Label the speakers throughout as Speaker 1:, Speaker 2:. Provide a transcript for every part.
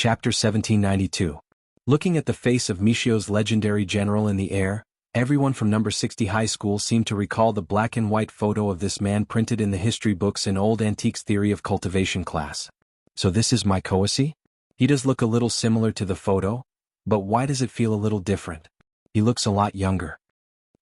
Speaker 1: Chapter 1792. Looking at the face of Michio's legendary general in the air, everyone from number 60 high school seemed to recall the black and white photo of this man printed in the history books in old antiques theory of cultivation class. So this is Mikoasi? He does look a little similar to the photo, but why does it feel a little different? He looks a lot younger.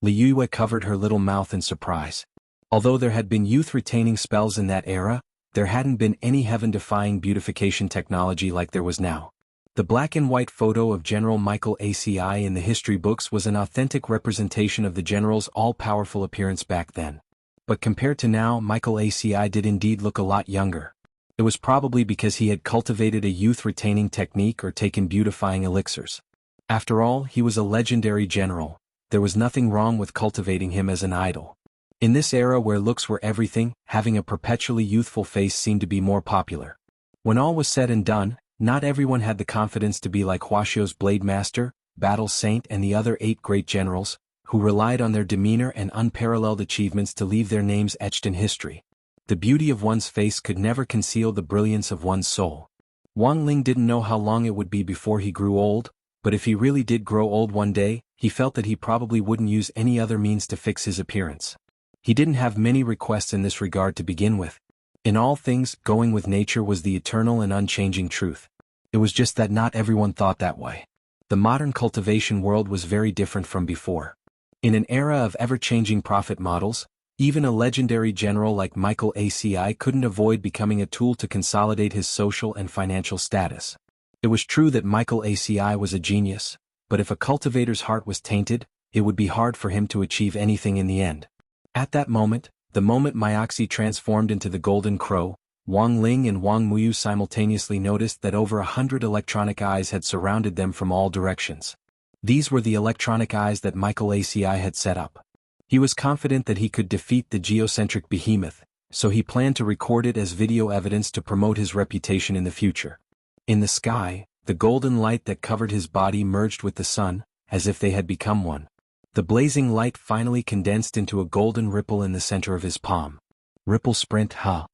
Speaker 1: Liyue covered her little mouth in surprise. Although there had been youth-retaining spells in that era, there hadn't been any heaven-defying beautification technology like there was now. The black and white photo of General Michael ACI in the history books was an authentic representation of the general's all-powerful appearance back then. But compared to now, Michael ACI did indeed look a lot younger. It was probably because he had cultivated a youth-retaining technique or taken beautifying elixirs. After all, he was a legendary general. There was nothing wrong with cultivating him as an idol. In this era where looks were everything, having a perpetually youthful face seemed to be more popular. When all was said and done, not everyone had the confidence to be like Huaxio's Blade Master, Battle Saint and the other 8 great generals, who relied on their demeanor and unparalleled achievements to leave their names etched in history. The beauty of one's face could never conceal the brilliance of one's soul. Wang Ling didn't know how long it would be before he grew old, but if he really did grow old one day, he felt that he probably wouldn't use any other means to fix his appearance. He didn't have many requests in this regard to begin with. In all things, going with nature was the eternal and unchanging truth. It was just that not everyone thought that way. The modern cultivation world was very different from before. In an era of ever-changing profit models, even a legendary general like Michael ACI couldn't avoid becoming a tool to consolidate his social and financial status. It was true that Michael ACI was a genius, but if a cultivator's heart was tainted, it would be hard for him to achieve anything in the end. At that moment, the moment Myoxi transformed into the Golden Crow, Wang Ling and Wang Muyu simultaneously noticed that over 100 electronic eyes had surrounded them from all directions. These were the electronic eyes that Michael ACI had set up. He was confident that he could defeat the geocentric behemoth, so he planned to record it as video evidence to promote his reputation in the future. In the sky, the golden light that covered his body merged with the sun, as if they had become one. The blazing light finally condensed into a golden ripple in the center of his palm. Ripple sprint, huh?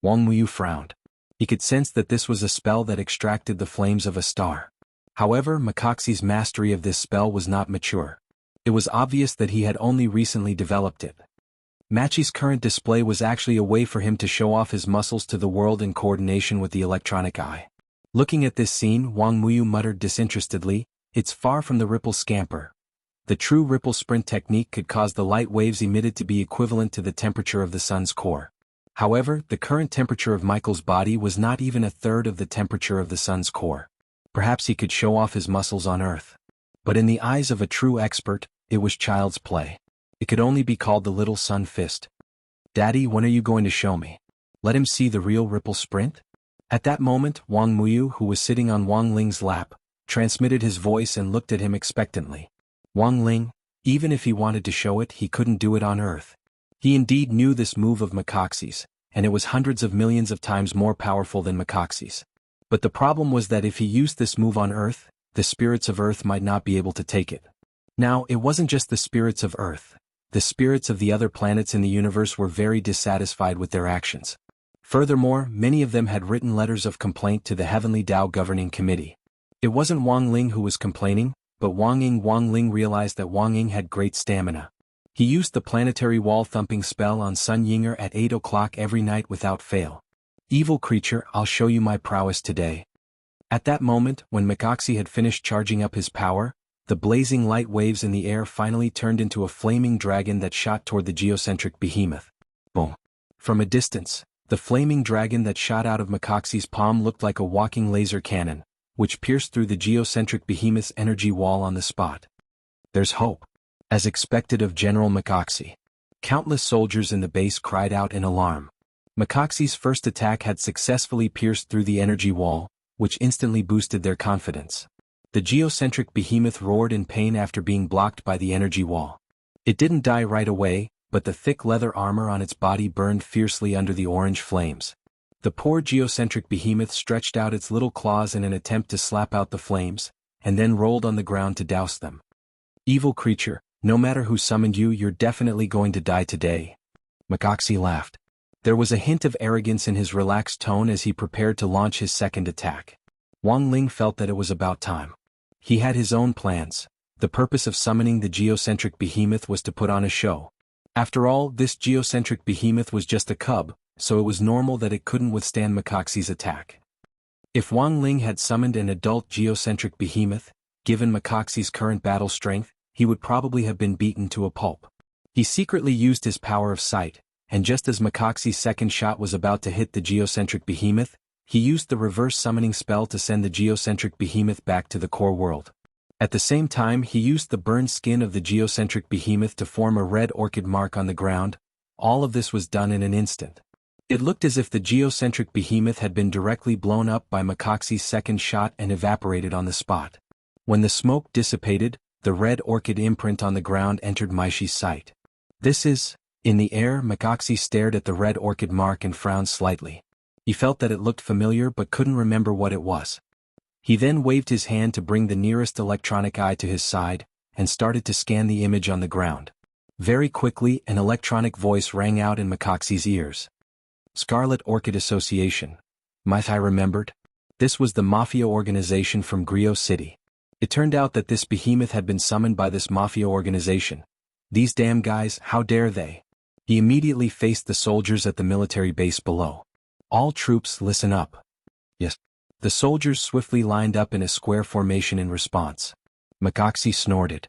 Speaker 1: Wang Muyu frowned. He could sense that this was a spell that extracted the flames of a star. However, Mikoxi's mastery of this spell was not mature. It was obvious that he had only recently developed it. Machi's current display was actually a way for him to show off his muscles to the world in coordination with the electronic eye. Looking at this scene, Wang Muyu muttered disinterestedly, "It's far from the ripple scamper." The true ripple sprint technique could cause the light waves emitted to be equivalent to the temperature of the sun's core. However, the current temperature of Michael's body was not even a third of the temperature of the sun's core. Perhaps he could show off his muscles on Earth. But in the eyes of a true expert, it was child's play. It could only be called the little sun fist. "Daddy, when are you going to show me? Let him see the real ripple sprint?" At that moment, Wang Muyu, who was sitting on Wang Ling's lap, transmitted his voice and looked at him expectantly. Wang Ling, even if he wanted to show it, he couldn't do it on Earth. He indeed knew this move of Mikoxi's, and it was hundreds of millions of times more powerful than Mikoxi's. But the problem was that if he used this move on Earth, the spirits of Earth might not be able to take it. Now, it wasn't just the spirits of Earth. The spirits of the other planets in the universe were very dissatisfied with their actions. Furthermore, many of them had written letters of complaint to the Heavenly Dao Governing Committee. It wasn't Wang Ling who was complaining, but Wang Ling realized that Wang Ying had great stamina. He used the planetary wall-thumping spell on Sun Yinger at 8 o'clock every night without fail. "Evil creature, I'll show you my prowess today." At that moment, when Mikoxi had finished charging up his power, the blazing light waves in the air finally turned into a flaming dragon that shot toward the geocentric behemoth. Boom! From a distance, the flaming dragon that shot out of Mikoxi's palm looked like a walking laser cannon, which pierced through the geocentric behemoth's energy wall on the spot. "There's hope." As expected of General Mikoxi, countless soldiers in the base cried out in alarm. Mikoxi's first attack had successfully pierced through the energy wall, which instantly boosted their confidence. The geocentric behemoth roared in pain after being blocked by the energy wall. It didn't die right away, but the thick leather armor on its body burned fiercely under the orange flames. The poor geocentric behemoth stretched out its little claws in an attempt to slap out the flames, and then rolled on the ground to douse them. "Evil creature, no matter who summoned you, you're definitely going to die today." Mikoxi laughed. There was a hint of arrogance in his relaxed tone as he prepared to launch his second attack. Wang Ling felt that it was about time. He had his own plans. The purpose of summoning the geocentric behemoth was to put on a show. After all, this geocentric behemoth was just a cub, so it was normal that it couldn't withstand Mekaxi's attack. If Wang Ling had summoned an adult geocentric behemoth, given Mekaxi's current battle strength, he would probably have been beaten to a pulp. He secretly used his power of sight, and just as Mekaxi's second shot was about to hit the geocentric behemoth, he used the reverse summoning spell to send the geocentric behemoth back to the core world. At the same time, he used the burned skin of the geocentric behemoth to form a red orchid mark on the ground. All of this was done in an instant. It looked as if the geocentric behemoth had been directly blown up by Mekaxi's second shot and evaporated on the spot. When the smoke dissipated, the red orchid imprint on the ground entered Maishi's sight. This is... In the air, Mekaxi stared at the red orchid mark and frowned slightly. He felt that it looked familiar but couldn't remember what it was. He then waved his hand to bring the nearest electronic eye to his side, and started to scan the image on the ground. Very quickly, an electronic voice rang out in Mekaxi's ears. Scarlet Orchid Association. Might I remembered? This was the mafia organization from Griot City. It turned out that this behemoth had been summoned by this mafia organization. These damn guys, how dare they? He immediately faced the soldiers at the military base below. All troops, listen up. Yes. The soldiers swiftly lined up in a square formation in response. Mekaxi snorted.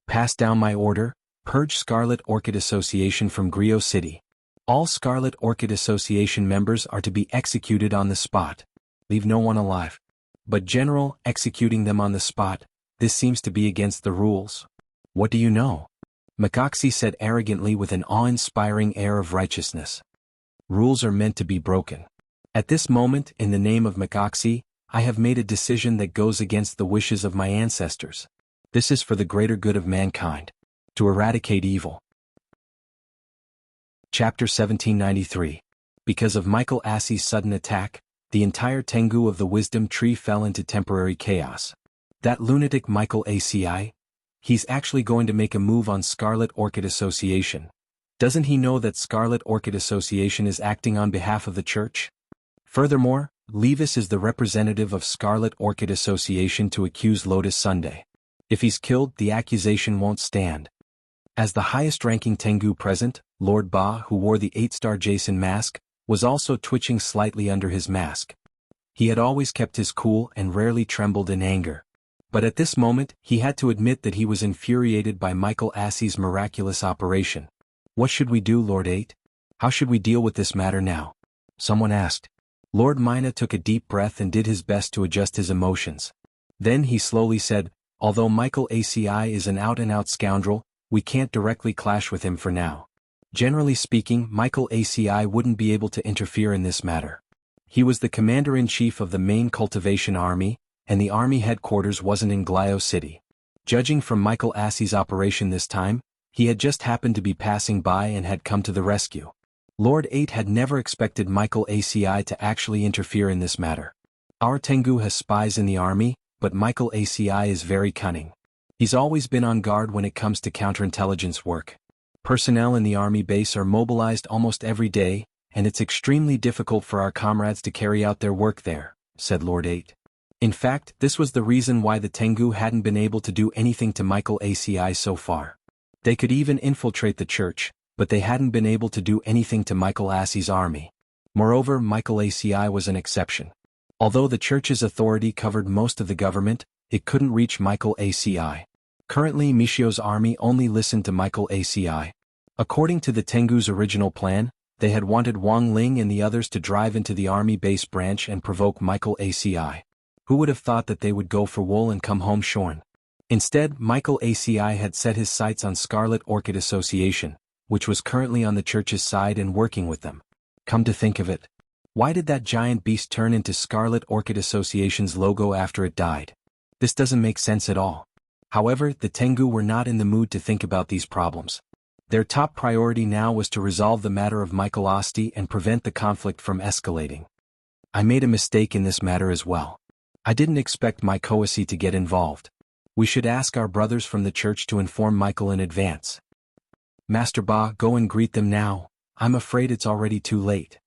Speaker 1: Pass down my order, purge Scarlet Orchid Association from Griot City. All Scarlet Orchid Association members are to be executed on the spot. Leave no one alive. But General, executing them on the spot, this seems to be against the rules. What do you know? Mekaxi said arrogantly with an awe-inspiring air of righteousness. Rules are meant to be broken. At this moment, in the name of Mekaxi, I have made a decision that goes against the wishes of my ancestors. This is for the greater good of mankind. To eradicate evil. Chapter 1793. Because of Michael Assey's sudden attack, the entire Tengu of the Wisdom Tree fell into temporary chaos. That lunatic Michael Asey, he's actually going to make a move on Scarlet Orchid Association. Doesn't he know that Scarlet Orchid Association is acting on behalf of the church? Furthermore, Levis is the representative of Scarlet Orchid Association to accuse Lotus Sunday. If he's killed, the accusation won't stand. As the highest-ranking Tengu present, Lord Ba, who wore the 8-star Jason mask, was also twitching slightly under his mask. He had always kept his cool and rarely trembled in anger. But at this moment, he had to admit that he was infuriated by Michael Assey's miraculous operation. What should we do, Lord 8? How should we deal with this matter now? Someone asked. Lord Mina took a deep breath and did his best to adjust his emotions. Then he slowly said, although Michael Asey is an out-and-out scoundrel, we can't directly clash with him for now. Generally speaking, Michael Asey wouldn't be able to interfere in this matter. He was the commander-in-chief of the main cultivation army, and the army headquarters wasn't in Griot City. Judging from Michael Assey's operation this time, he had just happened to be passing by and had come to the rescue. Lord 8 had never expected Michael Asey to actually interfere in this matter. Our Tengu has spies in the army, but Michael Asey is very cunning. He's always been on guard when it comes to counterintelligence work. Personnel in the army base are mobilized almost every day, and it's extremely difficult for our comrades to carry out their work there, said Lord 8. In fact, this was the reason why the Tengu hadn't been able to do anything to Michael Asey so far. They could even infiltrate the church, but they hadn't been able to do anything to Michael Assey's army. Moreover, Michael Asey was an exception. Although the church's authority covered most of the government, it couldn't reach Michael Asey. Currently, Michio's army only listened to Michael Asey. According to the Tengu's original plan, they had wanted Wang Ling and the others to drive into the army base branch and provoke Michael Asey. Who would have thought that they would go for wool and come home shorn? Instead, Michael Asey had set his sights on Scarlet Orchid Association, which was currently on the church's side and working with them. Come to think of it, why did that giant beast turn into Scarlet Orchid Association's logo after it died? This doesn't make sense at all. However, the Tengu were not in the mood to think about these problems. Their top priority now was to resolve the matter of Michael Asey and prevent the conflict from escalating. I made a mistake in this matter as well. I didn't expect my Asey to get involved. We should ask our brothers from the church to inform Michael in advance. Master Ba, go and greet them now. I'm afraid it's already too late.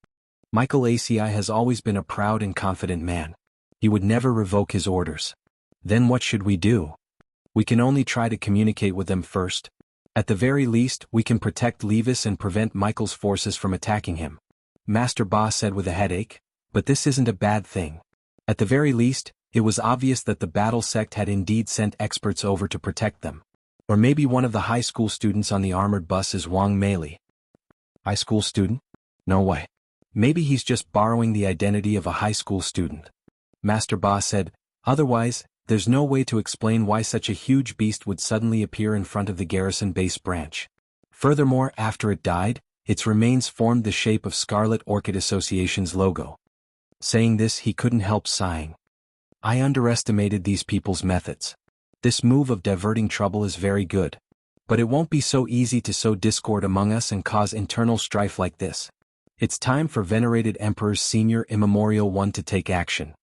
Speaker 1: Michael Asey has always been a proud and confident man. He would never revoke his orders. Then what should we do? We can only try to communicate with them first. At the very least, we can protect Levis and prevent Michael's forces from attacking him. Master Ba said with a headache, but this isn't a bad thing. At the very least, it was obvious that the battle sect had indeed sent experts over to protect them. Or maybe one of the high school students on the armored bus is Wang Meili. High school student? No way. Maybe he's just borrowing the identity of a high school student. Master Ba said, otherwise, there's no way to explain why such a huge beast would suddenly appear in front of the garrison base branch. Furthermore, after it died, its remains formed the shape of Scarlet Orchid Association's logo. Saying this, he couldn't help sighing. I underestimated these people's methods. This move of diverting trouble is very good. But it won't be so easy to sow discord among us and cause internal strife like this. It's time for Venerated Emperor's Senior Immemorial One to take action.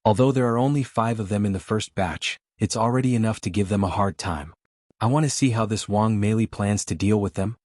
Speaker 1: Although there are only 5 of them in the first batch, it's already enough to give them a hard time. I want to see how this Wang Meili plans to deal with them.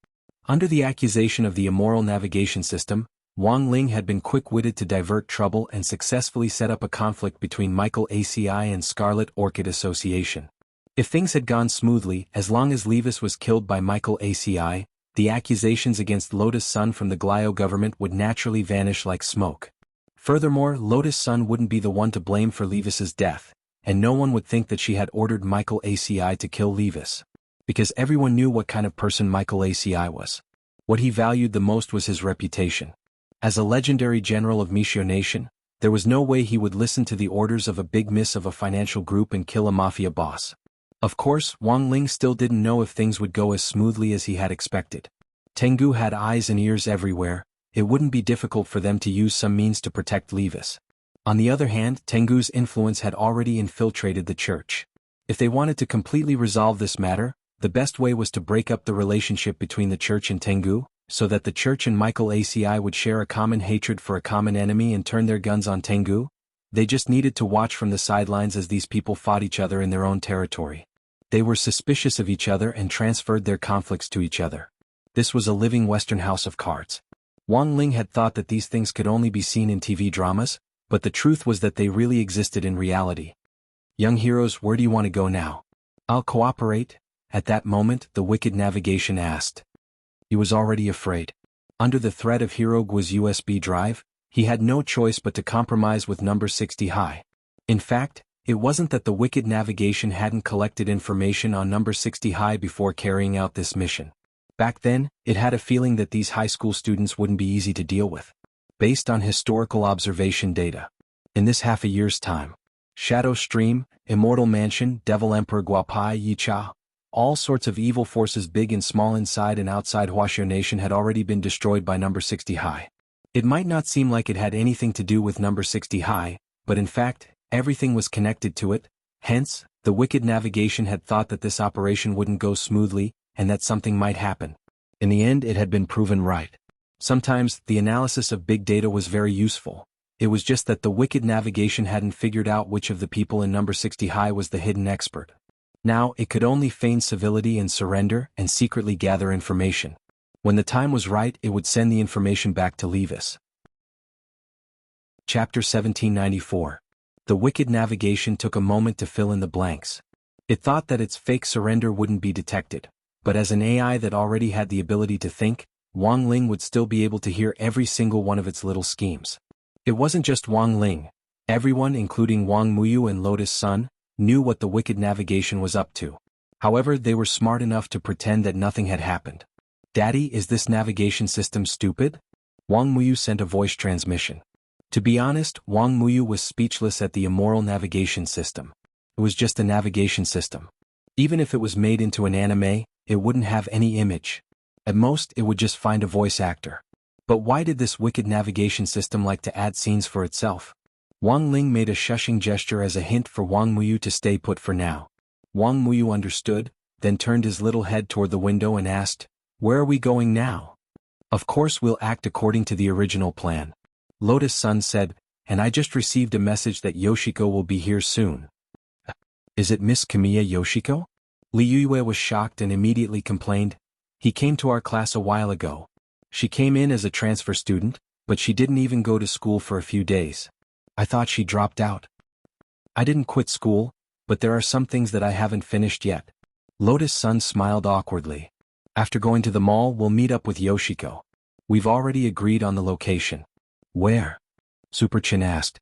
Speaker 1: Under the accusation of the immoral navigation system, Wang Ling had been quick-witted to divert trouble and successfully set up a conflict between Michael ACI and Scarlet Orchid Association. If things had gone smoothly, as long as Levis was killed by Michael ACI, the accusations against Lotus Sun from the Glio government would naturally vanish like smoke. Furthermore, Lotus Sun wouldn't be the one to blame for Levis's death, and no one would think that she had ordered Michael ACI to kill Levis. Because everyone knew what kind of person Michael ACI was. What he valued the most was his reputation. As a legendary general of Mishio Nation, there was no way he would listen to the orders of a big miss of a financial group and kill a mafia boss. Of course, Wang Ling still didn't know if things would go as smoothly as he had expected. Tengu had eyes and ears everywhere. It wouldn't be difficult for them to use some means to protect Levis. On the other hand, Tengu's influence had already infiltrated the church. If they wanted to completely resolve this matter, the best way was to break up the relationship between the church and Tengu, so that the church and Michael ACI would share a common hatred for a common enemy and turn their guns on Tengu. They just needed to watch from the sidelines as these people fought each other in their own territory. They were suspicious of each other and transferred their conflicts to each other. This was a living Western house of cards. Wang Ling had thought that these things could only be seen in TV dramas, but the truth was that they really existed in reality. Young heroes, where do you want to go now? I'll cooperate. At that moment, the wicked navigation asked. He was already afraid. Under the threat of Hirogua's USB drive, he had no choice but to compromise with number 60 High. In fact, it wasn't that the wicked navigation hadn't collected information on number 60 High before carrying out this mission. Back then, it had a feeling that these high school students wouldn't be easy to deal with. Based on historical observation data. In this half a year's time. Shadow Stream, Immortal Mansion, Devil Emperor Guapai Yicha, all sorts of evil forces big and small inside and outside Huaxiao Nation had already been destroyed by number 60 High. It might not seem like it had anything to do with number 60 High, but in fact, everything was connected to it. Hence, the wicked navigation had thought that this operation wouldn't go smoothly, and that something might happen. In the end, it had been proven right. Sometimes, the analysis of big data was very useful. It was just that the wicked navigation hadn't figured out which of the people in number 60 High was the hidden expert. Now, it could only feign civility and surrender and secretly gather information. When the time was right, it would send the information back to Levis. Chapter 1794. The wicked navigation took a moment to fill in the blanks. It thought that its fake surrender wouldn't be detected. But as an AI that already had the ability to think, Wang Ling would still be able to hear every single one of its little schemes. It wasn't just Wang Ling. Everyone, including Wang Muyu and Lotus Sun, knew what the wicked navigation was up to. However, they were smart enough to pretend that nothing had happened. Daddy, is this navigation system stupid? Wang Muyu sent a voice transmission. To be honest, Wang Muyu was speechless at the immoral navigation system. It was just a navigation system. Even if it was made into an anime, it wouldn't have any image. At most, it would just find a voice actor. But why did this wicked navigation system like to add scenes for itself? Wang Ling made a shushing gesture as a hint for Wang Muyu to stay put for now. Wang Muyu understood, then turned his little head toward the window and asked, "Where are we going now?" "Of course we'll act according to the original plan." Lotus Sun said, "And I just received a message that Yoshiko will be here soon." "Is it Miss Kamiya Yoshiko?" Liyue was shocked and immediately complained, "He came to our class a while ago. She came in as a transfer student, but she didn't even go to school for a few days. I thought she dropped out." I didn't quit school, but there are some things that I haven't finished yet. Lotus Sun smiled awkwardly. After going to the mall, we'll meet up with Yoshiko. We've already agreed on the location. Where? Super Chin asked.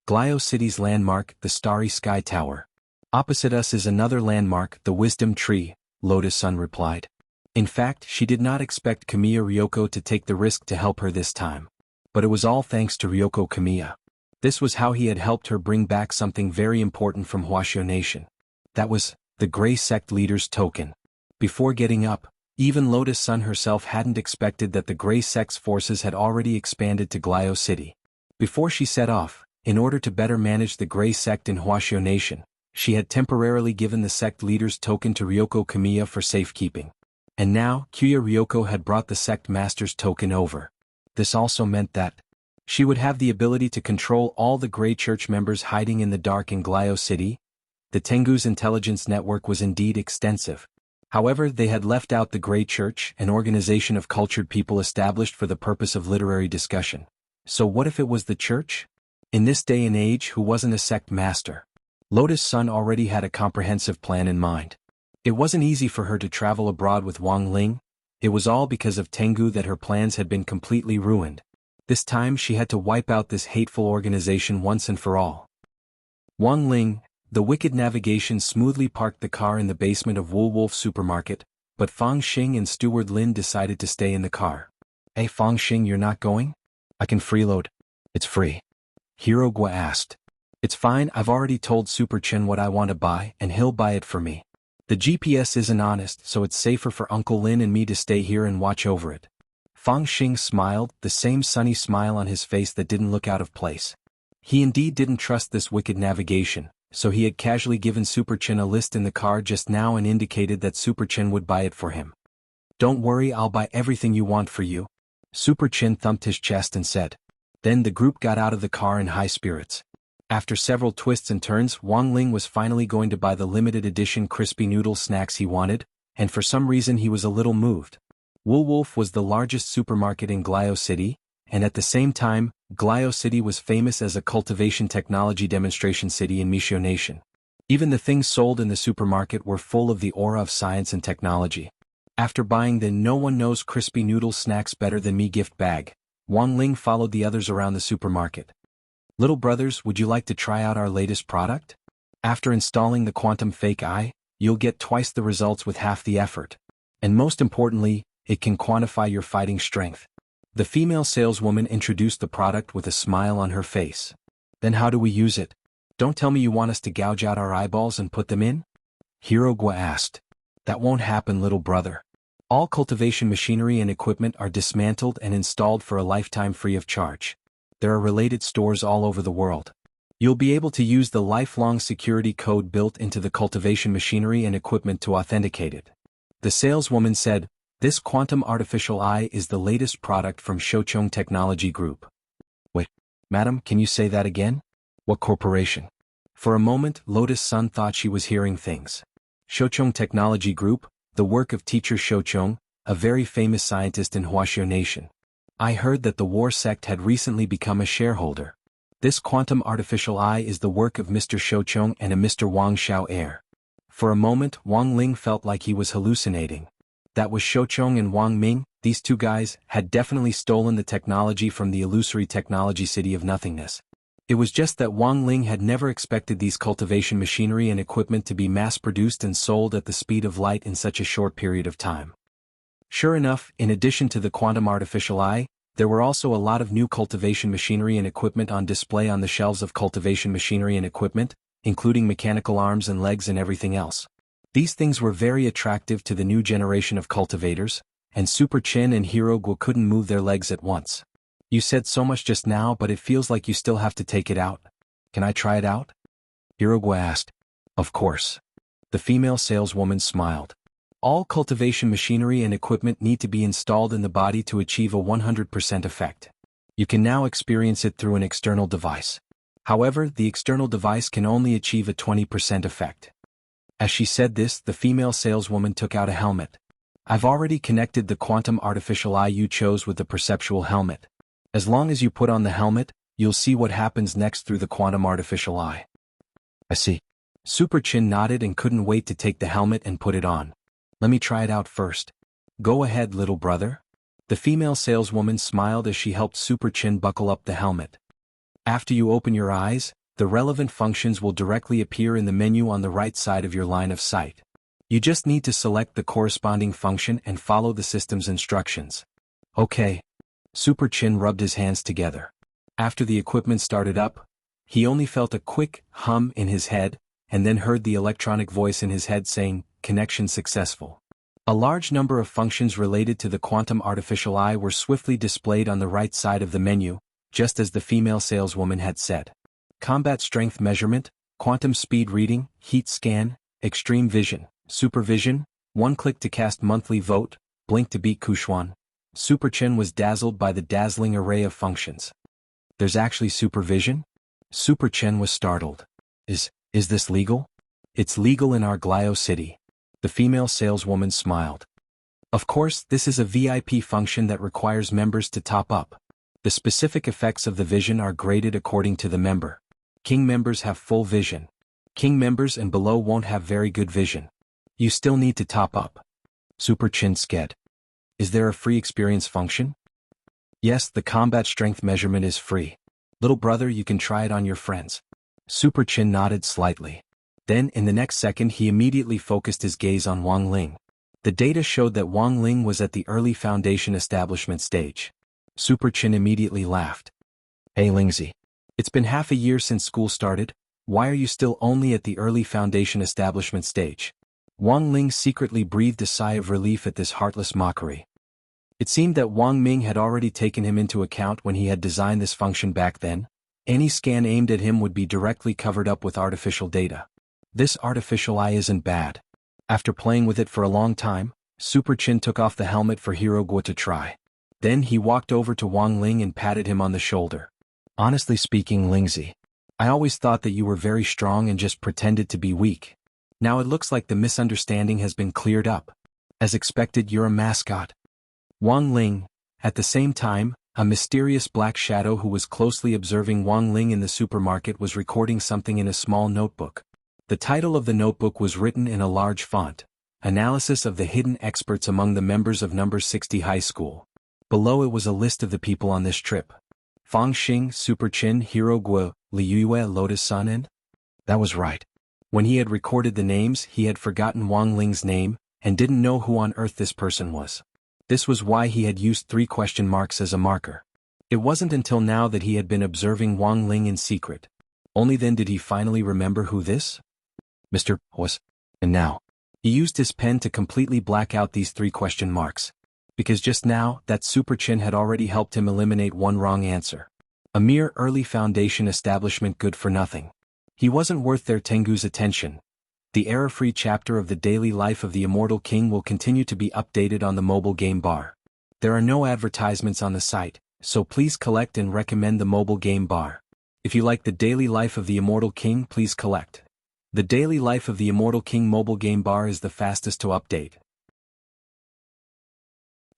Speaker 1: Glio City's landmark, the Starry Sky Tower. Opposite us is another landmark, the Wisdom Tree, Lotus Sun replied. In fact, she did not expect Kamiya Ryoko to take the risk to help her this time. But it was all thanks to Ryoko Kamiya. This was how he had helped her bring back something very important from Huashio Nation. That was the Grey Sect leader's token. Before getting up, even Lotus Sun herself hadn't expected that the Grey Sect's forces had already expanded to Glio City. Before she set off, in order to better manage the Grey Sect in Huashio Nation, she had temporarily given the sect leader's token to Ryoko Kamiya for safekeeping. And now, Kyuya Ryoko had brought the sect master's token over. This also meant that she would have the ability to control all the Grey Church members hiding in the dark in Glio City. The Tengu's intelligence network was indeed extensive. However, they had left out the Grey Church, an organization of cultured people established for the purpose of literary discussion. So what if it was the church? In this day and age, who wasn't a sect master? Lotus Sun already had a comprehensive plan in mind. It wasn't easy for her to travel abroad with Wang Ling. It was all because of Tengu that her plans had been completely ruined. This time she had to wipe out this hateful organization once and for all. Wang Ling, the wicked navigation smoothly parked the car in the basement of Woolwolf Supermarket, but Fang Xing and Steward Lin decided to stay in the car. Hey Fang Xing, you're not going? I can freeload. It's free. Hirogwa asked. It's fine, I've already told Super Chin what I want to buy and he'll buy it for me. The GPS isn't honest, so it's safer for Uncle Lin and me to stay here and watch over it. Fang Xing smiled, the same sunny smile on his face that didn't look out of place. He indeed didn't trust this wicked navigation, so he had casually given Super Chin a list in the car just now and indicated that Super Chin would buy it for him. Don't worry, I'll buy everything you want for you. Super Chin thumped his chest and said. Then the group got out of the car in high spirits. After several twists and turns, Wang Ling was finally going to buy the limited edition crispy noodle snacks he wanted, and for some reason he was a little moved. Woolwolf was the largest supermarket in Glio City, and at the same time, Glio City was famous as a cultivation technology demonstration city in Mishio Nation. Even the things sold in the supermarket were full of the aura of science and technology. After buying the "No one knows crispy noodle snacks better than me" gift bag, Wang Ling followed the others around the supermarket. Little brothers, would you like to try out our latest product? After installing the Quantum Fake Eye, you'll get twice the results with half the effort. And most importantly, it can quantify your fighting strength. The female saleswoman introduced the product with a smile on her face. Then how do we use it? Don't tell me you want us to gouge out our eyeballs and put them in? Hirogwa asked. That won't happen, little brother. All cultivation machinery and equipment are dismantled and installed for a lifetime free of charge. There are related stores all over the world. You'll be able to use the lifelong security code built into the cultivation machinery and equipment to authenticate it. The saleswoman said, this quantum artificial eye is the latest product from Shochong Technology Group. Wait, madam, can you say that again? What corporation? For a moment, Lotus Sun thought she was hearing things. Shochong Technology Group, the work of teacher Shochong, a very famous scientist in Huashio Nation. I heard that the war sect had recently become a shareholder. This quantum artificial eye is the work of Mr. Shochong and a Mr. Wang Xiao heir. For a moment, Wang Ling felt like he was hallucinating. That was Shochong and Wang Ming. These two guys had definitely stolen the technology from the illusory technology city of nothingness. It was just that Wang Ling had never expected these cultivation machinery and equipment to be mass-produced and sold at the speed of light in such a short period of time. Sure enough, in addition to the quantum artificial eye, there were also a lot of new cultivation machinery and equipment on display on the shelves of cultivation machinery and equipment, including mechanical arms and legs and everything else. These things were very attractive to the new generation of cultivators, and Super Chin and Hirogwa couldn't move their legs at once. You said so much just now, but it feels like you still have to take it out. Can I try it out? Hirogwa asked. Of course. The female saleswoman smiled. All cultivation machinery and equipment need to be installed in the body to achieve a 100% effect. You can now experience it through an external device. However, the external device can only achieve a 20% effect. As she said this, the female saleswoman took out a helmet. I've already connected the quantum artificial eye you chose with the perceptual helmet. As long as you put on the helmet, you'll see what happens next through the quantum artificial eye. I see. Super Chin nodded and couldn't wait to take the helmet and put it on. Let me try it out first. Go ahead, little brother. The female saleswoman smiled as she helped Super Chin buckle up the helmet. After you open your eyes, the relevant functions will directly appear in the menu on the right side of your line of sight. You just need to select the corresponding function and follow the system's instructions. Okay. Super Chin rubbed his hands together. After the equipment started up, he only felt a quick hum in his head, and then heard the electronic voice in his head saying, "Connection successful." A large number of functions related to the quantum artificial eye were swiftly displayed on the right side of the menu, just as the female saleswoman had said. Combat strength measurement, quantum speed reading, heat scan, extreme vision, supervision, one click to cast monthly vote, blink to beat Kushuan. Super Chin was dazzled by the dazzling array of functions. There's actually supervision? Super Chin was startled. Is this legal? It's legal in our Glio city. The female saleswoman smiled. Of course, this is a VIP function that requires members to top up. The specific effects of the vision are graded according to the member. King members have full vision. King members and below won't have very good vision. You still need to top up. Super Chin sked. Is there a free experience function? Yes, the combat strength measurement is free. Little brother, you can try it on your friends. Super Chin nodded slightly. Then, in the next second, he immediately focused his gaze on Wang Ling. The data showed that Wang Ling was at the early foundation establishment stage. Super Chin immediately laughed. Hey Lingzi. It's been half a year since school started, why are you still only at the early foundation establishment stage? Wang Ling secretly breathed a sigh of relief at this heartless mockery. It seemed that Wang Ming had already taken him into account when he had designed this function back then. Any scan aimed at him would be directly covered up with artificial data. This artificial eye isn't bad. After playing with it for a long time, Super Chin took off the helmet for Hero Guo to try. Then he walked over to Wang Ling and patted him on the shoulder. Honestly speaking, Lingzi, I always thought that you were very strong and just pretended to be weak. Now it looks like the misunderstanding has been cleared up. As expected, you're a mascot. Wang Ling. At the same time, a mysterious black shadow who was closely observing Wang Ling in the supermarket was recording something in a small notebook. The title of the notebook was written in a large font, Analysis of the Hidden Experts Among the Members of Number 60 High School. Below it was a list of the people on this trip. Fang Xing, Super Chin, Hero Guo, Liu Yue, Lotus Sun and... That was right. When he had recorded the names, he had forgotten Wang Ling's name, and didn't know who on earth this person was. This was why he had used 3 question marks as a marker. It wasn't until now that he had been observing Wang Ling in secret. Only then did he finally remember who this Mr. was. And now, he used his pen to completely black out these 3 question marks. Because just now, that Super Chin had already helped him eliminate one wrong answer. A mere early foundation establishment good for nothing. He wasn't worth their Tengu's attention. The error-free chapter of the daily life of the Immortal King will continue to be updated on the mobile game bar. There are no advertisements on the site, so please collect and recommend the mobile game bar. If you like the daily life of the Immortal King, please collect. The daily life of the Immortal King mobile game bar is the fastest to update.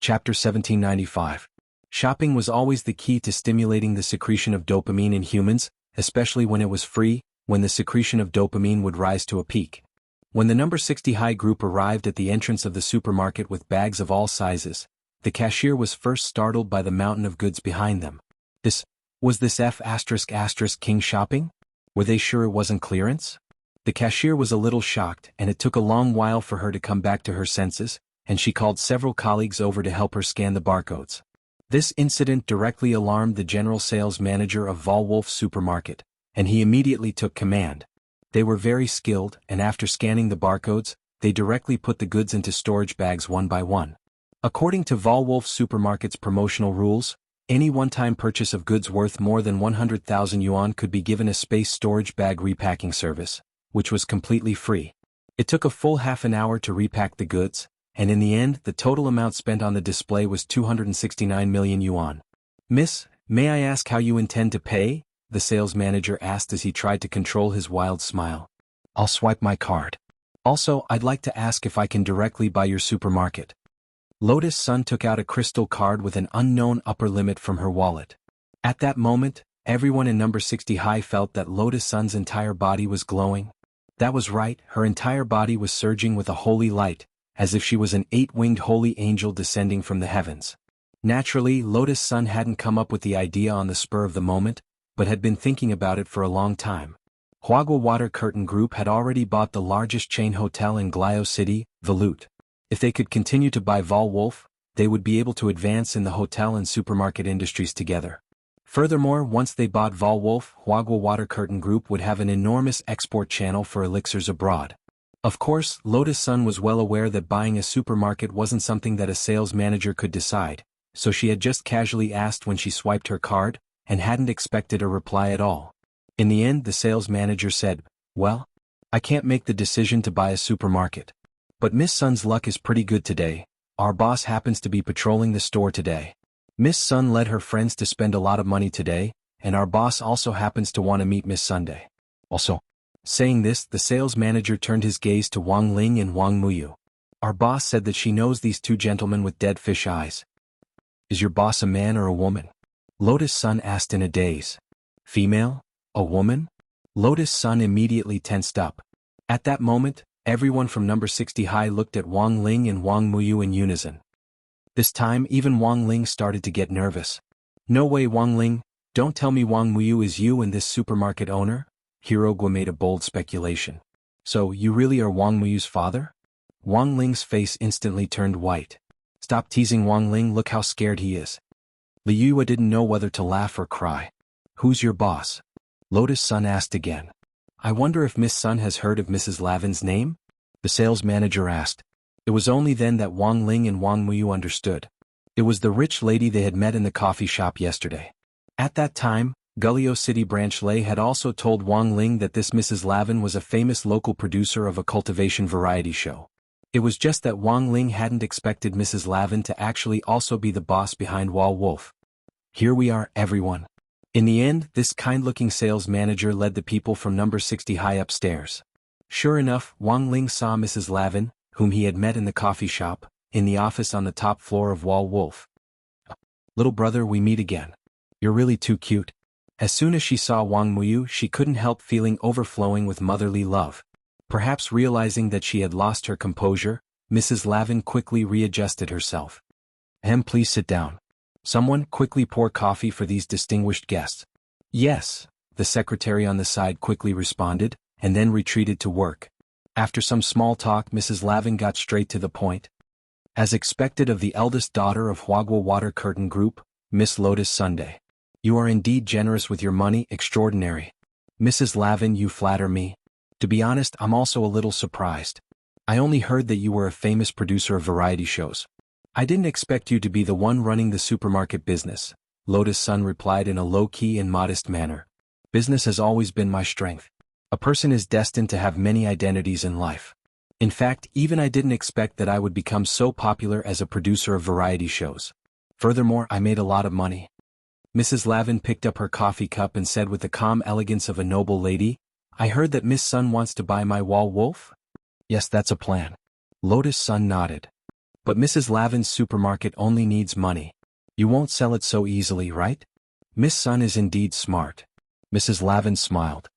Speaker 1: Chapter 1795. Shopping was always the key to stimulating the secretion of dopamine in humans, especially when it was free, when the secretion of dopamine would rise to a peak. When the number 60 high group arrived at the entrance of the supermarket with bags of all sizes, the cashier was first startled by the mountain of goods behind them. Was this King shopping? Were they sure it wasn't clearance? The cashier was a little shocked, and it took a long while for her to come back to her senses, and she called several colleagues over to help her scan the barcodes. This incident directly alarmed the general sales manager of Volwolf Supermarket, and he immediately took command. They were very skilled, and after scanning the barcodes, they directly put the goods into storage bags one by one. According to Volwolf Supermarket's promotional rules, any one-time purchase of goods worth more than 100,000 yuan could be given a space storage bag repacking service, which was completely free. It took a full half an hour to repack the goods, and in the end, the total amount spent on the display was 269 million yuan. Miss, may I ask how you intend to pay? The sales manager asked as he tried to control his wild smile. I'll swipe my card. Also, I'd like to ask if I can directly buy your supermarket. Lotus Sun took out a crystal card with an unknown upper limit from her wallet. At that moment, Everyone in number 60 high felt that Lotus Sun's entire body was glowing. That was right, her entire body was surging with a holy light, as if she was an 8-winged holy angel descending from the heavens. Naturally, Lotus Sun hadn't come up with the idea on the spur of the moment, but had been thinking about it for a long time. Huagua Water Curtain Group had already bought the largest chain hotel in Glio City, Velut. If they could continue to buy Volwolf, they would be able to advance in the hotel and supermarket industries together. Furthermore, once they bought Volwolf, Huagua Water Curtain Group would have an enormous export channel for elixirs abroad. Of course, Lotus Sun was well aware that buying a supermarket wasn't something that a sales manager could decide, so she had just casually asked when she swiped her card, and hadn't expected a reply at all. In the end, the sales manager said, "Well, I can't make the decision to buy a supermarket. But Miss Sun's luck is pretty good today. Our boss happens to be patrolling the store today. Miss Sun led her friends to spend a lot of money today, and our boss also happens to want to meet Miss Sunday. Also." Saying this, the sales manager turned his gaze to Wang Ling and Wang Muyu. "Our boss said that she knows these two gentlemen with dead fish eyes." "Is your boss a man or a woman?" Lotus Sun asked in a daze. "Female? A woman?" Lotus Sun immediately tensed up. At that moment, everyone from number 60 high looked at Wang Ling and Wang Muyu in unison. This time, even Wang Ling started to get nervous. "No way, Wang Ling, don't tell me Wang Muyu is you and this supermarket owner?" Hirogwa made a bold speculation. "So, you really are Wang Muyu's father?" Wang Ling's face instantly turned white. "Stop teasing, Wang Ling, look how scared he is." Liyue didn't know whether to laugh or cry. "Who's your boss?" Lotus Sun asked again. "I wonder if Miss Sun has heard of Mrs. Lavin's name?" the sales manager asked. It was only then that Wang Ling and Wang Muyu understood. It was the rich lady they had met in the coffee shop yesterday. At that time, Gullio City Branch Lay had also told Wang Ling that this Mrs. Lavin was a famous local producer of a cultivation variety show. It was just that Wang Ling hadn't expected Mrs. Lavin to actually also be the boss behind Volwolf. "Here we are, everyone." In the end, this kind-looking sales manager led the people from number 60 high upstairs. Sure enough, Wang Ling saw Mrs. Lavin, whom he had met in the coffee shop, in the office on the top floor of Volwolf. "Little brother, we meet again. You're really too cute." As soon as she saw Wang Muyu, she couldn't help feeling overflowing with motherly love. Perhaps realizing that she had lost her composure, Mrs. Lavin quickly readjusted herself. Please sit down. Someone quickly pour coffee for these distinguished guests." "Yes," the secretary on the side quickly responded, and then retreated to work. After some small talk, Mrs. Lavin got straight to the point. "As expected of the eldest daughter of Huagua Water Curtain Group, Miss Lotus Sunday. You are indeed generous with your money, extraordinary. Mrs. Lavin, you flatter me. To be honest, I'm also a little surprised. I only heard that you were a famous producer of variety shows. I didn't expect you to be the one running the supermarket business," Lotus Sun replied in a low-key and modest manner. "Business has always been my strength. A person is destined to have many identities in life. In fact, even I didn't expect that I would become so popular as a producer of variety shows. Furthermore, I made a lot of money." Mrs. Lavin picked up her coffee cup and said with the calm elegance of a noble lady, "I heard that Miss Sun wants to buy my Volwolf?" "Yes, that's a plan." Lotus Sun nodded. "But Mrs. Lavin's supermarket only needs money. You won't sell it so easily, right?" "Miss Sun is indeed smart." Mrs. Lavin smiled.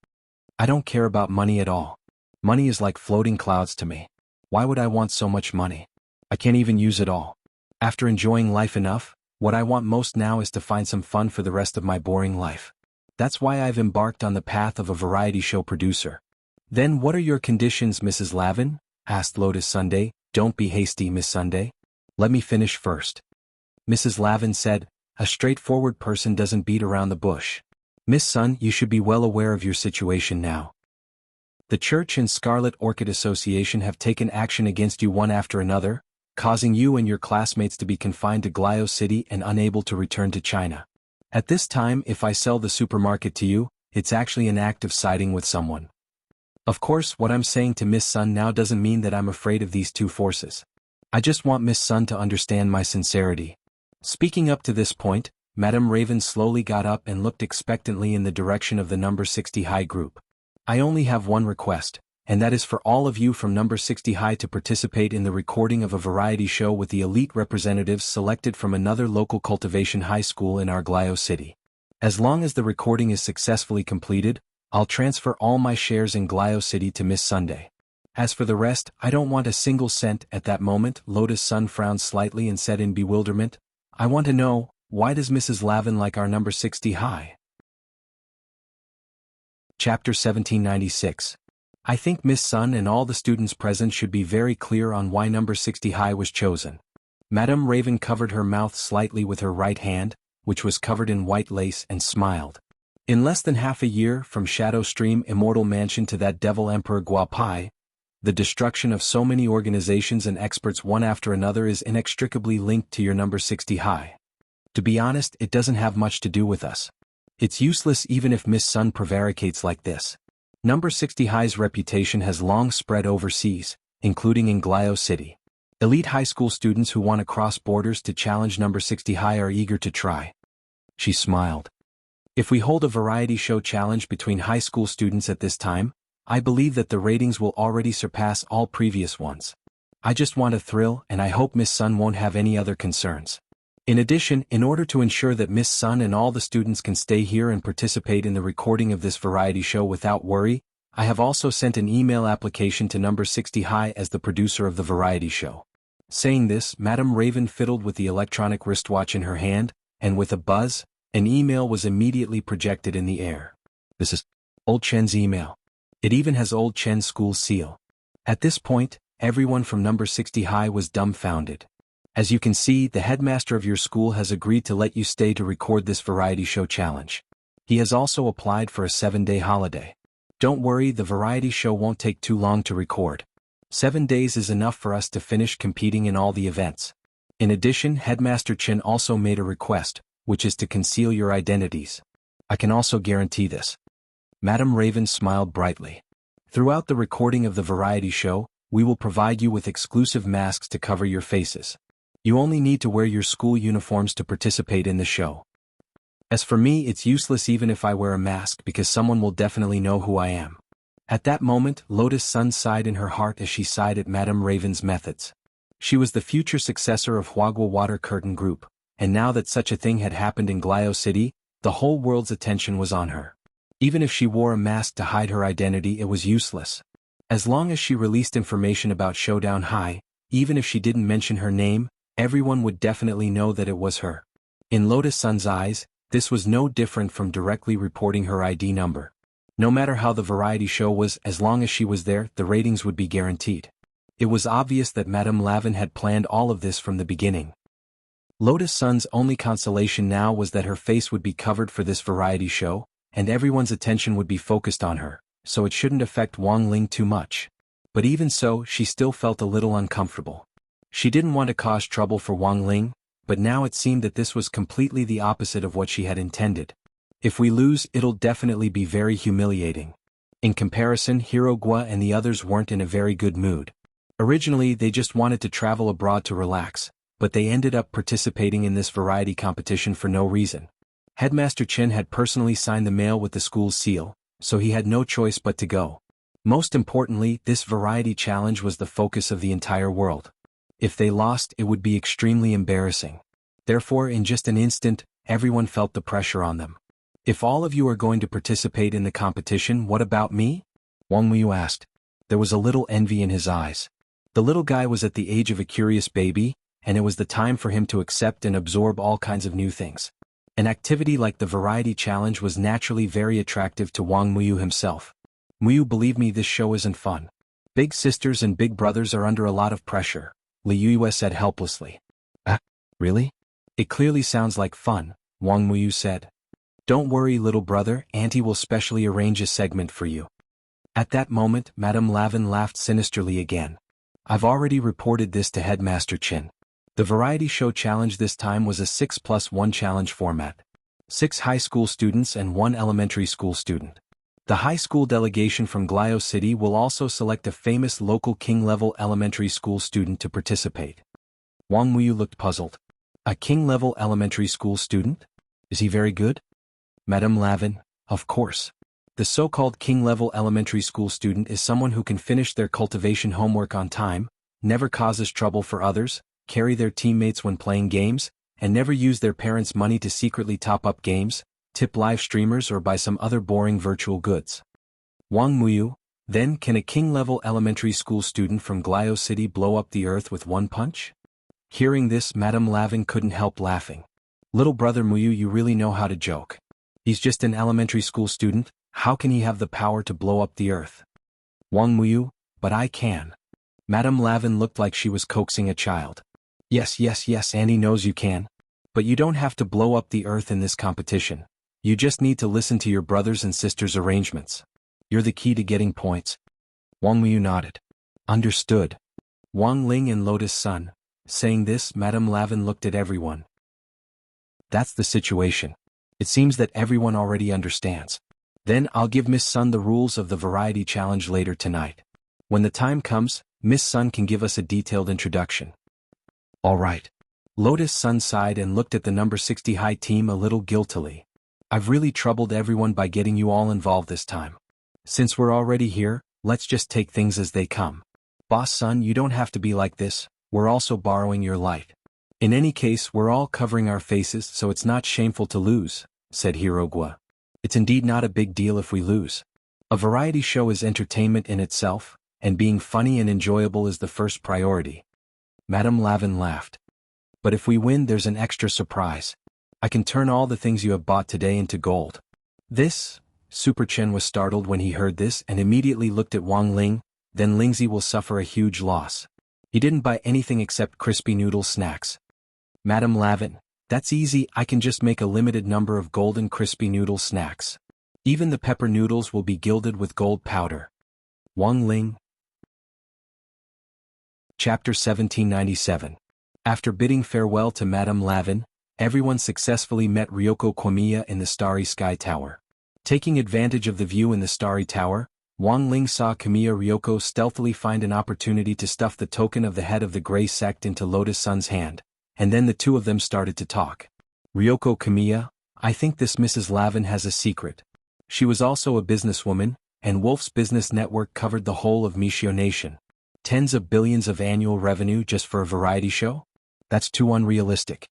Speaker 1: "I don't care about money at all. Money is like floating clouds to me. Why would I want so much money? I can't even use it all. After enjoying life enough, what I want most now is to find some fun for the rest of my boring life. That's why I've embarked on the path of a variety show producer." "Then what are your conditions, Mrs. Lavin?" asked Lotus Sunday. "Don't be hasty, Miss Sunday. Let me finish first." Mrs. Lavin said, "A straightforward person doesn't beat around the bush. Miss Sun, you should be well aware of your situation now. The Church and Scarlet Orchid Association have taken action against you one after another, causing you and your classmates to be confined to Glio City and unable to return to China. At this time, if I sell the supermarket to you, it's actually an act of siding with someone. Of course, what I'm saying to Miss Sun now doesn't mean that I'm afraid of these two forces. I just want Miss Sun to understand my sincerity." Speaking up to this point, Madame Raven slowly got up and looked expectantly in the direction of the number 60 high group. "I only have one request, and that is for all of you from number 60 high to participate in the recording of a variety show with the elite representatives selected from another local cultivation high school in our Glio City. As long as the recording is successfully completed, I'll transfer all my shares in Glio City to Miss Sunday. As for the rest, I don't want a single cent." At that moment, Lotus Sun frowned slightly and said in bewilderment, "I want to know, why does Mrs. Lavin like our number 60 high?" Chapter 1796. I think Miss Sun and all the students present should be very clear on why number 60 high was chosen. Madame Raven covered her mouth slightly with her right hand, which was covered in white lace, and smiled. In less than half a year, from Shadow Stream Immortal Mansion to that devil Emperor Guapai, the destruction of so many organizations and experts one after another is inextricably linked to your number 60 high. To be honest, it doesn't have much to do with us. It's useless even if Miss Sun prevaricates like this. Number 60 high's reputation has long spread overseas, including in Glio City. Elite high school students who want to cross borders to challenge number 60 high are eager to try. She smiled. If we hold a variety show challenge between high school students at this time, I believe that the ratings will already surpass all previous ones. I just want a thrill, and I hope Miss Sun won't have any other concerns. In addition, in order to ensure that Miss Sun and all the students can stay here and participate in the recording of this variety show without worry, I have also sent an email application to number 60 high as the producer of the variety show. Saying this, Madame Raven fiddled with the electronic wristwatch in her hand, and with a buzz, an email was immediately projected in the air. This is Old Chen's email. It even has Old Chen's school seal. At this point, everyone from number 60 high was dumbfounded. As you can see, the headmaster of your school has agreed to let you stay to record this variety show challenge. He has also applied for a 7-day holiday. Don't worry, the variety show won't take too long to record. 7 days is enough for us to finish competing in all the events. In addition, Headmaster Chen also made a request, which is to conceal your identities. I can also guarantee this. Madame Raven smiled brightly. Throughout the recording of the variety show, we will provide you with exclusive masks to cover your faces. You only need to wear your school uniforms to participate in the show. As for me, it's useless even if I wear a mask because someone will definitely know who I am. At that moment, Lotus Sun sighed in her heart as she sighed at Madame Raven's methods. She was the future successor of Huagua Water Curtain Group, and now that such a thing had happened in Glio City, the whole world's attention was on her. Even if she wore a mask to hide her identity, it was useless. As long as she released information about Showdown High, even if she didn't mention her name, everyone would definitely know that it was her. In Lotus Sun's eyes, this was no different from directly reporting her ID number. No matter how the variety show was, as long as she was there, the ratings would be guaranteed. It was obvious that Madame Lavin had planned all of this from the beginning. Lotus Sun's only consolation now was that her face would be covered for this variety show, and everyone's attention would be focused on her, so it shouldn't affect Wang Ling too much. But even so, she still felt a little uncomfortable. She didn't want to cause trouble for Wang Ling, but now it seemed that this was completely the opposite of what she had intended. If we lose, it'll definitely be very humiliating. In comparison, Hirogua and the others weren't in a very good mood. Originally, they just wanted to travel abroad to relax, but they ended up participating in this variety competition for no reason. Headmaster Chen had personally signed the mail with the school's seal, so he had no choice but to go. Most importantly, this variety challenge was the focus of the entire world. If they lost, it would be extremely embarrassing. Therefore, in just an instant, everyone felt the pressure on them. If all of you are going to participate in the competition, what about me? Wang Muyu asked. There was a little envy in his eyes. The little guy was at the age of a curious baby, and it was the time for him to accept and absorb all kinds of new things. An activity like the variety challenge was naturally very attractive to Wang Muyu himself. Muyu, believe me, this show isn't fun. Big sisters and big brothers are under a lot of pressure, Li Yue said helplessly. Really? It clearly sounds like fun, Wang Muyu said. Don't worry, little brother, Auntie will specially arrange a segment for you. At that moment, Madame Lavin laughed sinisterly again. I've already reported this to Headmaster Chen. The variety show challenge this time was a 6+1 challenge format. 6 high school students and 1 elementary school student. The high school delegation from Glio City will also select a famous local king-level elementary school student to participate. Wang Muyu looked puzzled. A king-level elementary school student? Is he very good? Madame Lavin, of course. The so-called king-level elementary school student is someone who can finish their cultivation homework on time, never causes trouble for others, carry their teammates when playing games, and never use their parents' money to secretly top up games, tip live streamers or buy some other boring virtual goods. Wang Muyu, then can a king-level elementary school student from Glio City blow up the earth with one punch? Hearing this, Madame Lavin couldn't help laughing. Little brother Muyu, you really know how to joke. He's just an elementary school student, how can he have the power to blow up the earth? Wang Muyu, but I can. Madame Lavin looked like she was coaxing a child. Yes, Andy knows you can. But you don't have to blow up the earth in this competition. You just need to listen to your brothers and sisters' arrangements. You're the key to getting points. Wang Muyu nodded. Understood. Wang Ling and Lotus Sun. Saying this, Madame Lavin looked at everyone. That's the situation. It seems that everyone already understands. Then I'll give Miss Sun the rules of the variety challenge later tonight. When the time comes, Miss Sun can give us a detailed introduction. All right. Lotus Sun sighed and looked at the number 60 high team a little guiltily. I've really troubled everyone by getting you all involved this time. Since we're already here, let's just take things as they come. Boss Sun, you don't have to be like this, we're also borrowing your light. In any case, we're all covering our faces, so it's not shameful to lose, said Hirogwa. It's indeed not a big deal if we lose. A variety show is entertainment in itself, and being funny and enjoyable is the first priority. Madame Lavin laughed. But if we win, there's an extra surprise. I can turn all the things you have bought today into gold. This? Super Chen was startled when he heard this and immediately looked at Wang Ling, then Lingzi will suffer a huge loss. He didn't buy anything except crispy noodle snacks. Madame Lavin, that's easy, I can just make a limited number of golden crispy noodle snacks. Even the pepper noodles will be gilded with gold powder. Wang Ling. Chapter 1797. After bidding farewell to Madame Lavin, everyone successfully met Ryoko Komiya in the Starry Sky Tower. Taking advantage of the view in the Starry Tower, Wang Ling saw Komiya Ryoko stealthily find an opportunity to stuff the token of the head of the Grey Sect into Lotus Sun's hand, and then the two of them started to talk. Ryoko Komiya, I think this Mrs. Lavin has a secret. She was also a businesswoman, and Wolf's business network covered the whole of Mishio Nation. Tens of billions of annual revenue just for a variety show? That's too unrealistic.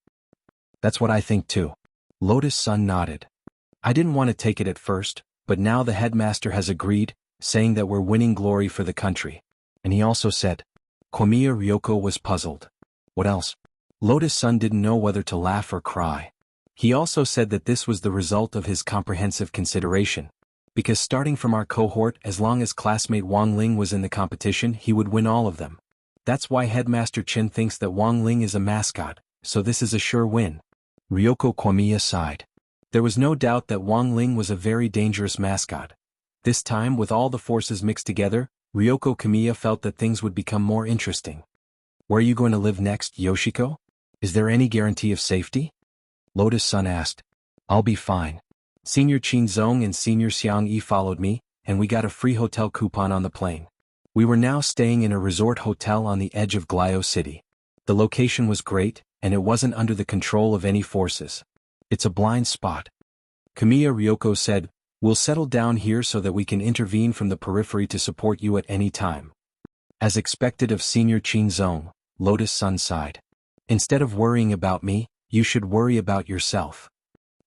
Speaker 1: That's what I think too. Lotus Sun nodded. I didn't want to take it at first, but now the headmaster has agreed, saying that we're winning glory for the country. And he also said. Komiya Ryoko was puzzled. What else? Lotus Sun didn't know whether to laugh or cry. He also said that this was the result of his comprehensive consideration. Because starting from our cohort, as long as classmate Wang Ling was in the competition, he would win all of them. That's why Headmaster Chen thinks that Wang Ling is a mascot, so this is a sure win. Ryoko Komiya sighed. There was no doubt that Wang Ling was a very dangerous mascot. This time, with all the forces mixed together, Ryoko Komiya felt that things would become more interesting. Where are you going to live next, Yoshiko? Is there any guarantee of safety? Lotus Sun asked. I'll be fine. Senior Qin Zong and Senior Xiang Yi followed me, and we got a free hotel coupon on the plane. We were now staying in a resort hotel on the edge of Glio City. The location was great, and it wasn't under the control of any forces. It's a blind spot. Komiya Ryoko said, we'll settle down here so that we can intervene from the periphery to support you at any time. As expected of Senior Qin Zong, Lotus Sun sighed. Instead of worrying about me, you should worry about yourself.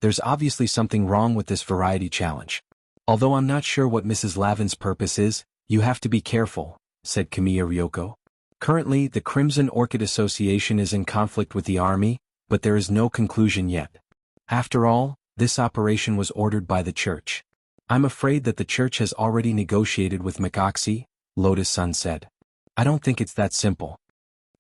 Speaker 1: There's obviously something wrong with this variety challenge. Although I'm not sure what Mrs. Lavin's purpose is, you have to be careful, said Komiya Ryoko. Currently, the Crimson Orchid Association is in conflict with the army, but there is no conclusion yet. After all, this operation was ordered by the church. I'm afraid that the church has already negotiated with McOxy, Lotus Sun said. I don't think it's that simple.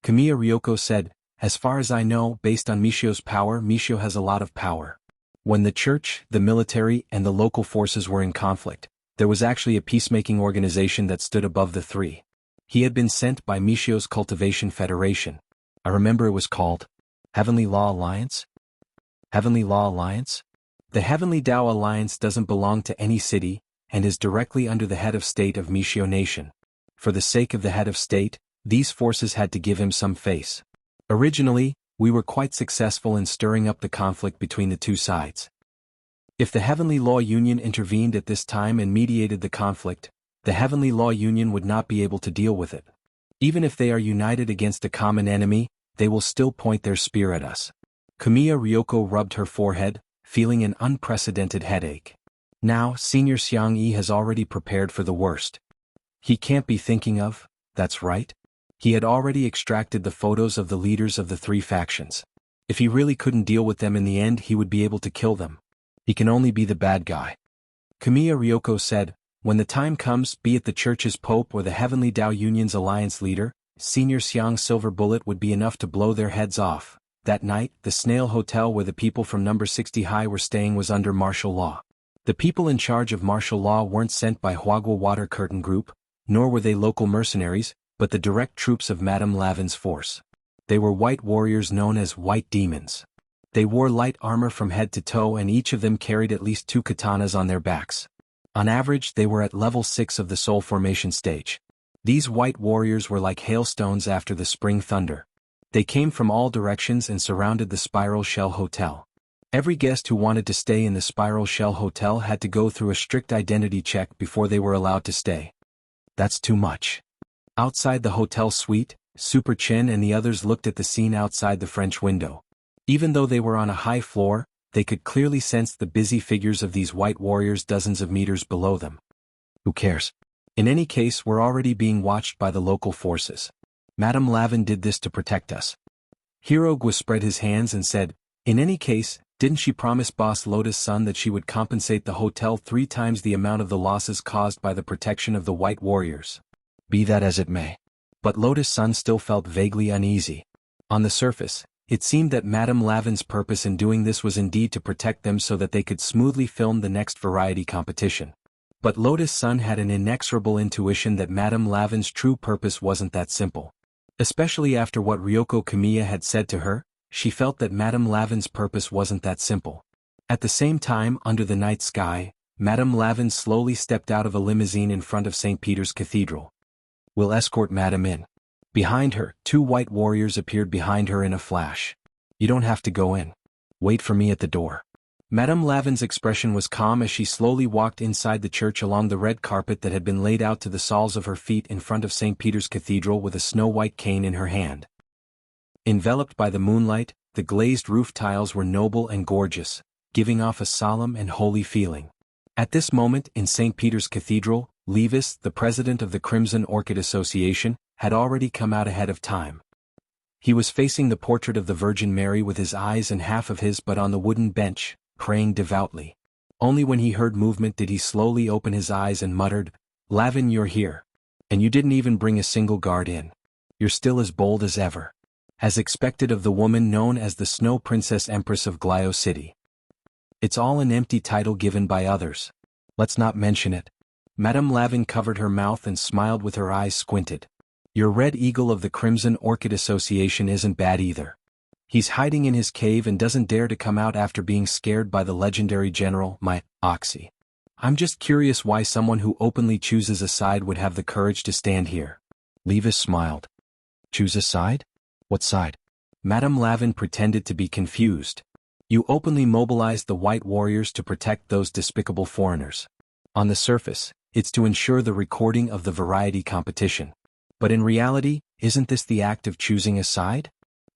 Speaker 1: Komiya Ryoko said, as far as I know, based on Mishio's power, Mishio has a lot of power. When the church, the military, and the local forces were in conflict, there was actually a peacemaking organization that stood above the three. He had been sent by Mishio's Cultivation Federation. I remember it was called Heavenly Law Alliance? Heavenly Law Alliance? The Heavenly Tao Alliance doesn't belong to any city, and is directly under the head of state of Mishio Nation. For the sake of the head of state, these forces had to give him some face. Originally, we were quite successful in stirring up the conflict between the two sides. If the Heavenly Law Union intervened at this time and mediated the conflict, the Heavenly Law Union would not be able to deal with it. Even if they are united against a common enemy, they will still point their spear at us. Komiya Ryoko rubbed her forehead, feeling an unprecedented headache. Now, Senior Xiang Yi has already prepared for the worst. He can't be thinking of, that's right. He had already extracted the photos of the leaders of the three factions. If he really couldn't deal with them in the end, he would be able to kill them. He can only be the bad guy. Kamiya Ryoko said, when the time comes, be it the church's pope or the Heavenly Tao Union's alliance leader, Senior Xiang's silver bullet would be enough to blow their heads off. That night, the Snail Hotel where the people from number 60 High were staying was under martial law. The people in charge of martial law weren't sent by Huagua Water Curtain Group, nor were they local mercenaries, but the direct troops of Madame Lavin's force. They were white warriors known as White Demons. They wore light armor from head to toe and each of them carried at least 2 katanas on their backs. On average, they were at level 6 of the soul formation stage. These white warriors were like hailstones after the spring thunder. They came from all directions and surrounded the Spiral Shell Hotel. Every guest who wanted to stay in the Spiral Shell Hotel had to go through a strict identity check before they were allowed to stay. That's too much. Outside the hotel suite, Super Chin and the others looked at the scene outside the French window. Even though they were on a high floor, they could clearly sense the busy figures of these white warriors dozens of meters below them. Who cares? In any case, we're already being watched by the local forces. Madame Lavin did this to protect us. Hirogwa spread his hands and said, in any case, didn't she promise Boss Lotus Sun that she would compensate the hotel 3 times the amount of the losses caused by the protection of the white warriors? Be that as it may. But Lotus Sun still felt vaguely uneasy. On the surface, it seemed that Madame Lavin's purpose in doing this was indeed to protect them so that they could smoothly film the next variety competition. But Lotus Sun had an inexorable intuition that Madame Lavin's true purpose wasn't that simple. Especially after what Ryoko Kamiya had said to her, she felt that Madame Lavin's purpose wasn't that simple. At the same time, under the night sky, Madame Lavin slowly stepped out of a limousine in front of St. Peter's Cathedral. We'll escort Madame in. Behind her, 2 white warriors appeared behind her in a flash. You don't have to go in. Wait for me at the door. Madame Lavin's expression was calm as she slowly walked inside the church along the red carpet that had been laid out to the soles of her feet in front of St. Peter's Cathedral with a snow-white cane in her hand. Enveloped by the moonlight, the glazed roof tiles were noble and gorgeous, giving off a solemn and holy feeling. At this moment in St. Peter's Cathedral, Levis, the president of the Crimson Orchid Association, had already come out ahead of time. He was facing the portrait of the Virgin Mary with his eyes and half of his butt on the wooden bench, praying devoutly. Only when he heard movement did he slowly open his eyes and muttered, Lavin, you're here. And you didn't even bring a single guard in. You're still as bold as ever. As expected of the woman known as the Snow Princess Empress of Glio City. It's all an empty title given by others. Let's not mention it. Madame Lavin covered her mouth and smiled with her eyes squinted. Your Red Eagle of the Crimson Orchid Association isn't bad either. He's hiding in his cave and doesn't dare to come out after being scared by the legendary general, my Oxy. I'm just curious why someone who openly chooses a side would have the courage to stand here. Levis smiled. Choose a side? What side? Madame Lavin pretended to be confused. You openly mobilized the white warriors to protect those despicable foreigners. On the surface, it's to ensure the recording of the variety competition. But in reality, isn't this the act of choosing a side?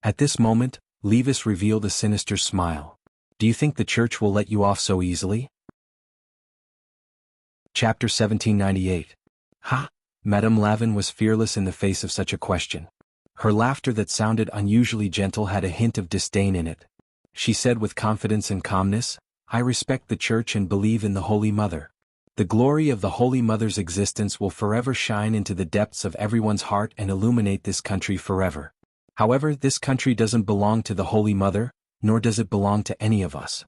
Speaker 1: At this moment, Levis revealed a sinister smile. Do you think the church will let you off so easily? Chapter 1798. Ha! Madame Lavin was fearless in the face of such a question. Her laughter that sounded unusually gentle had a hint of disdain in it. She said with confidence and calmness, I respect the church and believe in the Holy Mother. The glory of the Holy Mother's existence will forever shine into the depths of everyone's heart and illuminate this country forever. However, this country doesn't belong to the Holy Mother, nor does it belong to any of us.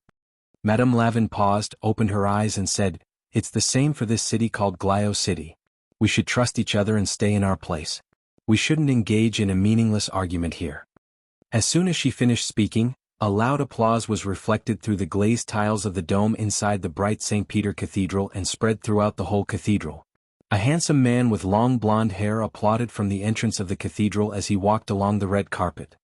Speaker 1: Madame Lavin paused, opened her eyes and said, It's the same for this city called Glio City. We should trust each other and stay in our place. We shouldn't engage in a meaningless argument here. As soon as she finished speaking, a loud applause was reflected through the glazed tiles of the dome inside the bright St. Peter Cathedral and spread throughout the whole cathedral. A handsome man with long blonde hair applauded from the entrance of the cathedral as he walked along the red carpet.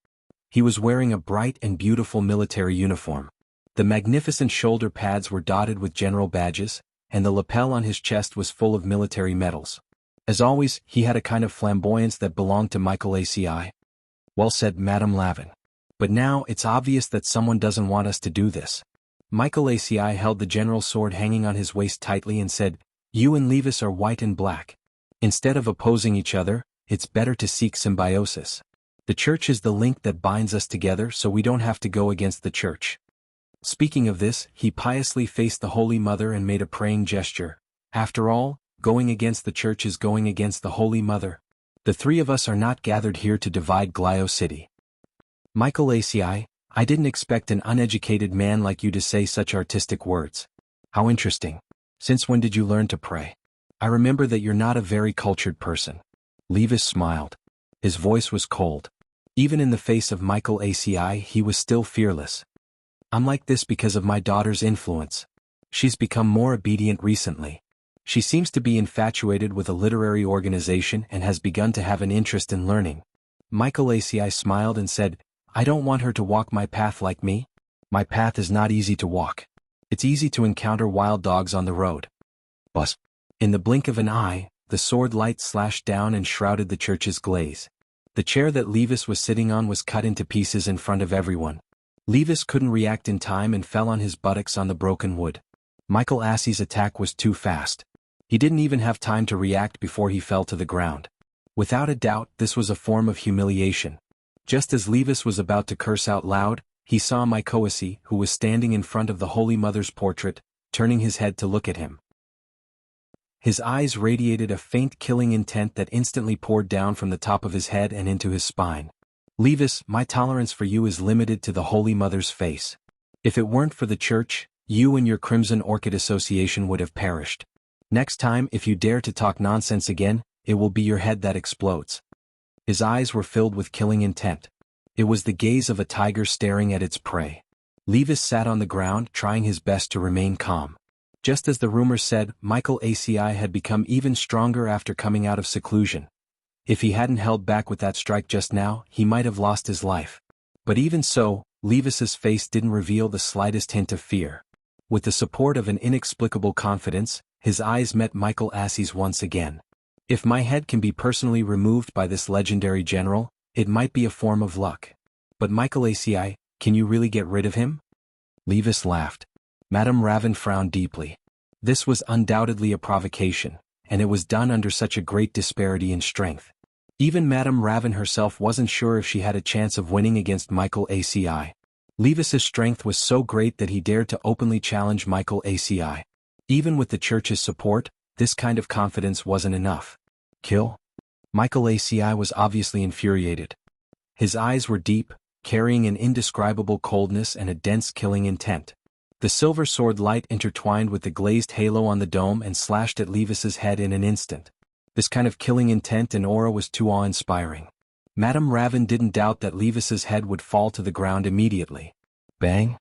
Speaker 1: He was wearing a bright and beautiful military uniform. The magnificent shoulder pads were dotted with general badges, and the lapel on his chest was full of military medals. As always, he had a kind of flamboyance that belonged to Michael ACI. Well said, Madame Lavin. But now it's obvious that someone doesn't want us to do this. Michael ACI held the general's sword hanging on his waist tightly and said, "You and Levis are white and black. Instead of opposing each other, it's better to seek symbiosis. The church is the link that binds us together, so we don't have to go against the church." Speaking of this, he piously faced the Holy Mother and made a praying gesture. After all, going against the church is going against the Holy Mother. The three of us are not gathered here to divide Glio City. Michael ACI, I didn't expect an uneducated man like you to say such artistic words. How interesting. Since when did you learn to pray? I remember that you're not a very cultured person. Levis smiled. His voice was cold. Even in the face of Michael ACI, he was still fearless. I'm like this because of my daughter's influence. She's become more obedient recently. She seems to be infatuated with a literary organization and has begun to have an interest in learning. Michael ACI smiled and said, I don't want her to walk my path like me. My path is not easy to walk. It's easy to encounter wild dogs on the road. Bus. In the blink of an eye, the sword light slashed down and shrouded the church's glaze. The chair that Levis was sitting on was cut into pieces in front of everyone. Levis couldn't react in time and fell on his buttocks on the broken wood. Michael ACI's attack was too fast. He didn't even have time to react before he fell to the ground. Without a doubt, this was a form of humiliation. Just as Levis was about to curse out loud, he saw Michael ACI, who was standing in front of the Holy Mother's portrait, turning his head to look at him. His eyes radiated a faint killing intent that instantly poured down from the top of his head and into his spine. Levis, my tolerance for you is limited to the Holy Mother's face. If it weren't for the church, you and your Crimson Orchid Association would have perished. Next time, if you dare to talk nonsense again, it will be your head that explodes. His eyes were filled with killing intent. It was the gaze of a tiger staring at its prey. Levis sat on the ground, trying his best to remain calm. Just as the rumor said, Michael ACI had become even stronger after coming out of seclusion. If he hadn't held back with that strike just now, he might have lost his life. But even so, Levis's face didn't reveal the slightest hint of fear. With the support of an inexplicable confidence, his eyes met Michael ACI's once again. If my head can be personally removed by this legendary general, it might be a form of luck. But Michael ACI, can you really get rid of him? Levis laughed. Madame Raven frowned deeply. This was undoubtedly a provocation, and it was done under such a great disparity in strength. Even Madame Raven herself wasn't sure if she had a chance of winning against Michael ACI. Levis's strength was so great that he dared to openly challenge Michael ACI. Even with the church's support, this kind of confidence wasn't enough. Kill? Michael ACI was obviously infuriated. His eyes were deep, carrying an indescribable coldness and a dense killing intent. The silver sword light intertwined with the glazed halo on the dome and slashed at Levis's head in an instant. This kind of killing intent and aura was too awe-inspiring. Madame Raven didn't doubt that Levis's head would fall to the ground immediately. Bang!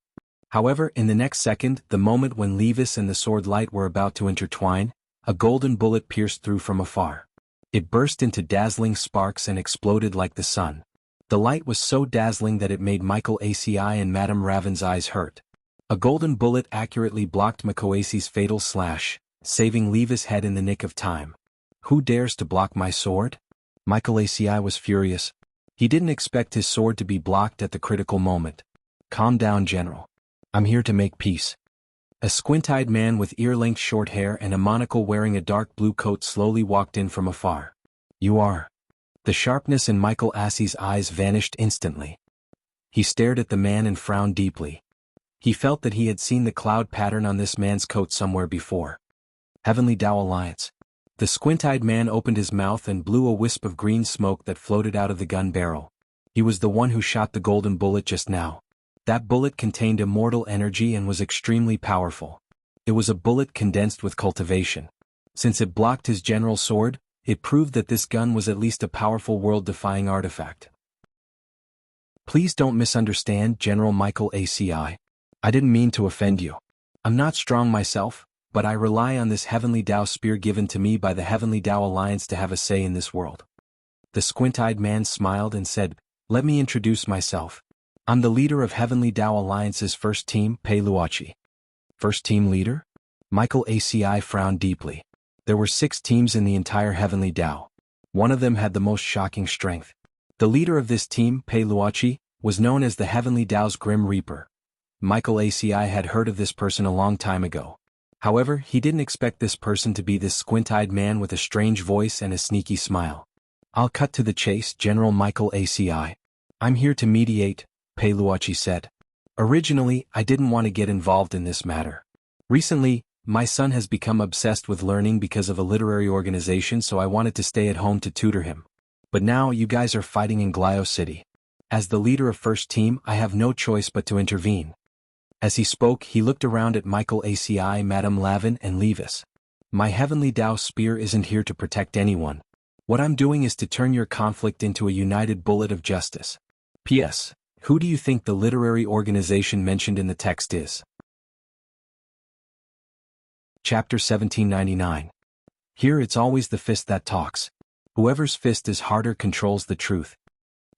Speaker 1: However, in the next second, the moment when Levis and the sword light were about to intertwine, a golden bullet pierced through from afar. It burst into dazzling sparks and exploded like the sun. The light was so dazzling that it made Michael ACI and Madame Raven's eyes hurt. A golden bullet accurately blocked Michael ACI's fatal slash, saving Levis' head in the nick of time. Who dares to block my sword? Michael ACI was furious. He didn't expect his sword to be blocked at the critical moment. Calm down, General. I'm here to make peace. A squint-eyed man with ear-length short hair and a monocle wearing a dark blue coat slowly walked in from afar. You are. The sharpness in Michael ACI's eyes vanished instantly. He stared at the man and frowned deeply. He felt that he had seen the cloud pattern on this man's coat somewhere before. Heavenly Tao Alliance. The squint-eyed man opened his mouth and blew a wisp of green smoke that floated out of the gun barrel. He was the one who shot the golden bullet just now. That bullet contained immortal energy and was extremely powerful. It was a bullet condensed with cultivation. Since it blocked his general's sword, it proved that this gun was at least a powerful world-defying artifact. Please don't misunderstand, General Michael ACI. I didn't mean to offend you. I'm not strong myself, but I rely on this Heavenly Tao spear given to me by the Heavenly Tao Alliance to have a say in this world. The squint-eyed man smiled and said, Let me introduce myself. I'm the leader of Heavenly Tao Alliance's first team, Pei Luochi. First team leader? Michael ACI frowned deeply. There were 6 teams in the entire Heavenly Tao. One of them had the most shocking strength. The leader of this team, Pei Luochi, was known as the Heavenly Tao's Grim Reaper. Michael ACI had heard of this person a long time ago. However, he didn't expect this person to be this squint-eyed man with a strange voice and a sneaky smile. "I'll cut to the chase, General Michael ACI. I'm here to mediate," Pei Luoqi said. "Originally, I didn't want to get involved in this matter. Recently, my son has become obsessed with learning because of a literary organization, so I wanted to stay at home to tutor him. But now you guys are fighting in Glio City. As the leader of First Team, I have no choice but to intervene." As he spoke, he looked around at Michael ACI, Madame Lavin, and Levis. "My Heavenly Tao Spear isn't here to protect anyone. What I'm doing is to turn your conflict into a united bullet of justice. P.S. Who do you think the literary organization mentioned in the text is?" Chapter 1799. Here it's always the fist that talks. Whoever's fist is harder controls the truth.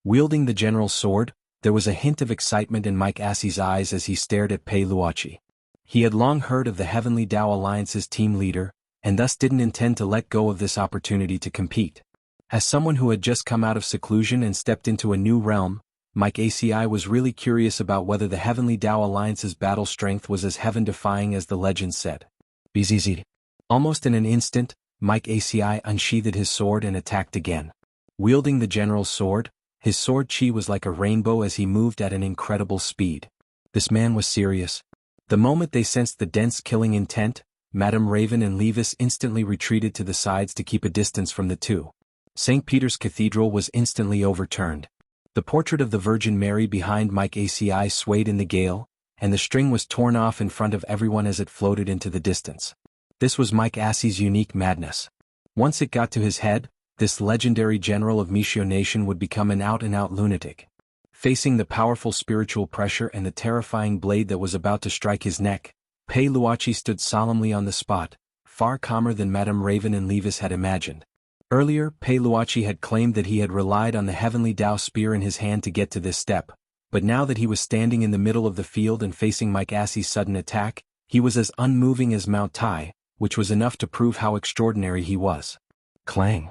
Speaker 1: Wielding the general's sword, there was a hint of excitement in Mike Assie's eyes as he stared at Pei Luoqi. He had long heard of the Heavenly Tao Alliance's team leader, and thus didn't intend to let go of this opportunity to compete. As someone who had just come out of seclusion and stepped into a new realm, Mike ACI was really curious about whether the Heavenly Tao Alliance's battle strength was as heaven-defying as the legend said. BZZ. Almost in an instant, Mike ACI unsheathed his sword and attacked again. Wielding the general's sword, his sword chi was like a rainbow as he moved at an incredible speed. This man was serious. The moment they sensed the dense killing intent, Madame Raven and Levis instantly retreated to the sides to keep a distance from the two. St. Peter's Cathedral was instantly overturned. The portrait of the Virgin Mary behind Mike ACI swayed in the gale, and the string was torn off in front of everyone as it floated into the distance. This was Mike Assie's unique madness. Once it got to his head, this legendary general of Mishio Nation would become an out-and-out lunatic. Facing the powerful spiritual pressure and the terrifying blade that was about to strike his neck, Pei Luoqi stood solemnly on the spot, far calmer than Madame Raven and Levis had imagined. Earlier, Pei Luoqi had claimed that he had relied on the Heavenly Tao Spear in his hand to get to this step, but now that he was standing in the middle of the field and facing Mike Assie's sudden attack, he was as unmoving as Mount Tai, which was enough to prove how extraordinary he was. Clang!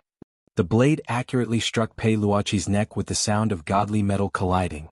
Speaker 1: The blade accurately struck Pei Luoqi's neck with the sound of godly metal colliding.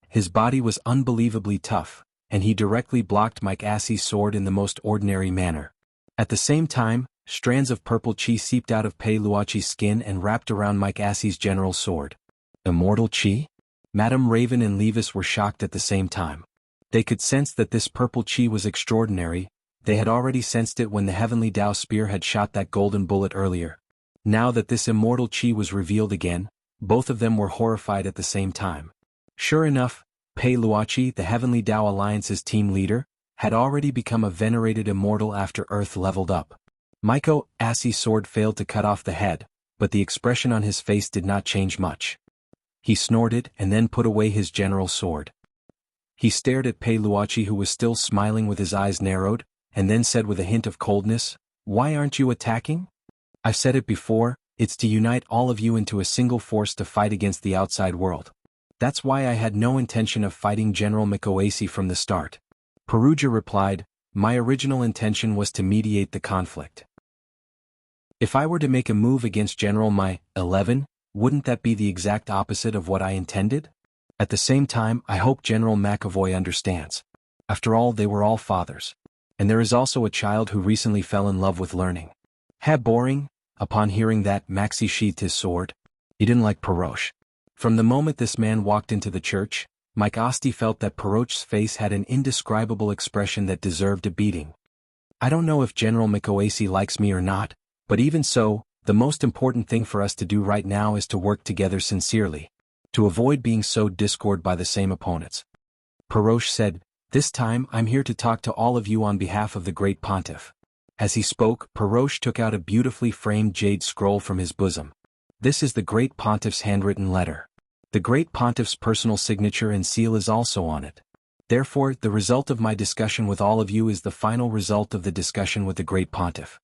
Speaker 1: His body was unbelievably tough, and he directly blocked Mike Assie's sword in the most ordinary manner. At the same time, strands of purple chi seeped out of Pei Luoqi's skin and wrapped around Mike Assie's general's sword. Immortal chi? Madame Raven and Levis were shocked at the same time. They could sense that this purple chi was extraordinary. They had already sensed it when the Heavenly Tao Spear had shot that golden bullet earlier. Now that this immortal chi was revealed again, both of them were horrified at the same time. Sure enough, Pei Luoqi, the Heavenly Tao Alliance's team leader, had already become a venerated immortal after Earth leveled up. Michael Assie's sword failed to cut off the head, but the expression on his face did not change much. He snorted and then put away his general's sword. He stared at Pei Luoqi, who was still smiling with his eyes narrowed, and then said with a hint of coldness, "Why aren't you attacking? I've said it before, it's to unite all of you into a single force to fight against the outside world. That's why I had no intention of fighting General Mikoasi from the start." Perugia replied, "My original intention was to mediate the conflict. If I were to make a move against General My 11, wouldn't that be the exact opposite of what I intended? At the same time, I hope General McAvoy understands. After all, they were all fathers. And there is also a child who recently fell in love with learning." Ha, boring. Upon hearing that, Maxi sheathed his sword. He didn't like Peroche. From the moment this man walked into the church, Mike Asti felt that Peroche's face had an indescribable expression that deserved a beating. "I don't know if General Mikoasi likes me or not, but even so, the most important thing for us to do right now is to work together sincerely, to avoid being sowed discord by the same opponents." Peroche said, "This time I'm here to talk to all of you on behalf of the Great Pontiff." As he spoke, Peroche took out a beautifully framed jade scroll from his bosom. This is the Great Pontiff's handwritten letter. The Great Pontiff's personal signature and seal is also on it. Therefore, the result of my discussion with all of you is the final result of the discussion with the Great Pontiff.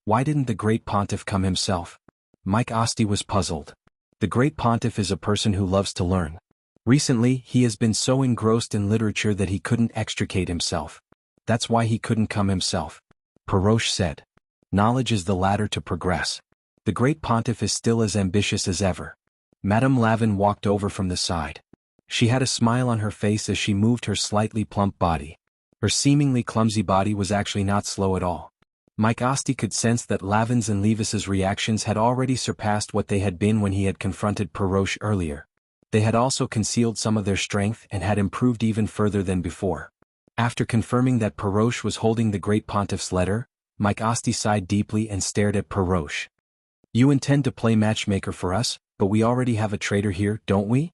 Speaker 1: Why didn't the Great Pontiff come himself? Mike Asti was puzzled. The Great Pontiff is a person who loves to learn. Recently, he has been so engrossed in literature that he couldn't extricate himself. That's why he couldn't come himself. Peroche said, "Knowledge is the ladder to progress. The Great Pontiff is still as ambitious as ever." Madame Lavin walked over from the side. She had a smile on her face as she moved her slightly plump body. Her seemingly clumsy body was actually not slow at all. Mike Osti could sense that Lavin's and Levis's reactions had already surpassed what they had been when he had confronted Peroche earlier. They had also concealed some of their strength and had improved even further than before. After confirming that Peroche was holding the Great Pontiff's letter, Mike Osti sighed deeply and stared at Peroche. "You intend to play matchmaker for us, but we already have a traitor here, don't we?"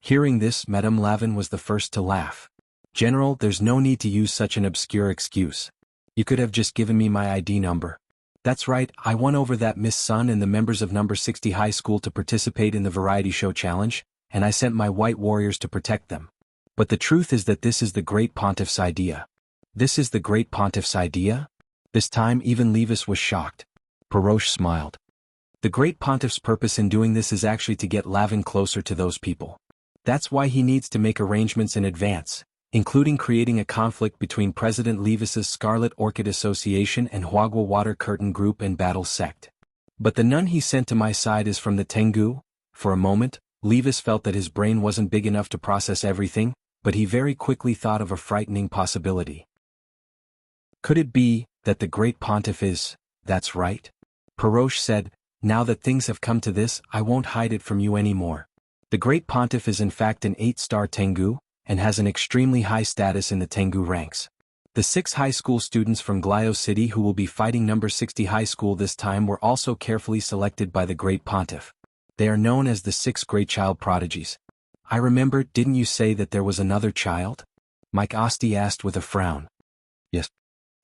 Speaker 1: Hearing this, Madame Lavin was the first to laugh. "General, there's no need to use such an obscure excuse. You could have just given me my ID number." "That's right, I won over that Miss Sun and the members of number 60 high school to participate in the variety show challenge, and I sent my white warriors to protect them. But the truth is that this is the Great Pontiff's idea." "This is the Great Pontiff's idea?" This time even Levis was shocked. Peroche smiled. "The Great Pontiff's purpose in doing this is actually to get Lavin closer to those people. That's why he needs to make arrangements in advance, including creating a conflict between President Levis's Scarlet Orchid Association and Huagua Water Curtain Group and Battle Sect. But the nun he sent to my side is from the Tengu." For a moment, Levis felt that his brain wasn't big enough to process everything, but he very quickly thought of a frightening possibility. "Could it be that the Great Pontiff is—" "That's right," Peroche said. "Now that things have come to this, I won't hide it from you anymore. The Great Pontiff is in fact an 8-star Tengu, and has an extremely high status in the Tengu ranks. The 6 high school students from Glio City who will be fighting number 60 high school this time were also carefully selected by the Great Pontiff. They are known as the 6 Great Child Prodigies." "I remember, didn't you say that there was another child?" Mike Osti asked with a frown. "Yes."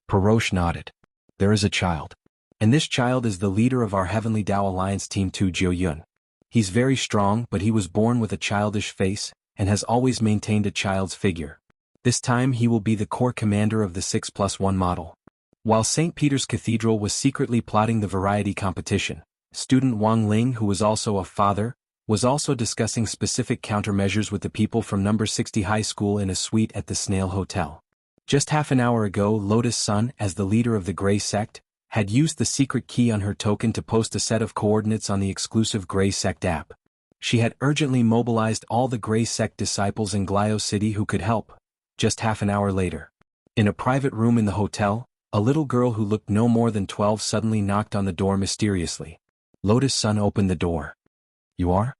Speaker 1: Peroche nodded. "There is a child. And this child is the leader of our Heavenly Tao Alliance Team 2 Jiu Yun. He's very strong, but he was born with a childish face, and has always maintained a child's figure. This time he will be the core commander of the 6+1 model." While St. Peter's Cathedral was secretly plotting the variety competition, student Wang Ling, who was also a father, was also discussing specific countermeasures with the people from number 60 high school in a suite at the Snail Hotel. Just half an hour ago, Lotus Sun, as the leader of the Grey Sect, had used the secret key on her token to post a set of coordinates on the exclusive Grey Sect app. She had urgently mobilized all the Grey Sect disciples in Glio City who could help. Just half an hour later, in a private room in the hotel, a little girl who looked no more than 12 suddenly knocked on the door mysteriously. Lotus Sun opened the door. "You are?"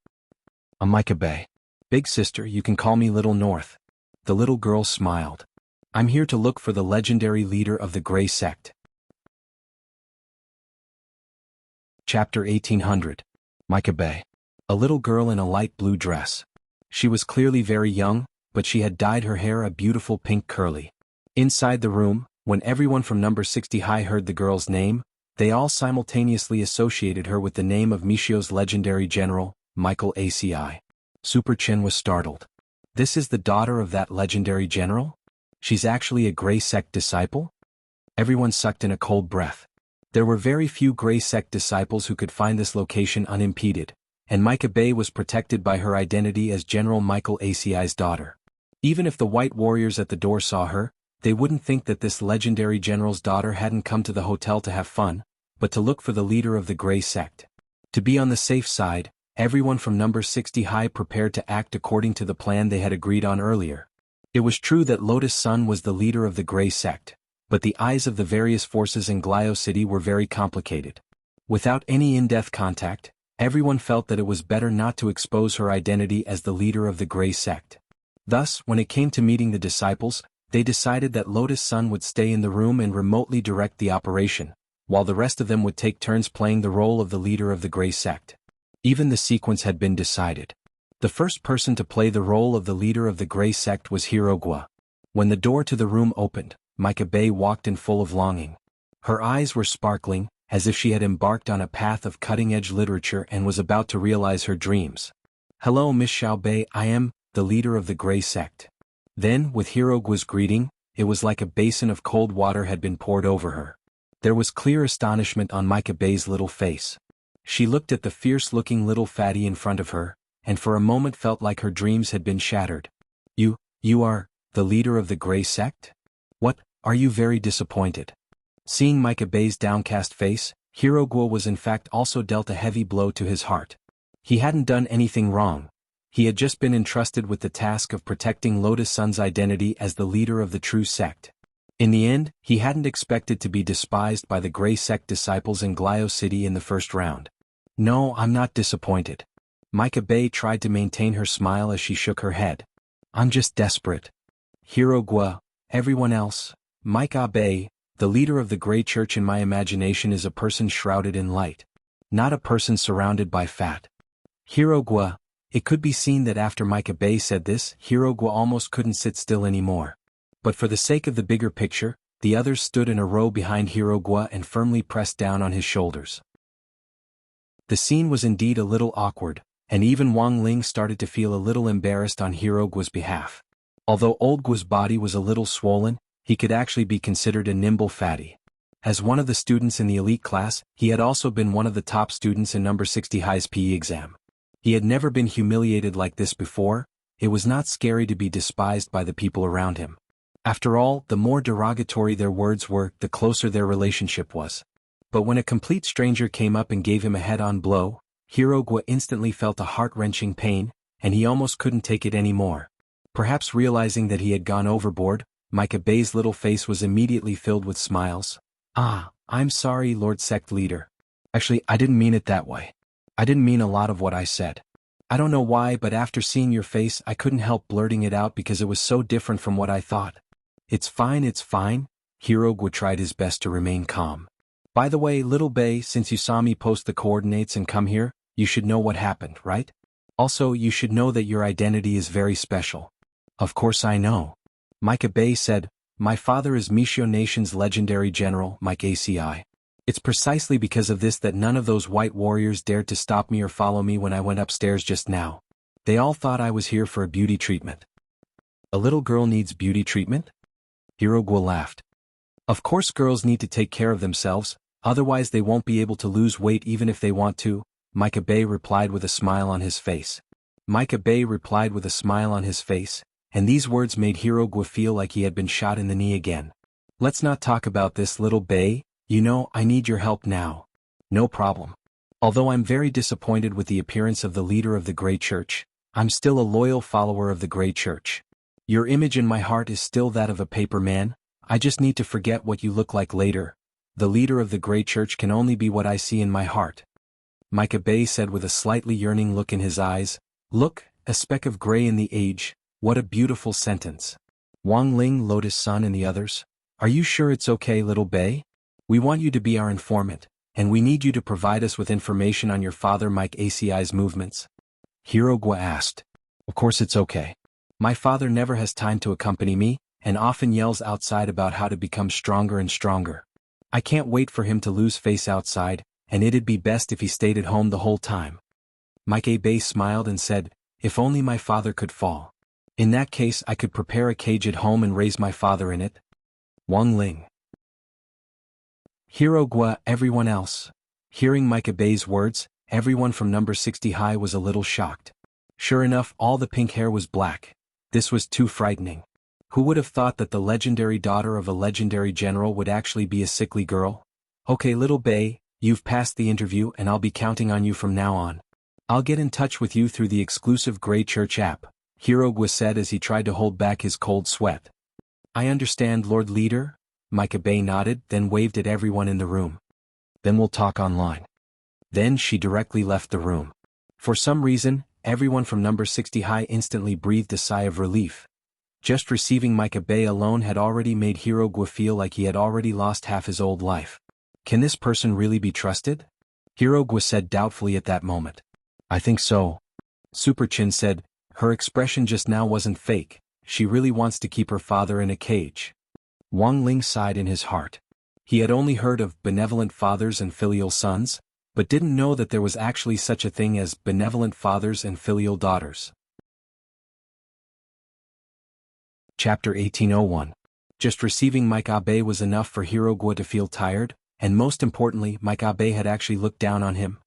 Speaker 1: "I'm Micah Bay. Big sister, you can call me Little North." The little girl smiled. "I'm here to look for the legendary leader of the Grey Sect." Chapter 1800. Micah Bay. A little girl in a light blue dress. She was clearly very young, but she had dyed her hair a beautiful pink curly. Inside the room, when everyone from number 60 high heard the girl's name, they all simultaneously associated her with the name of Michio's legendary general, Michael ACI. Super Chin was startled. "This is the daughter of that legendary general? She's actually a Grey Sect disciple?" Everyone sucked in a cold breath. There were very few Grey Sect disciples who could find this location unimpeded, and Micah Bay was protected by her identity as General Michael ACI's daughter. Even if the white warriors at the door saw her, they wouldn't think that this legendary general's daughter hadn't come to the hotel to have fun, but to look for the leader of the Grey Sect. To be on the safe side, everyone from number 60 high prepared to act according to the plan they had agreed on earlier. It was true that Lotus Sun was the leader of the Grey Sect, but the eyes of the various forces in Glio City were very complicated. Without any in-depth contact, everyone felt that it was better not to expose her identity as the leader of the Grey Sect. Thus, when it came to meeting the disciples, they decided that Lotus Sun would stay in the room and remotely direct the operation, while the rest of them would take turns playing the role of the leader of the Grey Sect. Even the sequence had been decided. The first person to play the role of the leader of the Grey Sect was Hirogua. When the door to the room opened, Micah Bay walked in full of longing. Her eyes were sparkling, as if she had embarked on a path of cutting-edge literature and was about to realize her dreams. "Hello, Miss Xiao Bei, I am the leader of the Grey Sect." Then, with Hirogua's greeting, it was like a basin of cold water had been poured over her. There was clear astonishment on Micah Bay's little face. She looked at the fierce-looking little fatty in front of her, and for a moment felt like her dreams had been shattered. You are the leader of the Grey Sect? What, are you very disappointed?" Seeing Micah Bay's downcast face, Hirogua was in fact also dealt a heavy blow to his heart. He hadn't done anything wrong. He had just been entrusted with the task of protecting Lotus Sun's identity as the leader of the true sect. In the end, he hadn't expected to be despised by the Grey Sect disciples in Glio City in the first round. No, I'm not disappointed. Micah Bay tried to maintain her smile as she shook her head. I'm just desperate. Hirogwa, everyone else, Micah Bay, the leader of the Grey Church in my imagination is a person shrouded in light. Not a person surrounded by fat. Hirogwa, it could be seen that after Micah Bay said this, Hirogwa almost couldn't sit still anymore. But for the sake of the bigger picture, the others stood in a row behind Hirogwa and firmly pressed down on his shoulders. The scene was indeed a little awkward, and even Wang Ling started to feel a little embarrassed on Hirogwa's behalf. Although Old Gua's body was a little swollen, he could actually be considered a nimble fatty. As one of the students in the elite class, he had also been one of the top students in number 60 High's PE exam. He had never been humiliated like this before. It was not scary to be despised by the people around him. After all, the more derogatory their words were, the closer their relationship was. But when a complete stranger came up and gave him a head-on blow, Hirogwa instantly felt a heart-wrenching pain, and he almost couldn't take it anymore. Perhaps realizing that he had gone overboard, Micah Bay's little face was immediately filled with smiles. Ah, I'm sorry, Lord Sect Leader. Actually, I didn't mean it that way. I didn't mean a lot of what I said. I don't know why, but after seeing your face I couldn't help blurting it out because it was so different from what I thought. It's fine. Hirogwa tried his best to remain calm. By the way, little Bay, since you saw me post the coordinates and come here, you should know what happened, right? Also, you should know that your identity is very special. Of course I know. Micah Bay said, my father is Mishio Nation's legendary general, Mike ACI. It's precisely because of this that none of those white warriors dared to stop me or follow me when I went upstairs just now. They all thought I was here for a beauty treatment. A little girl needs beauty treatment? Hirogwa laughed. Of course girls need to take care of themselves, otherwise they won't be able to lose weight even if they want to, Micah Bay replied with a smile on his face. And these words made Hirogwa feel like he had been shot in the knee again. Let's not talk about this, little Bay. You know, I need your help now. No problem. Although I'm very disappointed with the appearance of the leader of the Grey Church, I'm still a loyal follower of the Grey Church. Your image in my heart is still that of a paper man. I just need to forget what you look like later. The leader of the Grey Church can only be what I see in my heart. Micah Bay said with a slightly yearning look in his eyes. Look, a speck of gray in the age. What a beautiful sentence. Wang Ling, Lotus Sun and the others. Are you sure it's okay, little Bay? We want you to be our informant, and we need you to provide us with information on your father Mike ACI's movements. Hirogwa asked. Of course it's okay. My father never has time to accompany me, and often yells outside about how to become stronger and stronger. I can't wait for him to lose face outside, and it'd be best if he stayed at home the whole time. Mike A. Bay smiled and said, if only my father could fall. In that case I could prepare a cage at home and raise my father in it. Wang Ling. Hirogwa, everyone else. Hearing Micah Bay's words, everyone from number 60 high was a little shocked. Sure enough, all the pink hair was black. This was too frightening. Who would have thought that the legendary daughter of a legendary general would actually be a sickly girl? Okay, little Bay, you've passed the interview and I'll be counting on you from now on. I'll get in touch with you through the exclusive Grey Church app, Hirogwa said as he tried to hold back his cold sweat. I understand, Lord Leader. Micah Bay nodded, then waved at everyone in the room. Then we'll talk online. Then she directly left the room. For some reason, everyone from number 60 high instantly breathed a sigh of relief. Just receiving Micah Bay alone had already made Hirogwa feel like he had already lost half his old life. Can this person really be trusted? Hirogwa said doubtfully at that moment. I think so. Super Chin said, her expression just now wasn't fake, she really wants to keep her father in a cage. Wang Ling sighed in his heart. He had only heard of benevolent fathers and filial sons, but didn't know that there was actually such a thing as benevolent fathers and filial daughters. Chapter 1801. Just receiving Mike Abe was enough for Hirogwa to feel tired, and most importantly Mike Abe had actually looked down on him.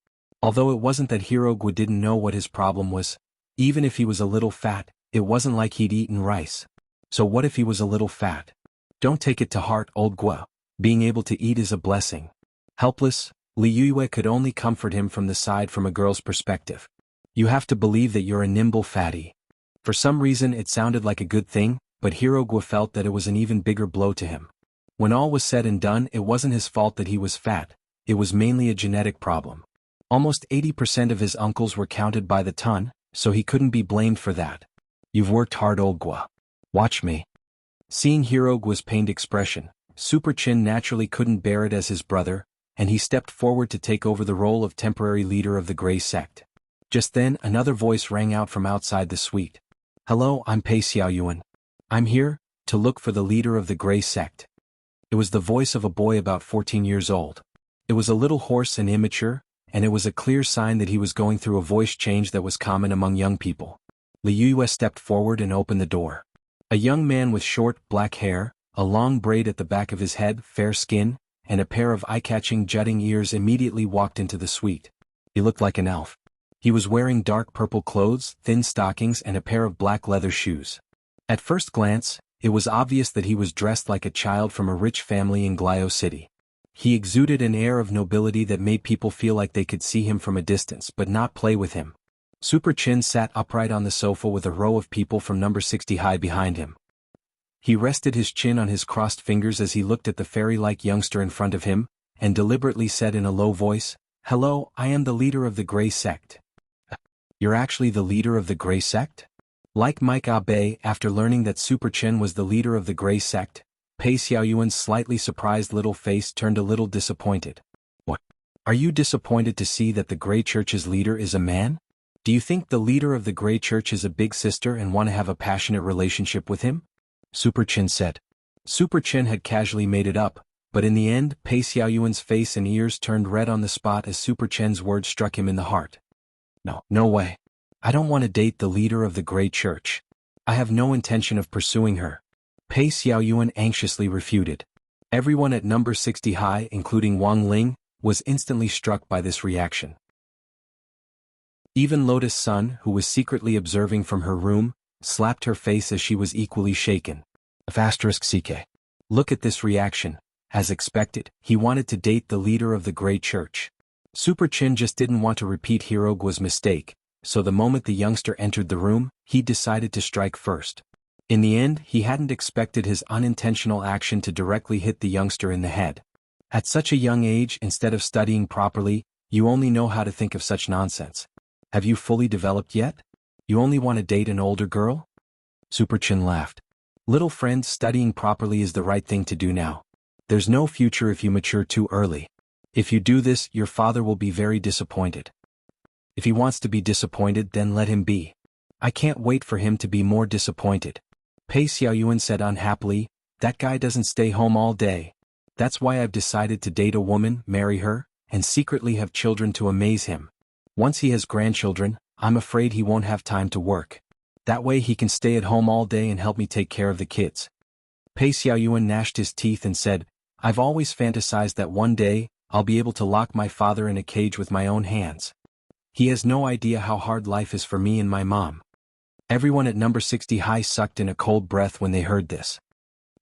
Speaker 1: Although it wasn't that Hirogwa didn't know what his problem was. Even if he was a little fat, it wasn't like he'd eaten rice. So what if he was a little fat? Don't take it to heart, old Gua. Being able to eat is a blessing. Helpless, Li Yue could only comfort him from the side from a girl's perspective. You have to believe that you're a nimble fatty. For some reason it sounded like a good thing, but Hirogwa felt that it was an even bigger blow to him. When all was said and done, it wasn't his fault that he was fat, it was mainly a genetic problem. Almost 80% of his uncles were counted by the ton, so he couldn't be blamed for that. You've worked hard, Ogwa. Watch me. Seeing Hirogwa's pained expression, Super Chin naturally couldn't bear it as his brother, and he stepped forward to take over the role of temporary leader of the Grey Sect. Just then, another voice rang out from outside the suite. Hello, I'm Pei Xiaoyuan. I'm here to look for the leader of the Grey Sect. It was the voice of a boy about 14 years old. It was a little hoarse and immature, and it was a clear sign that he was going through a voice change that was common among young people. Li Yue stepped forward and opened the door. A young man with short, black hair, a long braid at the back of his head, fair skin, and a pair of eye-catching jutting ears immediately walked into the suite. He looked like an elf. He was wearing dark purple clothes, thin stockings and a pair of black leather shoes. At first glance, it was obvious that he was dressed like a child from a rich family in Glio City. He exuded an air of nobility that made people feel like they could see him from a distance but not play with him. Super Chin sat upright on the sofa with a row of people from number 60 high behind him. He rested his chin on his crossed fingers as he looked at the fairy-like youngster in front of him, and deliberately said in a low voice, Hello, I am the leader of the Grey Sect. You're actually the leader of the Grey Sect? Like Mike Abe, after learning that Super Chin was the leader of the Grey Sect, Pei Xiaoyuan's slightly surprised little face turned a little disappointed. What? Are you disappointed to see that the Grey Church's leader is a man? Do you think the leader of the Grey Church is a big sister and want to have a passionate relationship with him? Super Chin said. Super Chin had casually made it up, but in the end, Pei Xiaoyuan's face and ears turned red on the spot as Super Chin's words struck him in the heart. No way. I don't want to date the leader of the Grey Church. I have no intention of pursuing her. Pei Xiaoyuan anxiously refuted. Everyone at number 60 high, including Wang Ling, was instantly struck by this reaction. Even Lotus Sun, who was secretly observing from her room, slapped her face as she was equally shaken. *CK. Look at this reaction. As expected, he wanted to date the leader of the Grey Church. Super Chin just didn't want to repeat Hirogwa's mistake, so the moment the youngster entered the room, he decided to strike first. In the end, he hadn't expected his unintentional action to directly hit the youngster in the head. At such a young age, instead of studying properly, you only know how to think of such nonsense. Have you fully developed yet? You only want to date an older girl? Super Chin laughed. Little friend, studying properly is the right thing to do now. There's no future if you mature too early. If you do this, your father will be very disappointed. If he wants to be disappointed, then let him be. I can't wait for him to be more disappointed. Pei Xiaoyuan said unhappily, that guy doesn't stay home all day. That's why I've decided to date a woman, marry her, and secretly have children to amaze him. Once he has grandchildren, I'm afraid he won't have time to work. That way he can stay at home all day and help me take care of the kids. Pei Xiaoyuan gnashed his teeth and said, I've always fantasized that one day, I'll be able to lock my father in a cage with my own hands. He has no idea how hard life is for me and my mom. Everyone at number 60 high sucked in a cold breath when they heard this.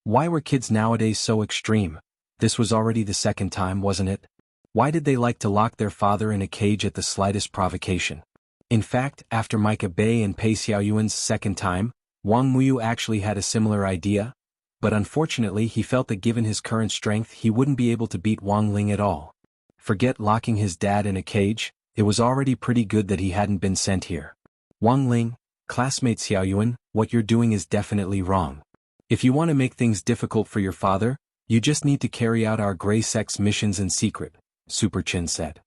Speaker 1: Why were kids nowadays so extreme? This was already the second time, wasn't it? Why did they like to lock their father in a cage at the slightest provocation? In fact, after Micah Bay and Pei Xiaoyuan's second time, Wang Muyu actually had a similar idea, but unfortunately he felt that given his current strength he wouldn't be able to beat Wang Ling at all. Forget locking his dad in a cage, it was already pretty good that he hadn't been sent here. Wang Ling, classmate Xiaoyuan, what you're doing is definitely wrong. If you want to make things difficult for your father, you just need to carry out our Grey Sect's missions in secret, Super Chin said.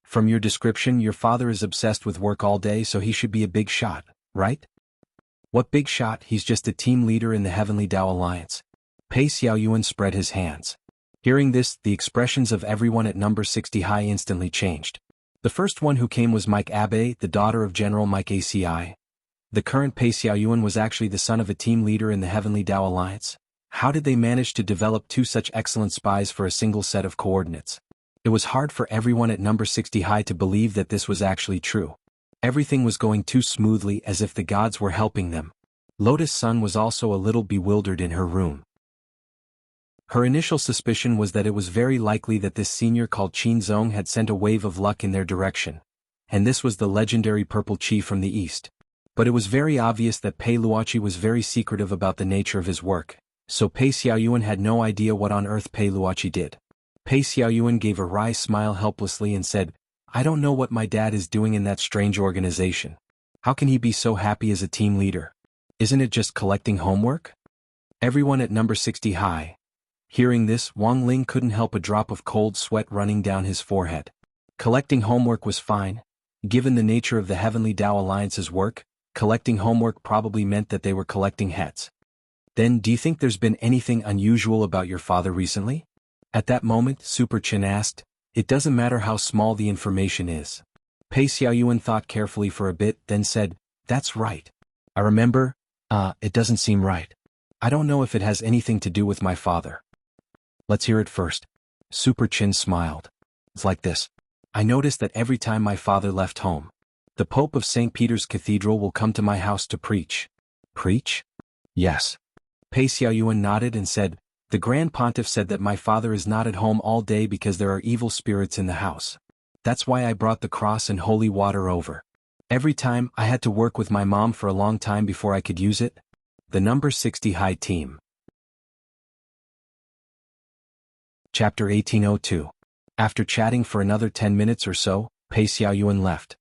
Speaker 1: From your description, your father is obsessed with work all day, so he should be a big shot, right? What big shot? He's just a team leader in the Heavenly Dao Alliance. Pei Xiaoyuan spread his hands. Hearing this, the expressions of everyone at number 60 high instantly changed. The first one who came was Mike Abe, the daughter of General Mike ACI. The current Pei Xiaoyuan was actually the son of a team leader in the Heavenly Dao Alliance. How did they manage to develop two such excellent spies for a single set of coordinates? It was hard for everyone at number 60 high to believe that this was actually true. Everything was going too smoothly, as if the gods were helping them. Lotus Sun was also a little bewildered in her room. Her initial suspicion was that it was very likely that this senior called Qin Zong had sent a wave of luck in their direction. and this was the legendary purple chi from the east. But it was very obvious that Pei Luoqi was very secretive about the nature of his work, so Pei Xiaoyuan had no idea what on earth Pei Luoqi did. Pei Xiaoyuan gave a wry smile helplessly and said, "I don't know what my dad is doing in that strange organization. How can he be so happy as a team leader? Isn't it just collecting homework?" Everyone at number 60 high. Hearing this, Wang Ling couldn't help a drop of cold sweat running down his forehead. Collecting homework was fine. Given the nature of the Heavenly Tao Alliance's work, collecting homework probably meant that they were collecting heads. "Then do you think there's been anything unusual about your father recently?" At that moment, Super Chin asked. "It doesn't matter how small the information is." Pei Xiaoyuan thought carefully for a bit, then said, "That's right. I remember, it doesn't seem right. I don't know if it has anything to do with my father." "Let's hear it first." Super Chin smiled. "It's like this. I noticed that every time my father left home, the Pope of St. Peter's Cathedral will come to my house to preach." "Preach?" "Yes." Pei Xiaoyuan nodded and said, "The Grand Pontiff said that my father is not at home all day because there are evil spirits in the house. That's why I brought the cross and holy water over. Every time, I had to work with my mom for a long time before I could use it." The number 60 high team. Chapter 1802. After chatting for another 10 minutes or so, Pei Xiaoyuan left.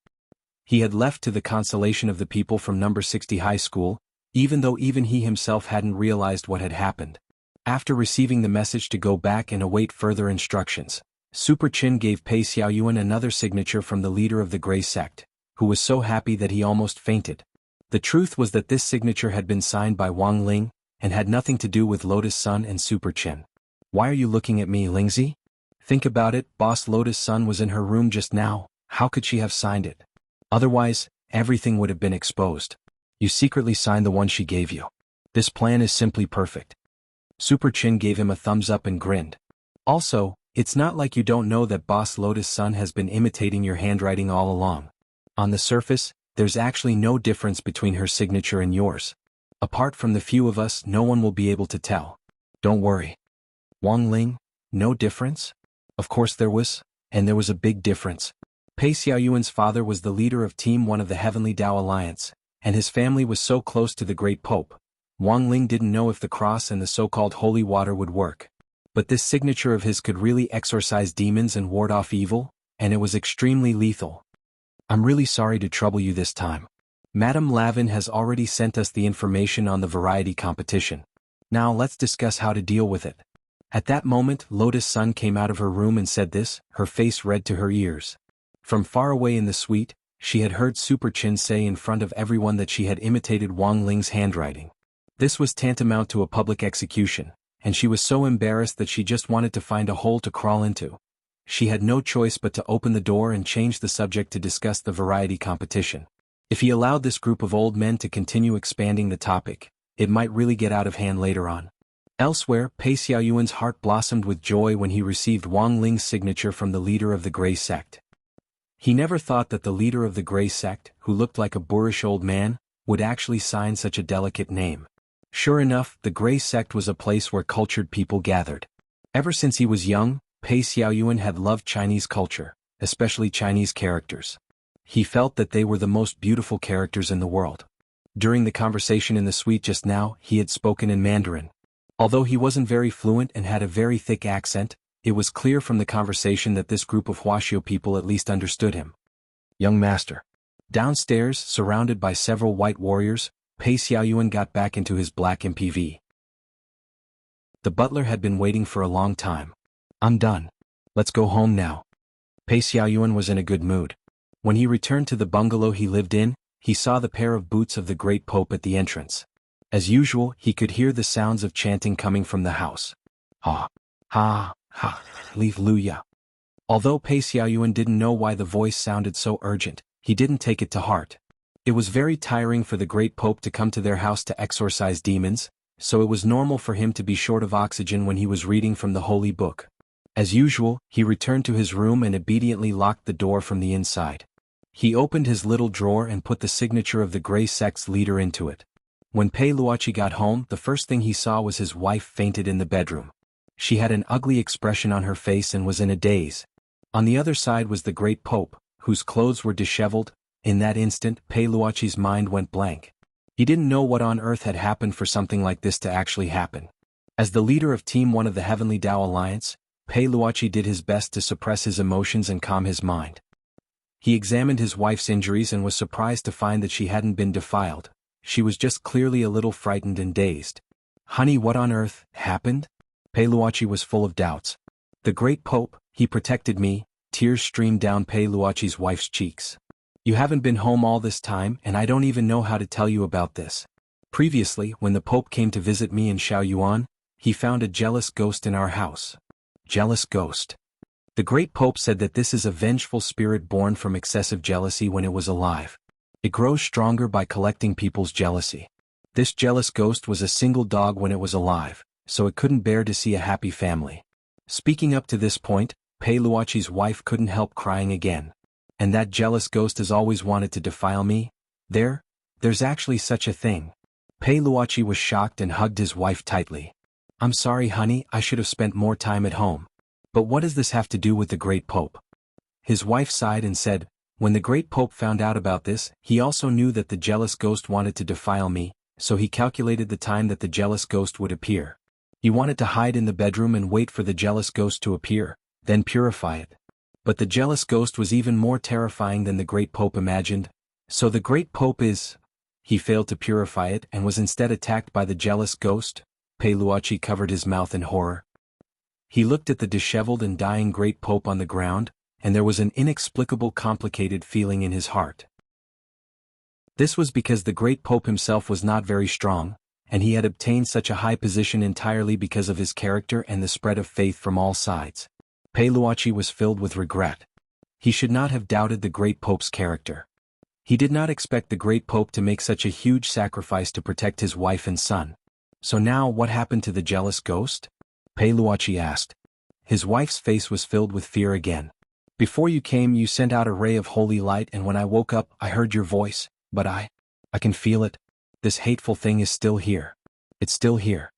Speaker 1: He had left to the consolation of the people from number 60 high school, even though even he himself hadn't realized what had happened. After receiving the message to go back and await further instructions, Super Chin gave Pei Xiaoyuan another signature from the leader of the Grey Sect, who was so happy that he almost fainted. The truth was that this signature had been signed by Wang Ling, and had nothing to do with Lotus Sun and Super Chin. "Why are you looking at me, Lingzi? Think about it, Boss Lotus Sun was in her room just now, how could she have signed it? Otherwise, everything would have been exposed. You secretly signed the one she gave you. This plan is simply perfect." Super Chin gave him a thumbs up and grinned. "Also, it's not like you don't know that Boss Lotus Sun has been imitating your handwriting all along. On the surface, there's actually no difference between her signature and yours. Apart from the few of us, no one will be able to tell. Don't worry." "Wang Ling, no difference?" Of course there was, and there was a big difference. Pei Xiaoyuan's father was the leader of Team 1 of the Heavenly Tao Alliance, and his family was so close to the Great Pope. Wang Ling didn't know if the cross and the so-called holy water would work. But this signature of his could really exorcise demons and ward off evil, and it was extremely lethal. "I'm really sorry to trouble you this time. Madame Lavin has already sent us the information on the variety competition. Now let's discuss how to deal with it." At that moment, Lotus Sun came out of her room and said this, her face red to her ears. From far away in the suite, she had heard Super Chin say in front of everyone that she had imitated Wang Ling's handwriting. This was tantamount to a public execution, and she was so embarrassed that she just wanted to find a hole to crawl into. She had no choice but to open the door and change the subject to discuss the variety competition. If he allowed this group of old men to continue expanding the topic, it might really get out of hand later on. Elsewhere, Pei Xiaoyuan's heart blossomed with joy when he received Wang Ling's signature from the leader of the Grey Sect. He never thought that the leader of the Grey Sect, who looked like a boorish old man, would actually sign such a delicate name. Sure enough, the Grey Sect was a place where cultured people gathered. Ever since he was young, Pei Xiaoyuan had loved Chinese culture, especially Chinese characters. He felt that they were the most beautiful characters in the world. During the conversation in the suite just now, he had spoken in Mandarin. Although he wasn't very fluent and had a very thick accent, it was clear from the conversation that this group of Huaxiao people at least understood him. "Young master." Downstairs, surrounded by several white warriors, Pei Xiaoyuan got back into his black MPV. The butler had been waiting for a long time. "I'm done. Let's go home now." Pei Xiaoyuan was in a good mood. When he returned to the bungalow he lived in, he saw the pair of boots of the Great Pope at the entrance. As usual, he could hear the sounds of chanting coming from the house. Ha, ha, ha, Hallelujah. Although Pei Xiaoyuan didn't know why the voice sounded so urgent, he didn't take it to heart. It was very tiring for the Great Pope to come to their house to exorcise demons, so it was normal for him to be short of oxygen when he was reading from the Holy Book. As usual, he returned to his room and obediently locked the door from the inside. He opened his little drawer and put the signature of the Grey Sect's leader into it. When Pei Luoqi got home, the first thing he saw was his wife fainted in the bedroom. She had an ugly expression on her face and was in a daze. On the other side was the Great Pope, whose clothes were disheveled. In that instant, Pei Luoqi's mind went blank. He didn't know what on earth had happened for something like this to actually happen. As the leader of Team 1 of the Heavenly Tao Alliance, Pei Luoqi did his best to suppress his emotions and calm his mind. He examined his wife's injuries and was surprised to find that she hadn't been defiled. She was just clearly a little frightened and dazed. "Honey, what on earth happened?" Pei Luoqi was full of doubts. "The great Pope, he protected me." Tears streamed down Pei Luoqi's wife's cheeks. "You haven't been home all this time and I don't even know how to tell you about this. Previously, when the Pope came to visit me in Shaoyuan, he found a jealous ghost in our house." Jealous ghost. The great Pope said that this is a vengeful spirit born from excessive jealousy when it was alive. It grows stronger by collecting people's jealousy. This jealous ghost was a single dog when it was alive, so it couldn't bear to see a happy family. Speaking up to this point, Pei Luoqi's wife couldn't help crying again. "And that jealous ghost has always wanted to defile me? There's actually such a thing." Pei Luoqi was shocked and hugged his wife tightly. "I'm sorry, honey, I should have spent more time at home. But what does this have to do with the great Pope?" His wife sighed and said, "When the great Pope found out about this, he also knew that the jealous ghost wanted to defile me, so he calculated the time that the jealous ghost would appear. He wanted to hide in the bedroom and wait for the jealous ghost to appear, then purify it. But the jealous ghost was even more terrifying than the great Pope imagined. So the great Pope he failed to purify it and was instead attacked by the jealous ghost?" Pei Luoqi covered his mouth in horror. He looked at the disheveled and dying great Pope on the ground, and there was an inexplicable complicated feeling in his heart. This was because the great Pope himself was not very strong, and he had obtained such a high position entirely because of his character and the spread of faith from all sides. Pei Luoqi was filled with regret. He should not have doubted the great Pope's character. He did not expect the great Pope to make such a huge sacrifice to protect his wife and son. So now what happened to the jealous ghost? Pei Luoqi asked. His wife's face was filled with fear again. "Before you came, you sent out a ray of holy light, and when I woke up, I heard your voice, but I can feel it. This hateful thing is still here. It's still here.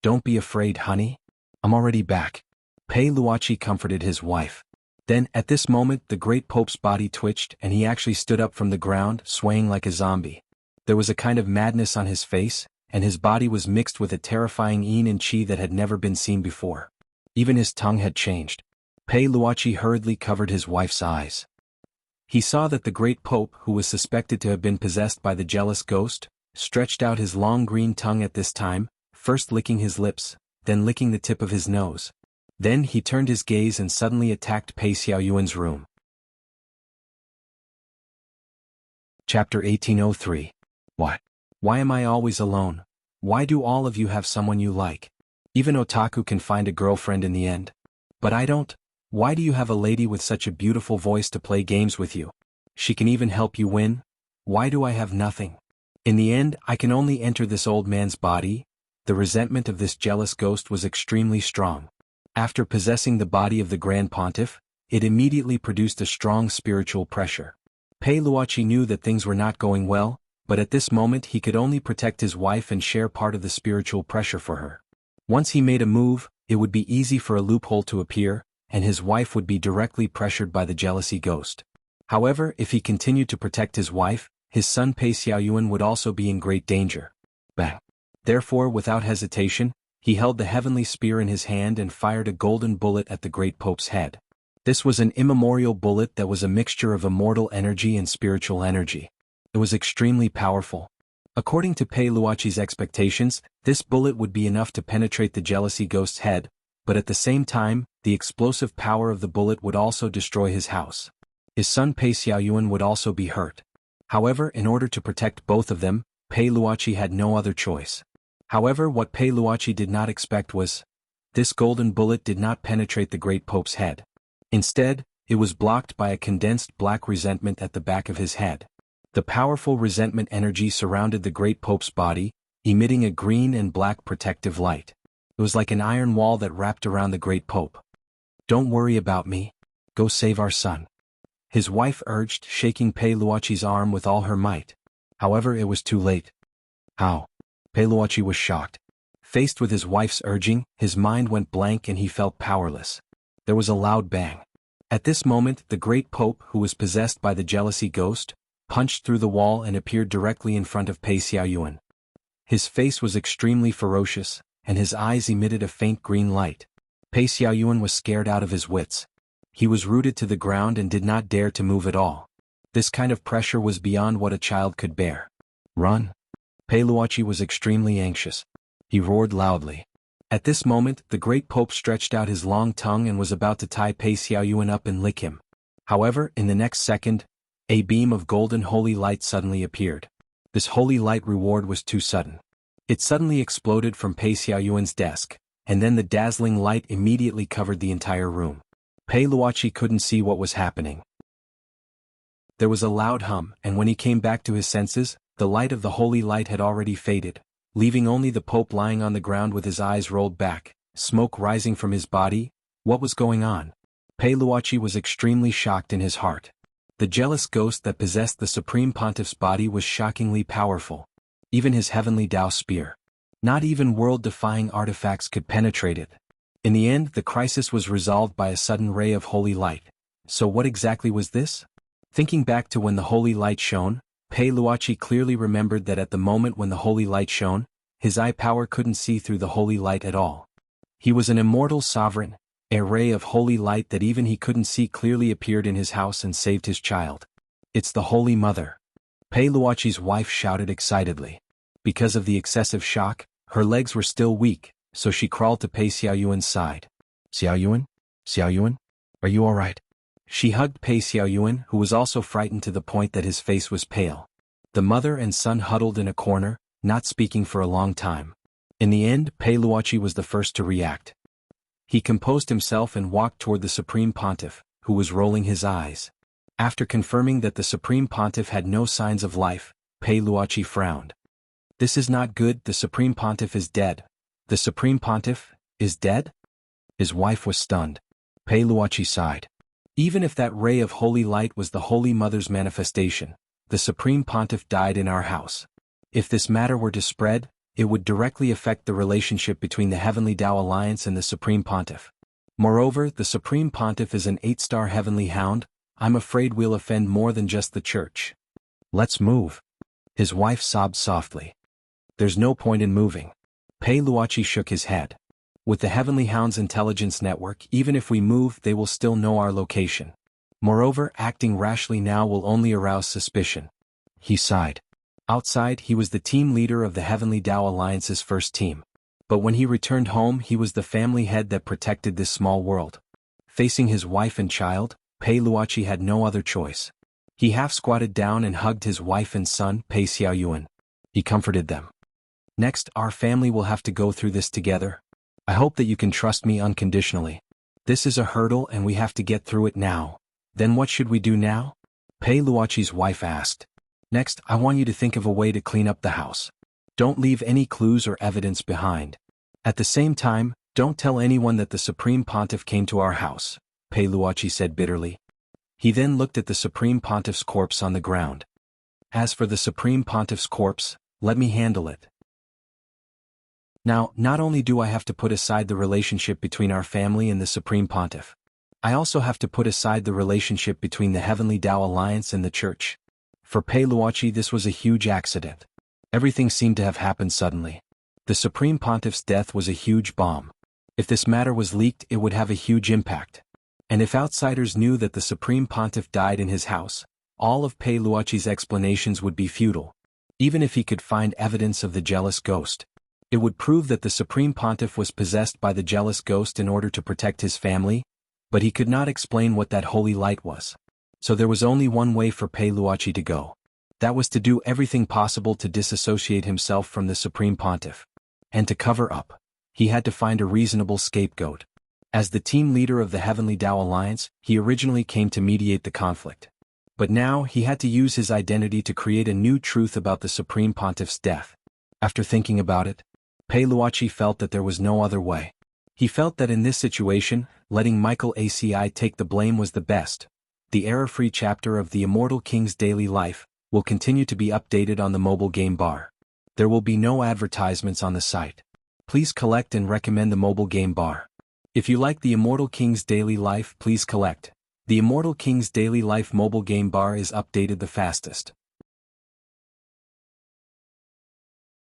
Speaker 1: Don't be afraid, honey. I'm already back." Pei Luoqi comforted his wife. Then, at this moment, the great Pope's body twitched and he actually stood up from the ground, swaying like a zombie. There was a kind of madness on his face, and his body was mixed with a terrifying yin and qi that had never been seen before. Even his tongue had changed. Pei Luoqi hurriedly covered his wife's eyes. He saw that the great Pope, who was suspected to have been possessed by the jealous ghost, stretched out his long green tongue at this time, first licking his lips, then licking the tip of his nose. Then he turned his gaze and suddenly attacked Pei Xiaoyuan's room. Chapter 1803. What? Why am I always alone? Why do all of you have someone you like? Even otaku can find a girlfriend in the end. But I don't. Why do you have a lady with such a beautiful voice to play games with you? She can even help you win. Why do I have nothing? In the end, I can only enter this old man's body. The resentment of this jealous ghost was extremely strong. After possessing the body of the Grand Pontiff, it immediately produced a strong spiritual pressure. Pei Luoqi knew that things were not going well, but at this moment he could only protect his wife and share part of the spiritual pressure for her. Once he made a move, it would be easy for a loophole to appear, and his wife would be directly pressured by the jealousy ghost. However, if he continued to protect his wife, his son Pei Xiaoyuan would also be in great danger. Bang! Therefore, without hesitation, he held the heavenly spear in his hand and fired a golden bullet at the great Pope's head. This was an immemorial bullet that was a mixture of immortal energy and spiritual energy. It was extremely powerful. According to Pei Luoqi's expectations, this bullet would be enough to penetrate the jealousy ghost's head, but at the same time, the explosive power of the bullet would also destroy his house. His son Pei Xiaoyuan would also be hurt. However, in order to protect both of them, Pei Luoqi had no other choice. However, what Pei Luoqi did not expect was, this golden bullet did not penetrate the great Pope's head. Instead, it was blocked by a condensed black resentment at the back of his head. The powerful resentment energy surrounded the great Pope's body, emitting a green and black protective light. It was like an iron wall that wrapped around the great Pope. "Don't worry about me. Go save our son," his wife urged, shaking Pei Luoqi's arm with all her might. However, it was too late. How? Pei Luoqi was shocked. Faced with his wife's urging, his mind went blank and he felt powerless. There was a loud bang. At this moment, the great Pope, who was possessed by the jealousy ghost, punched through the wall and appeared directly in front of Pei Xiaoyuan. His face was extremely ferocious, and his eyes emitted a faint green light. Pei Xiaoyuan was scared out of his wits. He was rooted to the ground and did not dare to move at all. This kind of pressure was beyond what a child could bear. Run! Pei Luoqi was extremely anxious. He roared loudly. At this moment, the great Pope stretched out his long tongue and was about to tie Pei Xiaoyuan up and lick him. However, in the next second, a beam of golden holy light suddenly appeared. This holy light reward was too sudden. It suddenly exploded from Pei Xiaoyuan's desk, and then the dazzling light immediately covered the entire room. Pei Luoqi couldn't see what was happening. There was a loud hum, and when he came back to his senses, the light of the holy light had already faded, leaving only the Pope lying on the ground with his eyes rolled back, smoke rising from his body. What was going on? Pei Luoqi was extremely shocked in his heart. The jealous ghost that possessed the Supreme Pontiff's body was shockingly powerful. Even his heavenly Tao spear. Not even world-defying artifacts could penetrate it. In the end, the crisis was resolved by a sudden ray of holy light. So what exactly was this? Thinking back to when the holy light shone, Pei Luoqi clearly remembered that at the moment when the holy light shone, his eye power couldn't see through the holy light at all. He was an immortal sovereign. A ray of holy light that even he couldn't see clearly appeared in his house and saved his child. It's the Holy Mother. Pei Luoqi's wife shouted excitedly. Because of the excessive shock, her legs were still weak, so she crawled to Pei Xiaoyuan's side. Xiaoyuan? Xiaoyuan? Are you all right? She hugged Pei Xiaoyuan, who was also frightened to the point that his face was pale. The mother and son huddled in a corner, not speaking for a long time. In the end, Pei Luoqi was the first to react. He composed himself and walked toward the Supreme Pontiff, who was rolling his eyes. After confirming that the Supreme Pontiff had no signs of life, Pei Luoqi frowned. This is not good. The Supreme Pontiff is dead. The Supreme Pontiff is dead? His wife was stunned. Pei Luoqi sighed. Even if that ray of holy light was the Holy Mother's manifestation, the Supreme Pontiff died in our house. If this matter were to spread, it would directly affect the relationship between the Heavenly Tao Alliance and the Supreme Pontiff. Moreover, the Supreme Pontiff is an 8-star heavenly hound. I'm afraid we'll offend more than just the church. Let's move. His wife sobbed softly. There's no point in moving. Pei Luoqi shook his head. With the Heavenly Hound's intelligence network, even if we move, they will still know our location. Moreover, acting rashly now will only arouse suspicion. He sighed. Outside, he was the team leader of the Heavenly Tao Alliance's first team. But when he returned home, he was the family head that protected this small world. Facing his wife and child, Pei Luoqi had no other choice. He half-squatted down and hugged his wife and son, Pei Xiaoyuan. He comforted them. Next, our family will have to go through this together. I hope that you can trust me unconditionally. This is a hurdle and we have to get through it now. Then what should we do now? Pei Luoqi's wife asked. Next, I want you to think of a way to clean up the house. Don't leave any clues or evidence behind. At the same time, don't tell anyone that the Supreme Pontiff came to our house, Pei Luoqi said bitterly. He then looked at the Supreme Pontiff's corpse on the ground. As for the Supreme Pontiff's corpse, let me handle it. Now, not only do I have to put aside the relationship between our family and the Supreme Pontiff, I also have to put aside the relationship between the Heavenly Tao Alliance and the Church. For Pei Luoqi, this was a huge accident. Everything seemed to have happened suddenly. The Supreme Pontiff's death was a huge bomb. If this matter was leaked, it would have a huge impact. And if outsiders knew that the Supreme Pontiff died in his house, all of Pei Luoqi's explanations would be futile. Even if he could find evidence of the jealous ghost, it would prove that the Supreme Pontiff was possessed by the jealous ghost in order to protect his family, but he could not explain what that holy light was. So there was only one way for Pei Luoqi to go. That was to do everything possible to disassociate himself from the Supreme Pontiff. And to cover up, he had to find a reasonable scapegoat. As the team leader of the Heavenly Tao Alliance, he originally came to mediate the conflict. But now he had to use his identity to create a new truth about the Supreme Pontiff's death. After thinking about it, Pei Luoqi felt that there was no other way. He felt that in this situation, letting Michael ACI take the blame was the best. The error-free chapter of The Immortal King's Daily Life will continue to be updated on the mobile game bar. There will be no advertisements on the site. Please collect and recommend the mobile game bar. If you like The Immortal King's Daily Life, please collect The Immortal King's daily life mobile game bar is updated the fastest.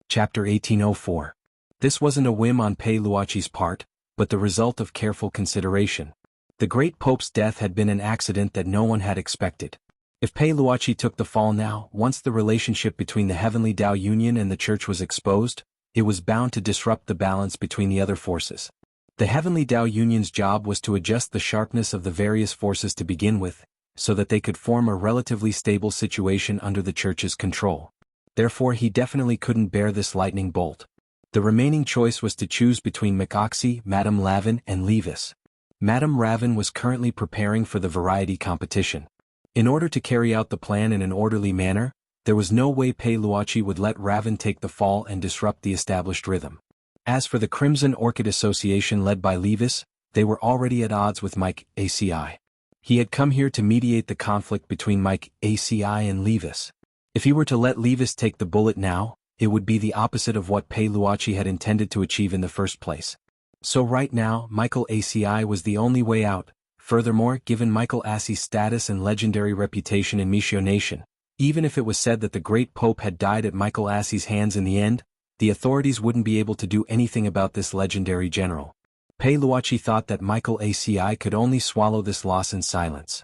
Speaker 1: Chapter 1804. This wasn't a whim on Pei Luochi's part, but the result of careful consideration. The great Pope's death had been an accident that no one had expected. If Pei Luochi took the fall now, once the relationship between the Heavenly Tao Union and the Church was exposed, it was bound to disrupt the balance between the other forces. The Heavenly Tao Union's job was to adjust the sharpness of the various forces to begin with, so that they could form a relatively stable situation under the Church's control. Therefore he definitely couldn't bear this lightning bolt. The remaining choice was to choose between McOxy, Madame Lavin and Levis. Madame Ravin was currently preparing for the variety competition. In order to carry out the plan in an orderly manner, there was no way Pei Luochi would let Ravin take the fall and disrupt the established rhythm. As for the Crimson Orchid Association led by Levis, they were already at odds with Mike ACI. He had come here to mediate the conflict between Mike ACI and Levis. If he were to let Levis take the bullet now, it would be the opposite of what Pei Luochi had intended to achieve in the first place. So right now, Michael ACI was the only way out. Furthermore, given Michael Assie's status and legendary reputation in Mishio Nation, even if it was said that the great Pope had died at Michael Assie's hands in the end, the authorities wouldn't be able to do anything about this legendary general. Pei Luochi thought that Michael ACI could only swallow this loss in silence.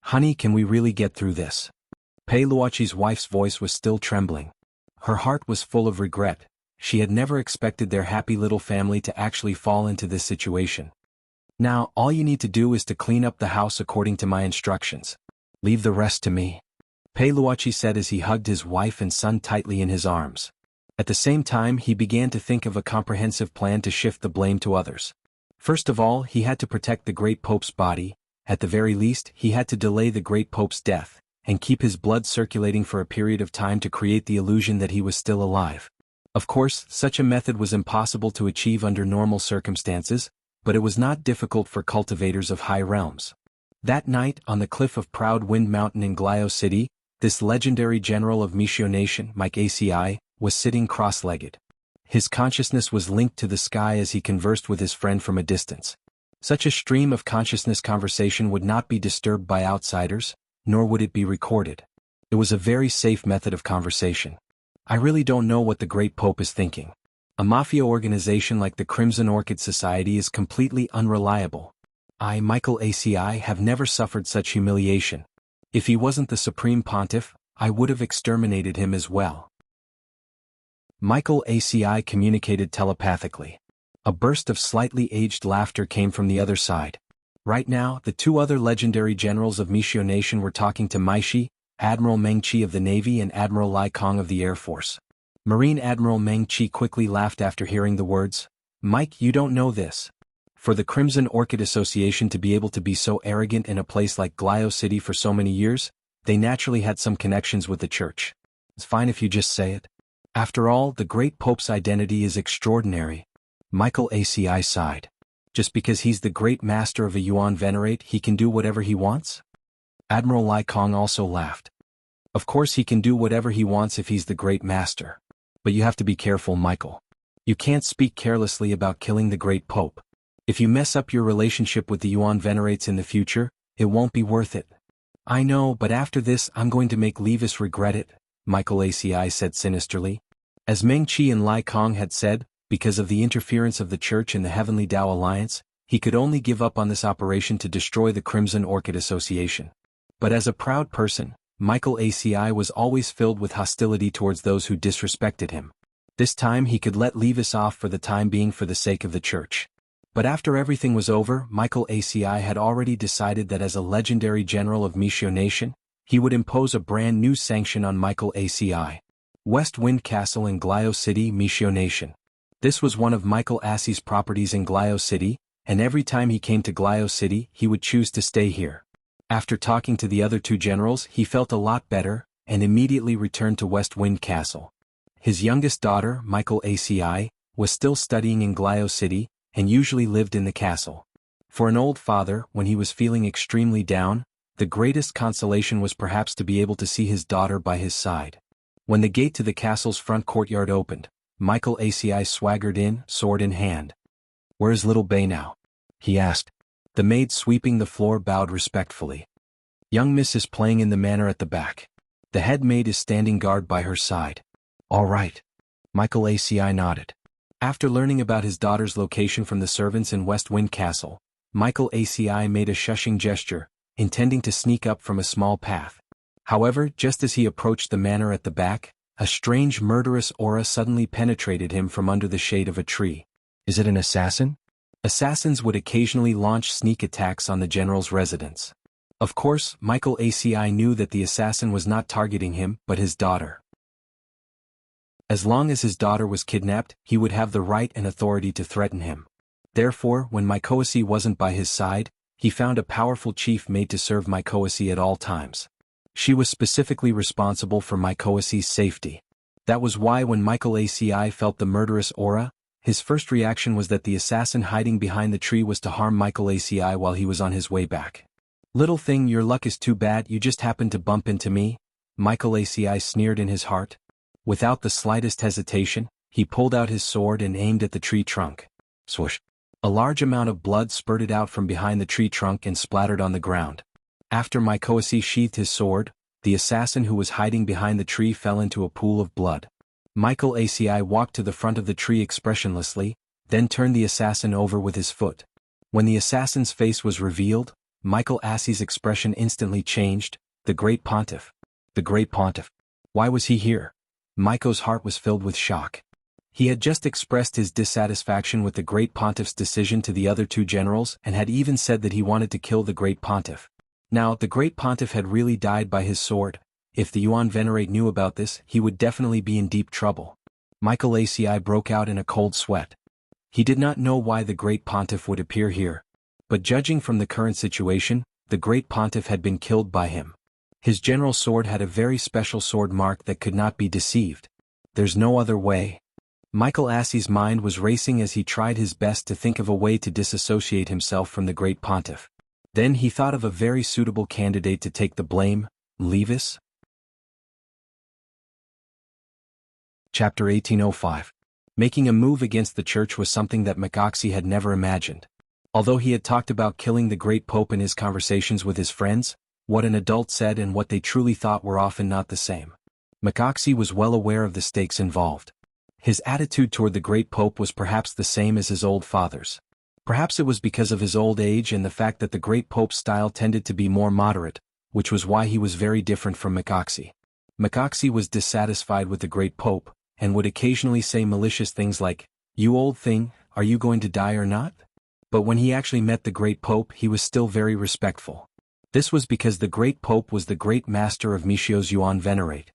Speaker 1: "Honey, can we really get through this?" Pei Luochi's wife's voice was still trembling. Her heart was full of regret. She had never expected their happy little family to actually fall into this situation. "Now, all you need to do is to clean up the house according to my instructions. Leave the rest to me," Pei Luochi said as he hugged his wife and son tightly in his arms. At the same time, he began to think of a comprehensive plan to shift the blame to others. First of all, he had to protect the great Pope's body. At the very least, he had to delay the great Pope's death, and keep his blood circulating for a period of time to create the illusion that he was still alive. Of course, such a method was impossible to achieve under normal circumstances, but it was not difficult for cultivators of high realms. That night, on the cliff of Proud Wind Mountain in Glio City, this legendary general of Mishio Nation, Mike ACI, was sitting cross-legged. His consciousness was linked to the sky as he conversed with his friend from a distance. Such a stream of consciousness conversation would not be disturbed by outsiders, nor would it be recorded. It was a very safe method of conversation. "I really don't know what the great Pope is thinking. A mafia organization like the Crimson Orchid Society is completely unreliable. I, Michael ACI, have never suffered such humiliation. If he wasn't the Supreme Pontiff, I would have exterminated him as well." Michael ACI communicated telepathically. A burst of slightly aged laughter came from the other side. Right now, the two other legendary generals of Mishio Nation were talking to Maishi, Admiral Meng Qi of the Navy and Admiral Lai Kong of the Air Force. Marine Admiral Meng Qi quickly laughed after hearing the words. "Mike, you don't know this. For the Crimson Orchid Association to be able to be so arrogant in a place like Glio City for so many years, they naturally had some connections with the Church. It's fine if you just say it. After all, the great Pope's identity is extraordinary." Michael ACI sighed. "Just because he's the great master of a Yuan Venerate, he can do whatever he wants?" Admiral Lai Kong also laughed. "Of course he can do whatever he wants if he's the great master. But you have to be careful, Michael. You can't speak carelessly about killing the great Pope. If you mess up your relationship with the Yuan Venerates in the future, it won't be worth it." "I know, but after this I'm going to make Levis regret it," Michael ACI said sinisterly. As Meng Qi and Lai Kong had said, because of the interference of the Church and the Heavenly Tao Alliance, he could only give up on this operation to destroy the Crimson Orchid Association. But as a proud person, Michael ACI was always filled with hostility towards those who disrespected him. This time he could let Levis off for the time being for the sake of the Church. But after everything was over, Michael ACI had already decided that as a legendary general of Mishio Nation, he would impose a brand new sanction on Michael ACI. West Wind Castle in Glio City, Mishio Nation. This was one of Michael Assie's properties in Glio City, and every time he came to Glio City, he would choose to stay here. After talking to the other two generals, he felt a lot better, and immediately returned to West Wind Castle. His youngest daughter, Michael ACI, was still studying in Glio City, and usually lived in the castle. For an old father, when he was feeling extremely down, the greatest consolation was perhaps to be able to see his daughter by his side. When the gate to the castle's front courtyard opened, Michael ACI swaggered in, sword in hand. "Where's little Bay now?" he asked. The maid sweeping the floor bowed respectfully. Young miss is playing in the manor at the back. The head maid is standing guard by her side. All right. Michael ACI nodded. After learning about his daughter's location from the servants in West Wind Castle, Michael ACI made a shushing gesture, intending to sneak up from a small path. However, just as he approached the manor at the back, a strange murderous aura suddenly penetrated him from under the shade of a tree. Is it an assassin? Assassins would occasionally launch sneak attacks on the general's residence. Of course, Michael ACI knew that the assassin was not targeting him, but his daughter. As long as his daughter was kidnapped, he would have the right and authority to threaten him. Therefore, when Mikoasi wasn't by his side, he found a powerful chief made to serve Mikoasi at all times. She was specifically responsible for Mikoasi's safety. That was why when Michael ACI felt the murderous aura, his first reaction was that the assassin hiding behind the tree was to harm Michael ACI while he was on his way back. Little thing, your luck is too bad, you just happened to bump into me, Michael ACI sneered in his heart. Without the slightest hesitation, he pulled out his sword and aimed at the tree trunk. Swoosh! A large amount of blood spurted out from behind the tree trunk and splattered on the ground. After Mikoasi sheathed his sword, the assassin who was hiding behind the tree fell into a pool of blood. Michael ACI walked to the front of the tree expressionlessly, then turned the assassin over with his foot. When the assassin's face was revealed, Michael ACI's expression instantly changed. The Great Pontiff. The Great Pontiff. Why was he here? Michael's heart was filled with shock. He had just expressed his dissatisfaction with the Great Pontiff's decision to the other two generals and had even said that he wanted to kill the Great Pontiff. Now, the Great Pontiff had really died by his sword. If the Yuan Venerate knew about this, he would definitely be in deep trouble. Michael ACI broke out in a cold sweat. He did not know why the Great Pontiff would appear here. But judging from the current situation, the Great Pontiff had been killed by him. His general sword had a very special sword mark that could not be deceived. There's no other way. Michael ACI's mind was racing as he tried his best to think of a way to disassociate himself from the Great Pontiff. Then he thought of a very suitable candidate to take the blame, Levis. Chapter 1805. Making a move against the church was something that Mikoasi had never imagined. Although he had talked about killing the great pope in his conversations with his friends, what an adult said and what they truly thought were often not the same. Mikoasi was well aware of the stakes involved. His attitude toward the great pope was perhaps the same as his old father's. Perhaps it was because of his old age and the fact that the great pope's style tended to be more moderate, which was why he was very different from Mikoasi. Mikoasi was dissatisfied with the great pope, and would occasionally say malicious things like, "You old thing, are you going to die or not?" But when he actually met the great pope, he was still very respectful. This was because the great pope was the great master of Michio's Yuan Venerate.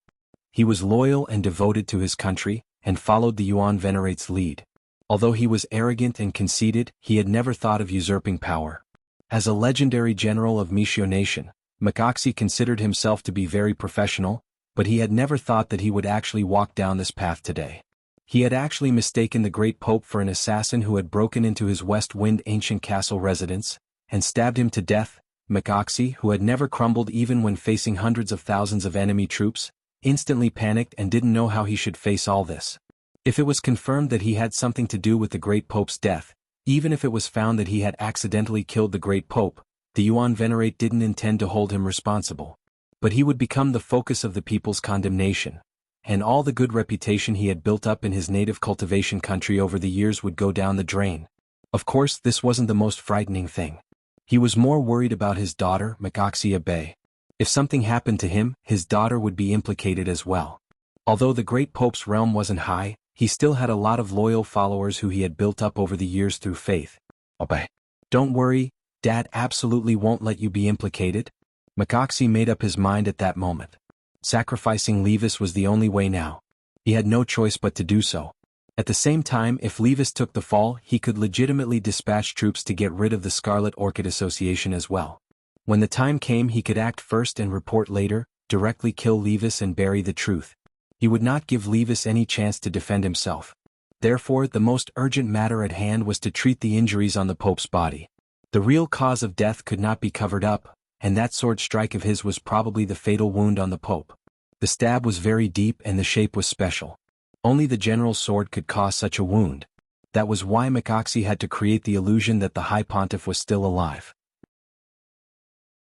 Speaker 1: He was loyal and devoted to his country, and followed the Yuan Venerate's lead. Although he was arrogant and conceited, he had never thought of usurping power. As a legendary general of Michio Nation, Mikoasi considered himself to be very professional, but he had never thought that he would actually walk down this path today. He had actually mistaken the great pope for an assassin who had broken into his West Wind ancient castle residence, and stabbed him to death. Mikoasi, who had never crumbled even when facing hundreds of thousands of enemy troops, instantly panicked and didn't know how he should face all this. If it was confirmed that he had something to do with the great pope's death, even if it was found that he had accidentally killed the great pope, the Yuan Venerate didn't intend to hold him responsible. But he would become the focus of the people's condemnation, and all the good reputation he had built up in his native cultivation country over the years would go down the drain. Of course, this wasn't the most frightening thing. He was more worried about his daughter, Mikoasi Abe. If something happened to him, his daughter would be implicated as well. Although the great pope's realm wasn't high, he still had a lot of loyal followers who he had built up over the years through faith. Abe. Don't worry, Dad absolutely won't let you be implicated. Mikoasi made up his mind at that moment. Sacrificing Levis was the only way now. He had no choice but to do so. At the same time, if Levis took the fall, he could legitimately dispatch troops to get rid of the Scarlet Orchid Association as well. When the time came, he could act first and report later, directly kill Levis and bury the truth. He would not give Levis any chance to defend himself. Therefore, the most urgent matter at hand was to treat the injuries on the Pope's body. The real cause of death could not be covered up, and that sword strike of his was probably the fatal wound on the Pope. The stab was very deep and the shape was special. Only the general's sword could cause such a wound. That was why Mikoxi had to create the illusion that the High Pontiff was still alive.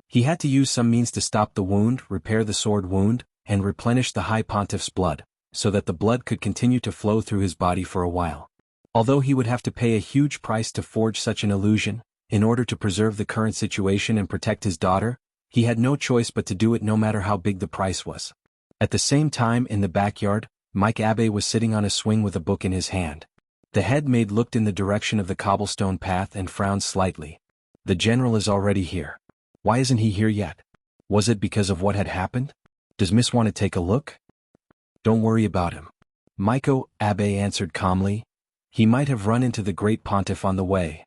Speaker 1: He had to use some means to stop the wound, repair the sword wound, and replenish the High Pontiff's blood, so that the blood could continue to flow through his body for a while. Although he would have to pay a huge price to forge such an illusion, in order to preserve the current situation and protect his daughter, he had no choice but to do it no matter how big the price was. At the same time, in the backyard, Mike Abe was sitting on a swing with a book in his hand. The head maid looked in the direction of the cobblestone path and frowned slightly. The general is already here. Why isn't he here yet? Was it because of what had happened? Does Miss want to take a look? Don't worry about him. Miko, Abe answered calmly. He might have run into the Great Pontiff on the way.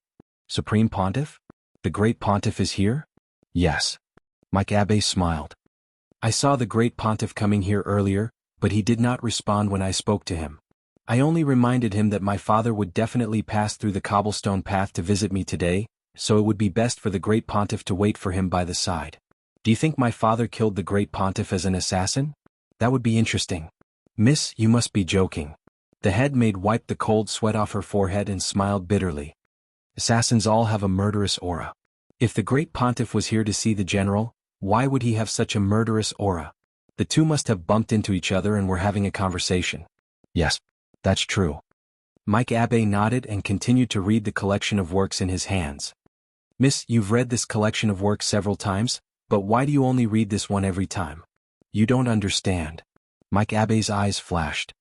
Speaker 1: Supreme Pontiff? The Great Pontiff is here? Yes. Mike Abe smiled. I saw the Great Pontiff coming here earlier, but he did not respond when I spoke to him. I only reminded him that my father would definitely pass through the cobblestone path to visit me today, so it would be best for the Great Pontiff to wait for him by the side. Do you think my father killed the Great Pontiff as an assassin? That would be interesting. Miss, you must be joking. The head maid wiped the cold sweat off her forehead and smiled bitterly. Assassins all have a murderous aura. If the Great Pontiff was here to see the general, why would he have such a murderous aura? The two must have bumped into each other and were having a conversation. Yes, that's true. Mike Abe nodded and continued to read the collection of works in his hands. Miss, you've read this collection of works several times, but why do you only read this one every time? You don't understand. Mike Abe's eyes flashed.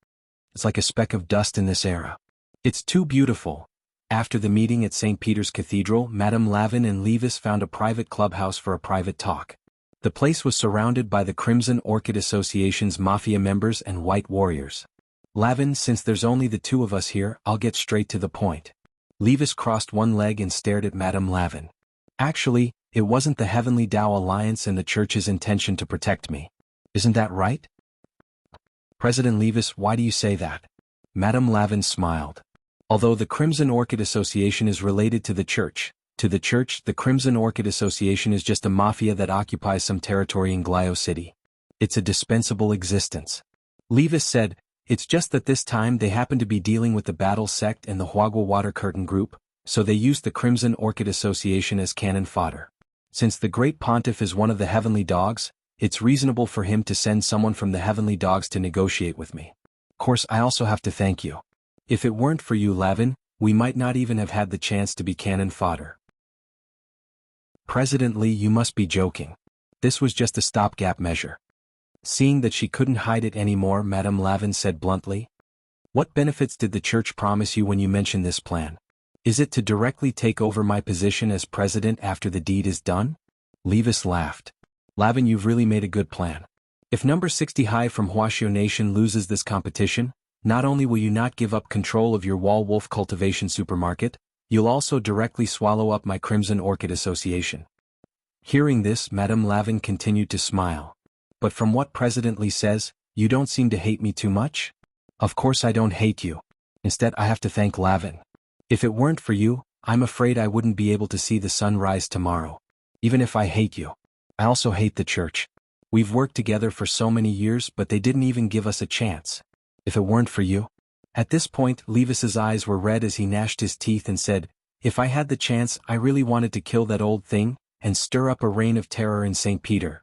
Speaker 1: It's like a speck of dust in this era. It's too beautiful. After the meeting at St. Peter's Cathedral, Madame Lavin and Levis found a private clubhouse for a private talk. The place was surrounded by the Crimson Orchid Association's mafia members and white warriors. Lavin, since there's only the two of us here, I'll get straight to the point. Levis crossed one leg and stared at Madame Lavin. Actually, it wasn't the Heavenly Tao Alliance and the Church's intention to protect me. Isn't that right? President Levis, why do you say that? Madame Lavin smiled. Although the Crimson Orchid Association is related to the Church, the Crimson Orchid Association is just a mafia that occupies some territory in Glio City. It's a dispensable existence. Levis said, it's just that this time they happen to be dealing with the Battle Sect and the Huagua Water Curtain Group, so they used the Crimson Orchid Association as cannon fodder. Since the Great Pontiff is one of the Heavenly Dogs, it's reasonable for him to send someone from the Heavenly Dogs to negotiate with me. Of course, I also have to thank you. If it weren't for you, Lavin, we might not even have had the chance to be cannon fodder. President Lee, you must be joking. This was just a stopgap measure. Seeing that she couldn't hide it anymore, Madame Lavin said bluntly. What benefits did the Church promise you when you mentioned this plan? Is it to directly take over my position as president after the deed is done? Levis laughed. Lavin, you've really made a good plan. If number 60 High from Huaxiao Nation loses this competition, not only will you not give up control of your Wall Wolf cultivation supermarket, you'll also directly swallow up my Crimson Orchid Association. Hearing this, Madame Lavin continued to smile. But from what President Lee says, you don't seem to hate me too much? Of course I don't hate you. Instead, I have to thank Lavin. If it weren't for you, I'm afraid I wouldn't be able to see the sun rise tomorrow. Even if I hate you, I also hate the Church. We've worked together for so many years, but they didn't even give us a chance. If it weren't for you. At this point, Levis's eyes were red as he gnashed his teeth and said, if I had the chance, I really wanted to kill that old thing, and stir up a reign of terror in St. Peter.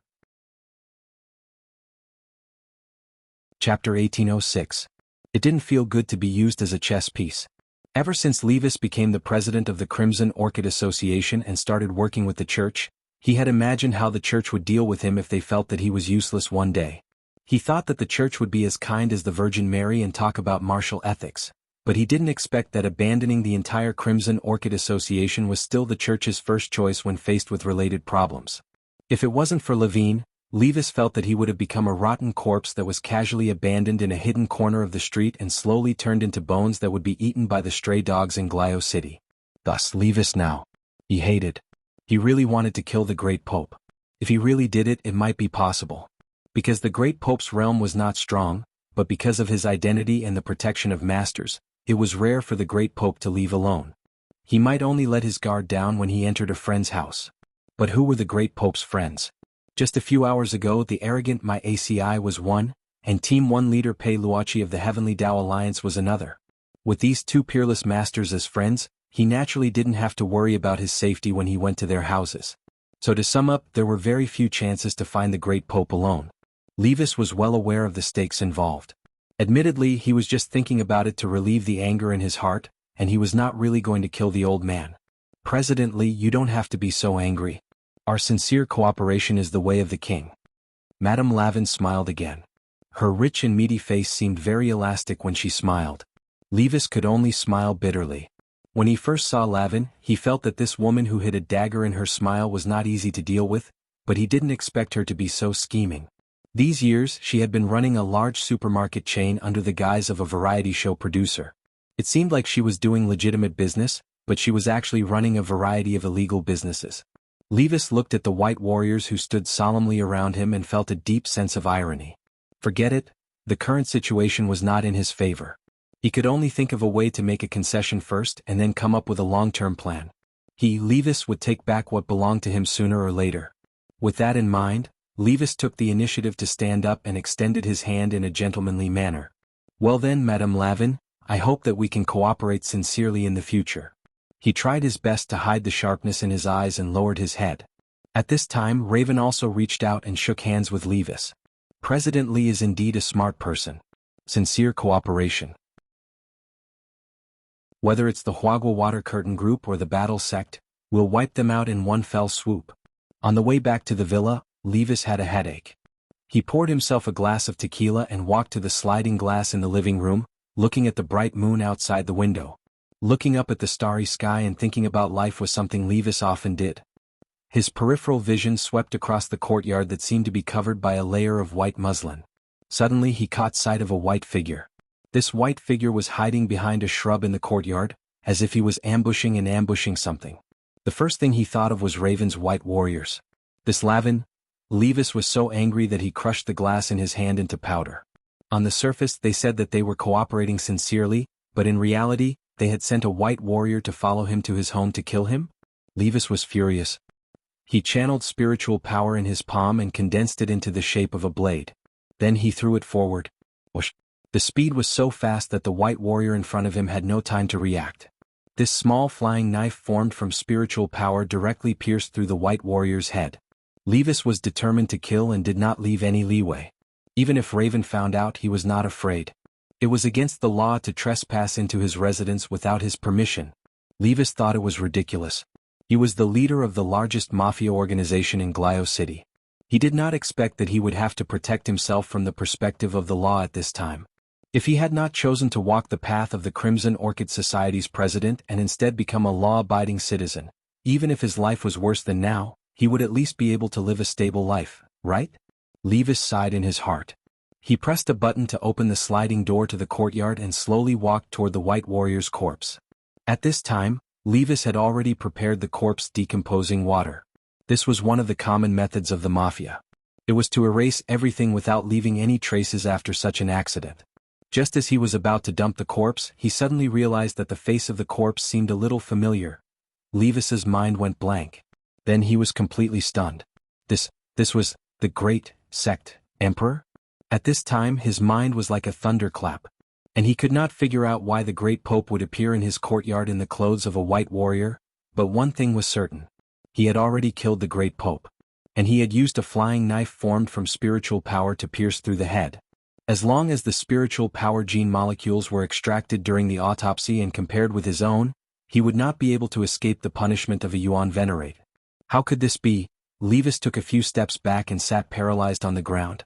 Speaker 1: Chapter 1806. It didn't feel good to be used as a chess piece. Ever since Levis became the president of the Crimson Orchid Association and started working with the Church, he had imagined how the Church would deal with him if they felt that he was useless one day. He thought that the Church would be as kind as the Virgin Mary and talk about martial ethics, but he didn't expect that abandoning the entire Crimson Orchid Association was still the Church's first choice when faced with related problems. If it wasn't for Levine, Levis felt that he would have become a rotten corpse that was casually abandoned in a hidden corner of the street and slowly turned into bones that would be eaten by the stray dogs in Glio City. Thus Levis now. He hated. He really wanted to kill the Great Pope. If he really did it, it might be possible. Because the Great Pope's realm was not strong, but because of his identity and the protection of masters, it was rare for the Great Pope to leave alone. He might only let his guard down when he entered a friend's house. But who were the Great Pope's friends? Just a few hours ago, the arrogant My ACI was one, and Team 1 leader Pei Luochi of the Heavenly Tao Alliance was another. With these two peerless masters as friends, he naturally didn't have to worry about his safety when he went to their houses. So to sum up, there were very few chances to find the great Pope alone. Levis was well aware of the stakes involved. Admittedly, he was just thinking about it to relieve the anger in his heart, and he was not really going to kill the old man. President Lee, you don't have to be so angry. Our sincere cooperation is the way of the king. Madame Lavin smiled again. Her rich and meaty face seemed very elastic when she smiled. Levis could only smile bitterly. When he first saw Lavin, he felt that this woman who hid a dagger in her smile was not easy to deal with, but he didn't expect her to be so scheming. These years, she had been running a large supermarket chain under the guise of a variety show producer. It seemed like she was doing legitimate business, but she was actually running a variety of illegal businesses. Levis looked at the white warriors who stood solemnly around him and felt a deep sense of irony. Forget it, the current situation was not in his favor. He could only think of a way to make a concession first and then come up with a long-term plan. He, Levis, would take back what belonged to him sooner or later. With that in mind, Levis took the initiative to stand up and extended his hand in a gentlemanly manner. Well then, Madame Lavin, I hope that we can cooperate sincerely in the future. He tried his best to hide the sharpness in his eyes and lowered his head. At this time, Raven also reached out and shook hands with Levis. President Lee is indeed a smart person. Sincere cooperation. Whether it's the Huagua Water Curtain Group or the Battle Sect, we'll wipe them out in one fell swoop. On the way back to the villa, Levis had a headache. He poured himself a glass of tequila and walked to the sliding glass in the living room, looking at the bright moon outside the window. Looking up at the starry sky and thinking about life was something Levis often did. His peripheral vision swept across the courtyard that seemed to be covered by a layer of white muslin. Suddenly he caught sight of a white figure. This white figure was hiding behind a shrub in the courtyard, as if he was ambushing something. The first thing he thought of was Raven's white warriors. This Lavin? Levis was so angry that he crushed the glass in his hand into powder. On the surface they said that they were cooperating sincerely, but in reality, they had sent a white warrior to follow him to his home to kill him? Levis was furious. He channeled spiritual power in his palm and condensed it into the shape of a blade. Then he threw it forward. Whoosh! The speed was so fast that the white warrior in front of him had no time to react. This small flying knife formed from spiritual power directly pierced through the white warrior's head. Levis was determined to kill and did not leave any leeway. Even if Raven found out, he was not afraid. It was against the law to trespass into his residence without his permission. Levis thought it was ridiculous. He was the leader of the largest mafia organization in Glio City. He did not expect that he would have to protect himself from the perspective of the law at this time. If he had not chosen to walk the path of the Crimson Orchid Society's president and instead become a law-abiding citizen, even if his life was worse than now, he would at least be able to live a stable life, right? Levis sighed in his heart. He pressed a button to open the sliding door to the courtyard and slowly walked toward the white warrior's corpse. At this time, Levis had already prepared the corpse decomposing water. This was one of the common methods of the mafia. It was to erase everything without leaving any traces after such an accident. Just as he was about to dump the corpse, he suddenly realized that the face of the corpse seemed a little familiar. Levis's mind went blank. Then he was completely stunned. This was the Great Sect Emperor? At this time his mind was like a thunderclap. And he could not figure out why the great Pope would appear in his courtyard in the clothes of a white warrior, but one thing was certain. He had already killed the great Pope. And he had used a flying knife formed from spiritual power to pierce through the head. As long as the spiritual power gene molecules were extracted during the autopsy and compared with his own, he would not be able to escape the punishment of a Yuan Venerate. How could this be? Levis took a few steps back and sat paralyzed on the ground.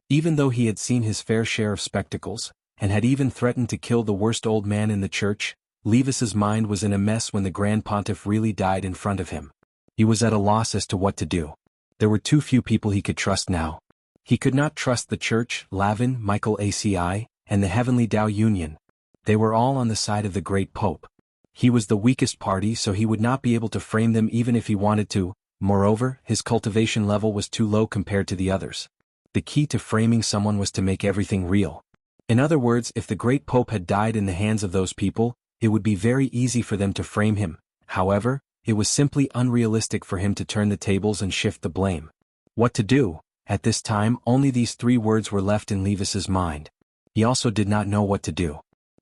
Speaker 1: Even though he had seen his fair share of spectacles, and had even threatened to kill the worst old man in the church, Levis's mind was in a mess when the Grand Pontiff really died in front of him. He was at a loss as to what to do. There were too few people he could trust now. He could not trust the church, Lavin, Michael ACI, and the Heavenly Tao Union. They were all on the side of the great Pope. He was the weakest party, so he would not be able to frame them even if he wanted to. Moreover, his cultivation level was too low compared to the others. The key to framing someone was to make everything real. In other words, if the great Pope had died in the hands of those people, it would be very easy for them to frame him. However, it was simply unrealistic for him to turn the tables and shift the blame. What to do? At this time, only these three words were left in Levis's mind. He also did not know what to do.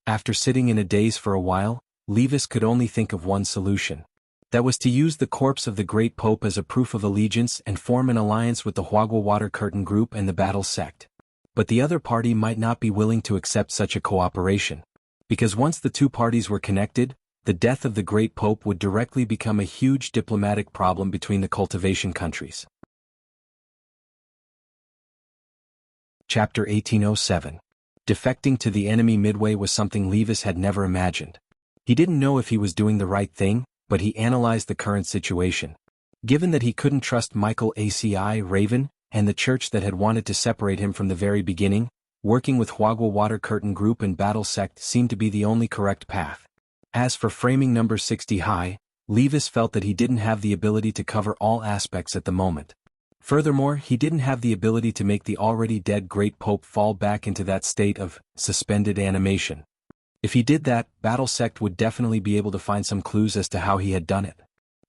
Speaker 1: After sitting in a daze for a while, Levis could only think of one solution. That was to use the corpse of the great pope as a proof of allegiance and form an alliance with the Huagua Water Curtain Group and the Battle Sect. But the other party might not be willing to accept such a cooperation. Because once the two parties were connected, the death of the great pope would directly become a huge diplomatic problem between the cultivation countries. Chapter 1807. Defecting to the enemy midway was something Levis had never imagined. He didn't know if he was doing the right thing, but he analyzed the current situation. Given that he couldn't trust Michael ACI Raven and the church that had wanted to separate him from the very beginning, working with Huagua Water Curtain Group and Battle Sect seemed to be the only correct path. As for framing number 60 high, Levis felt that he didn't have the ability to cover all aspects at the moment. Furthermore, he didn't have the ability to make the already dead great pope fall back into that state of suspended animation. If he did that, Battle Sect would definitely be able to find some clues as to how he had done it.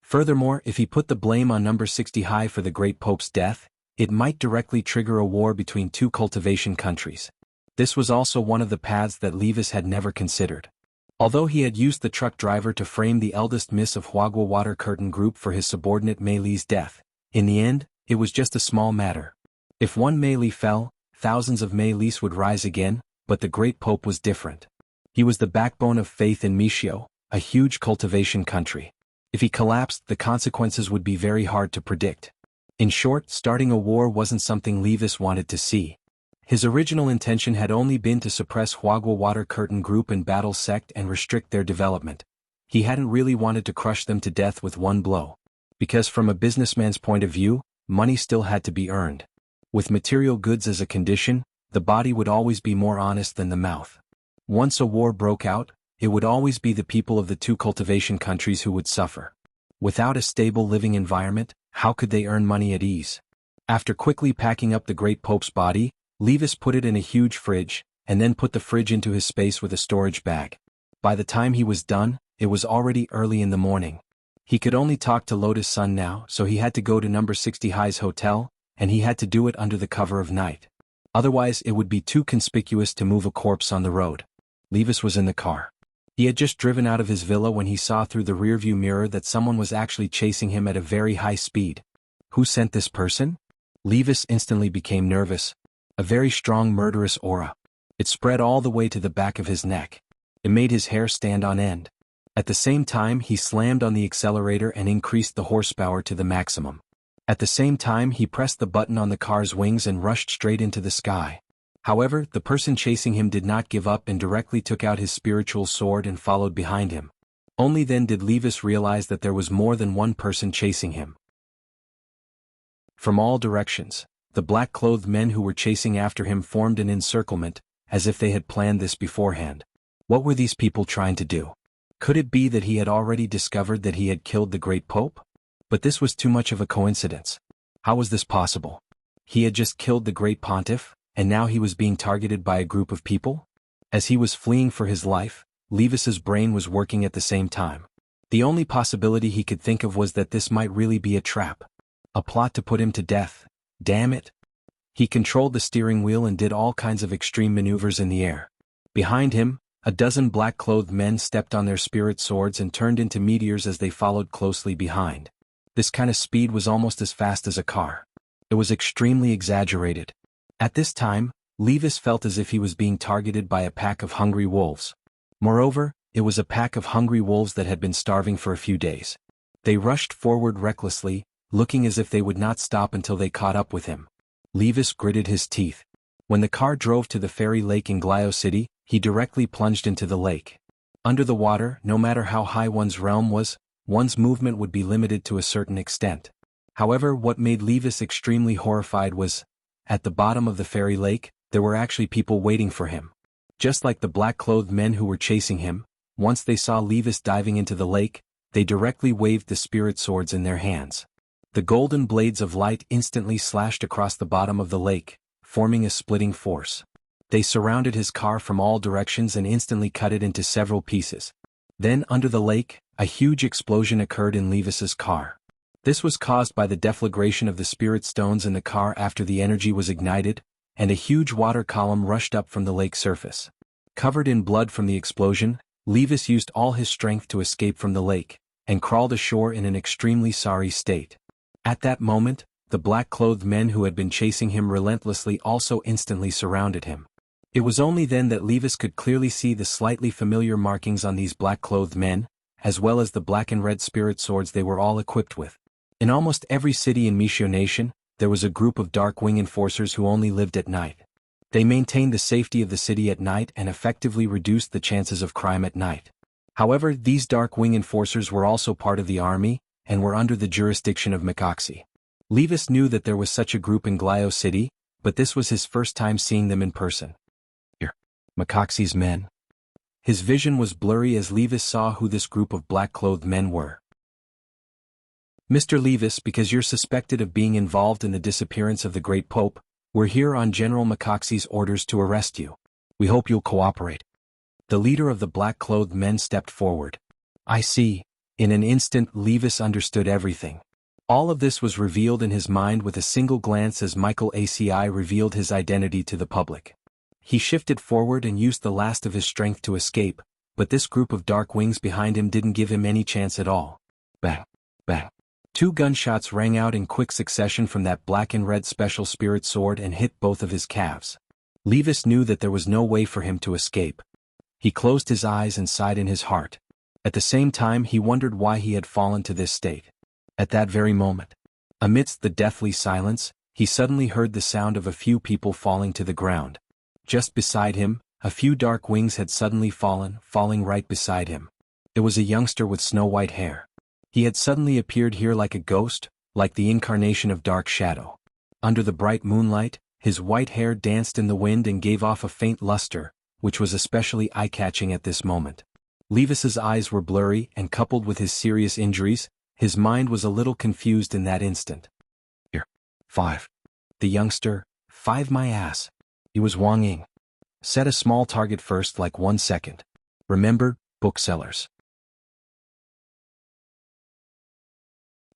Speaker 1: Furthermore, if he put the blame on number 60 high for the great pope's death, it might directly trigger a war between two cultivation countries. This was also one of the paths that Levis had never considered. Although he had used the truck driver to frame the eldest miss of Huagua Water Curtain Group for his subordinate Mei Li's death, in the end, it was just a small matter. If one Mei Li fell, thousands of Mei Lis would rise again, but the great pope was different. He was the backbone of faith in Michio, a huge cultivation country. If he collapsed, the consequences would be very hard to predict. In short, starting a war wasn't something Levis wanted to see. His original intention had only been to suppress Huagua Water Curtain Group and Battle Sect and restrict their development. He hadn't really wanted to crush them to death with one blow. Because from a businessman's point of view, money still had to be earned. With material goods as a condition, the body would always be more honest than the mouth. Once a war broke out, it would always be the people of the two cultivation countries who would suffer. Without a stable living environment, how could they earn money at ease? After quickly packing up the great pope's body, Levis put it in a huge fridge, and then put the fridge into his space with a storage bag. By the time he was done, it was already early in the morning. He could only talk to Lotus Sun now, so he had to go to number 60 High's hotel, and he had to do it under the cover of night. Otherwise it would be too conspicuous to move a corpse on the road. Levis was in the car. He had just driven out of his villa when he saw through the rearview mirror that someone was actually chasing him at a very high speed. Who sent this person? Levis instantly became nervous. A very strong murderous aura. It spread all the way to the back of his neck. It made his hair stand on end. At the same time, he slammed on the accelerator and increased the horsepower to the maximum. At the same time, he pressed the button on the car's wings and rushed straight into the sky. However, the person chasing him did not give up and directly took out his spiritual sword and followed behind him. Only then did Levis realize that there was more than one person chasing him. From all directions, the black-clothed men who were chasing after him formed an encirclement, as if they had planned this beforehand. What were these people trying to do? Could it be that he had already discovered that he had killed the great pope? But this was too much of a coincidence. How was this possible? He had just killed the great pontiff, and now he was being targeted by a group of people? As he was fleeing for his life, Levis's brain was working at the same time. The only possibility he could think of was that this might really be a trap. A plot to put him to death. Damn it. He controlled the steering wheel and did all kinds of extreme maneuvers in the air. Behind him, a dozen black-clothed men stepped on their spirit swords and turned into meteors as they followed closely behind. This kind of speed was almost as fast as a car. It was extremely exaggerated. At this time, Levis felt as if he was being targeted by a pack of hungry wolves. Moreover, it was a pack of hungry wolves that had been starving for a few days. They rushed forward recklessly, looking as if they would not stop until they caught up with him. Levis gritted his teeth. When the car drove to the ferry lake in Glio City, he directly plunged into the lake. Under the water, no matter how high one's realm was, one's movement would be limited to a certain extent. However, what made Levis extremely horrified was, at the bottom of the ferry lake, there were actually people waiting for him. Just like the black-clothed men who were chasing him, once they saw Levis diving into the lake, they directly waved the spirit swords in their hands. The golden blades of light instantly slashed across the bottom of the lake, forming a splitting force. They surrounded his car from all directions and instantly cut it into several pieces. Then, under the lake, a huge explosion occurred in Levis's car. This was caused by the deflagration of the spirit stones in the car after the energy was ignited, and a huge water column rushed up from the lake surface. Covered in blood from the explosion, Levis used all his strength to escape from the lake, and crawled ashore in an extremely sorry state. At that moment, the black-clothed men who had been chasing him relentlessly also instantly surrounded him. It was only then that Levis could clearly see the slightly familiar markings on these black-clothed men, as well as the black and red spirit swords they were all equipped with. In almost every city in Mishio Nation, there was a group of Dark Wing enforcers who only lived at night. They maintained the safety of the city at night and effectively reduced the chances of crime at night. However, these Dark Wing enforcers were also part of the army, and were under the jurisdiction of Mikaxi. Levis knew that there was such a group in Glio City, but this was his first time seeing them in person. Mikaxi's men. His vision was blurry as Levis saw who this group of black-clothed men were. Mr. Levis, because you're suspected of being involved in the disappearance of the Great Pope, we're here on General Mikaxi's orders to arrest you. We hope you'll cooperate. The leader of the black-clothed men stepped forward. I see. In an instant, Levis understood everything. All of this was revealed in his mind with a single glance as Michael ACI revealed his identity to the public. He shifted forward and used the last of his strength to escape, but this group of Dark Wings behind him didn't give him any chance at all. Bang! Bang! 2 gunshots rang out in quick succession from that black and red special spirit sword and hit both of his calves. Levis knew that there was no way for him to escape. He closed his eyes and sighed in his heart. At the same time he wondered why he had fallen to this state. At that very moment, amidst the deathly silence, he suddenly heard the sound of a few people falling to the ground. Just beside him, a few Dark Wings had suddenly falling right beside him. It was a youngster with snow-white hair. He had suddenly appeared here like a ghost, like the incarnation of Dark Shadow. Under the bright moonlight, his white hair danced in the wind and gave off a faint luster, which was especially eye-catching at this moment. Levis's eyes were blurry, and coupled with his serious injuries, his mind was a little confused in that instant. Here. 5. The youngster, 5 my ass. He was Wang Ying. Set a small target first, like 1 second. Remember, booksellers.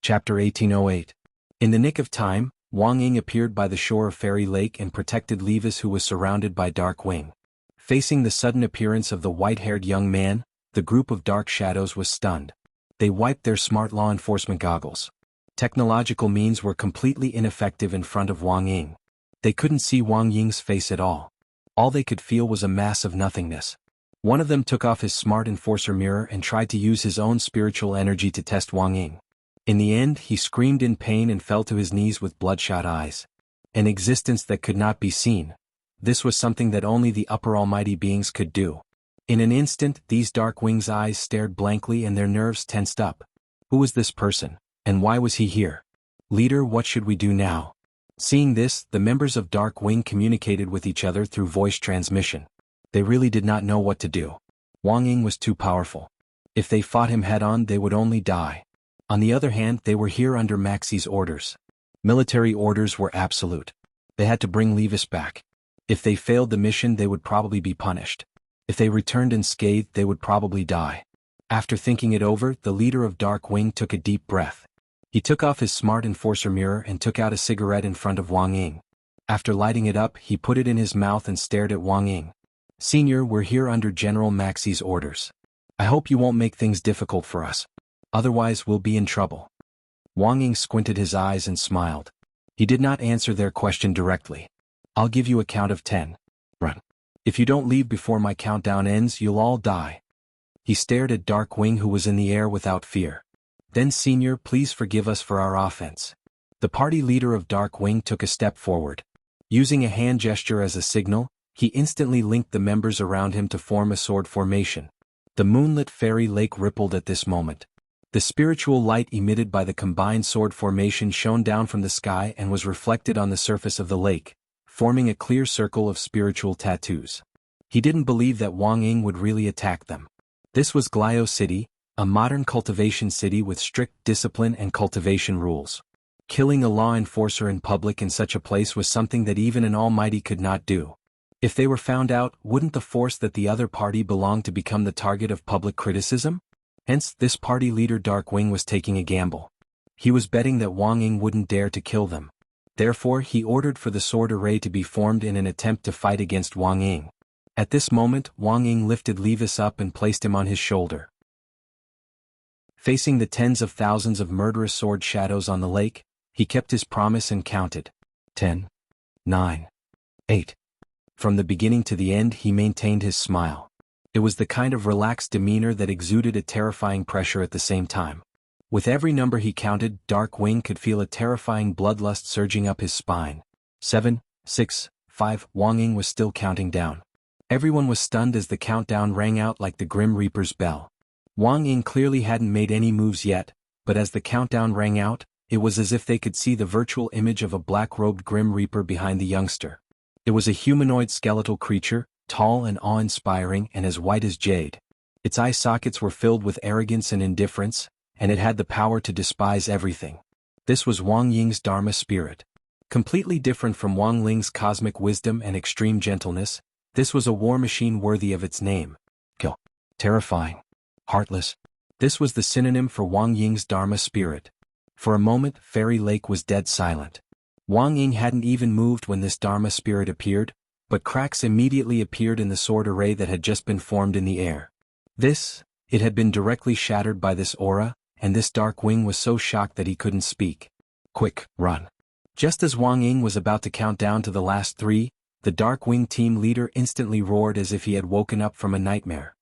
Speaker 1: Chapter 1808. In the nick of time, Wang Ying appeared by the shore of Fairy Lake and protected Levis, who was surrounded by Dark Wing. Facing the sudden appearance of the white-haired young man, the group of Dark Shadows was stunned. They wiped their smart law enforcement goggles. Technological means were completely ineffective in front of Wang Ying. They couldn't see Wang Ying's face at all. All they could feel was a mass of nothingness. One of them took off his smart enforcer mirror and tried to use his own spiritual energy to test Wang Ying. In the end, he screamed in pain and fell to his knees with bloodshot eyes. An existence that could not be seen. This was something that only the upper almighty beings could do. In an instant, these Dark Wings' eyes stared blankly and their nerves tensed up. Who was this person, and why was he here? Leader, what should we do now? Seeing this, the members of Dark Wing communicated with each other through voice transmission. They really did not know what to do. Wang Ying was too powerful. If they fought him head-on, they would only die. On the other hand, they were here under Maxi's orders. Military orders were absolute. They had to bring Levis back. If they failed the mission, they would probably be punished. If they returned unscathed, they would probably die. After thinking it over, the leader of Dark Wing took a deep breath. He took off his smart enforcer mirror and took out a cigarette in front of Wang Ying. After lighting it up, he put it in his mouth and stared at Wang Ying. Senior, we're here under General Maxi's orders. I hope you won't make things difficult for us. Otherwise we'll be in trouble. Wang Ying squinted his eyes and smiled. He did not answer their question directly. I'll give you a count of 10. Run. If you don't leave before my countdown ends, you'll all die. He stared at Dark Wing, who was in the air without fear. Then, Senior, please forgive us for our offense. The party leader of Dark Wing took a step forward. Using a hand gesture as a signal, he instantly linked the members around him to form a sword formation. The moonlit Fairy Lake rippled at this moment. The spiritual light emitted by the combined sword formation shone down from the sky and was reflected on the surface of the lake, forming a clear circle of spiritual tattoos. He didn't believe that Wang Ying would really attack them. This was Glio City, a modern cultivation city with strict discipline and cultivation rules. Killing a law enforcer in public in such a place was something that even an almighty could not do. If they were found out, wouldn't the force that the other party belonged to become the target of public criticism? Hence, this party leader Dark Wing was taking a gamble. He was betting that Wang Ying wouldn't dare to kill them. Therefore, he ordered for the sword array to be formed in an attempt to fight against Wang Ying. At this moment, Wang Ying lifted Levis up and placed him on his shoulder. Facing the tens of thousands of murderous sword shadows on the lake, he kept his promise and counted. 10, 9, 8. From the beginning to the end he maintained his smile. It was the kind of relaxed demeanor that exuded a terrifying pressure at the same time. With every number he counted, Dark Wing could feel a terrifying bloodlust surging up his spine. 7, 6, 5. Wang Ying was still counting down. Everyone was stunned as the countdown rang out like the Grim Reaper's bell. Wang Ying clearly hadn't made any moves yet, but as the countdown rang out, it was as if they could see the virtual image of a black-robed Grim Reaper behind the youngster. It was a humanoid skeletal creature, tall and awe-inspiring and as white as jade. Its eye sockets were filled with arrogance and indifference, and it had the power to despise everything. This was Wang Ying's Dharma spirit. Completely different from Wang Ling's cosmic wisdom and extreme gentleness, this was a war machine worthy of its name. Kill. Terrifying. Heartless. This was the synonym for Wang Ying's Dharma spirit. For a moment, Fairy Lake was dead silent. Wang Ying hadn't even moved when this Dharma spirit appeared, but cracks immediately appeared in the sword array that had just been formed in the air. It had been directly shattered by this aura, and this Dark Wing was so shocked that he couldn't speak. Quick, run. Just as Wang Ying was about to count down to the last 3, the Dark Wing team leader instantly roared as if he had woken up from a nightmare.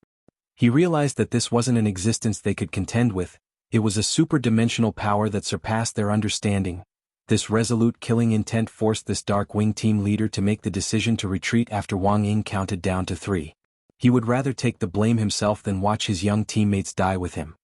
Speaker 1: He realized that this wasn't an existence they could contend with, it was a super-dimensional power that surpassed their understanding. This resolute killing intent forced this Dark Wing team leader to make the decision to retreat after Wang Ying counted down to 3. He would rather take the blame himself than watch his young teammates die with him.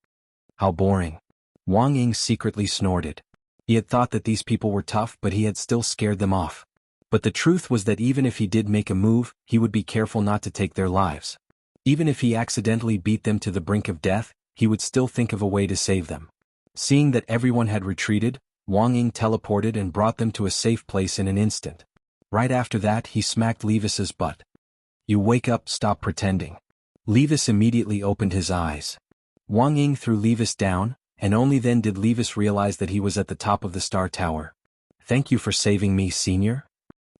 Speaker 1: How boring. Wang Ying secretly snorted. He had thought that these people were tough, but he had still scared them off. But the truth was that even if he did make a move, he would be careful not to take their lives. Even if he accidentally beat them to the brink of death, he would still think of a way to save them. Seeing that everyone had retreated, Wang Ying teleported and brought them to a safe place in an instant. Right after that he smacked Levis's butt. You wake up, stop pretending. Levis immediately opened his eyes. Wang Ying threw Levis down, and only then did Levis realize that he was at the top of the Star Tower. Thank you for saving me, Senior.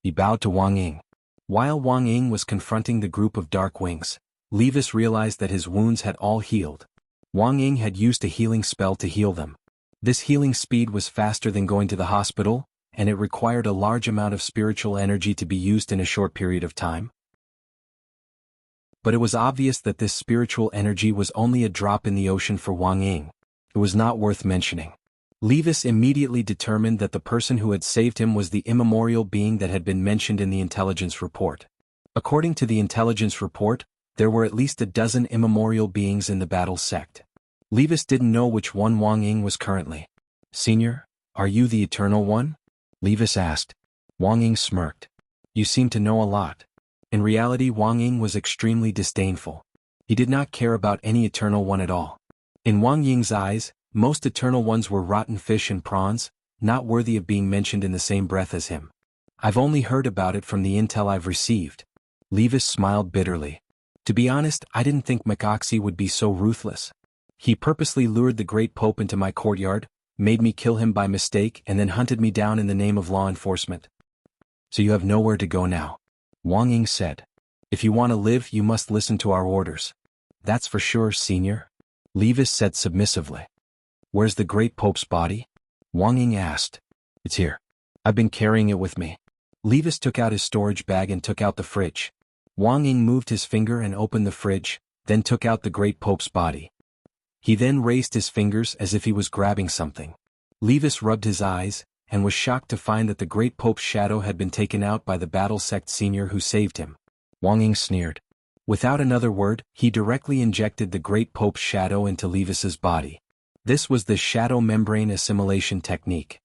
Speaker 1: He bowed to Wang Ying. While Wang Ying was confronting the group of Dark Wings, Levis realized that his wounds had all healed. Wang Ying had used a healing spell to heal them. This healing speed was faster than going to the hospital, and it required a large amount of spiritual energy to be used in a short period of time. But it was obvious that this spiritual energy was only a drop in the ocean for Wang Ying. It was not worth mentioning. Levis immediately determined that the person who had saved him was the immemorial being that had been mentioned in the intelligence report. According to the intelligence report, there were at least a dozen immemorial beings in the battle sect. Levis didn't know which one Wang Ying was currently. Senior, are you the Eternal One? Levis asked. Wang Ying smirked. You seem to know a lot. In reality, Wang Ying was extremely disdainful. He did not care about any Eternal One at all. In Wang Ying's eyes, most Eternal Ones were rotten fish and prawns, not worthy of being mentioned in the same breath as him. I've only heard about it from the intel I've received. Levis smiled bitterly. To be honest, I didn't think Makoxi would be so ruthless. He purposely lured the Great Pope into my courtyard, made me kill him by mistake and then hunted me down in the name of law enforcement. So you have nowhere to go now. Wang Ying said. If you want to live, you must listen to our orders. That's for sure, Senior. Levis said submissively. Where's the Great Pope's body? Wang Ying asked. It's here. I've been carrying it with me. Levis took out his storage bag and took out the fridge. Wang Ying moved his finger and opened the fridge, then took out the Great Pope's body. He then raised his fingers as if he was grabbing something. Levis rubbed his eyes, and was shocked to find that the Great Pope's shadow had been taken out by the battle sect senior who saved him. Wang Ying sneered. Without another word, he directly injected the Great Pope's shadow into Levis's body. This was the shadow membrane assimilation technique.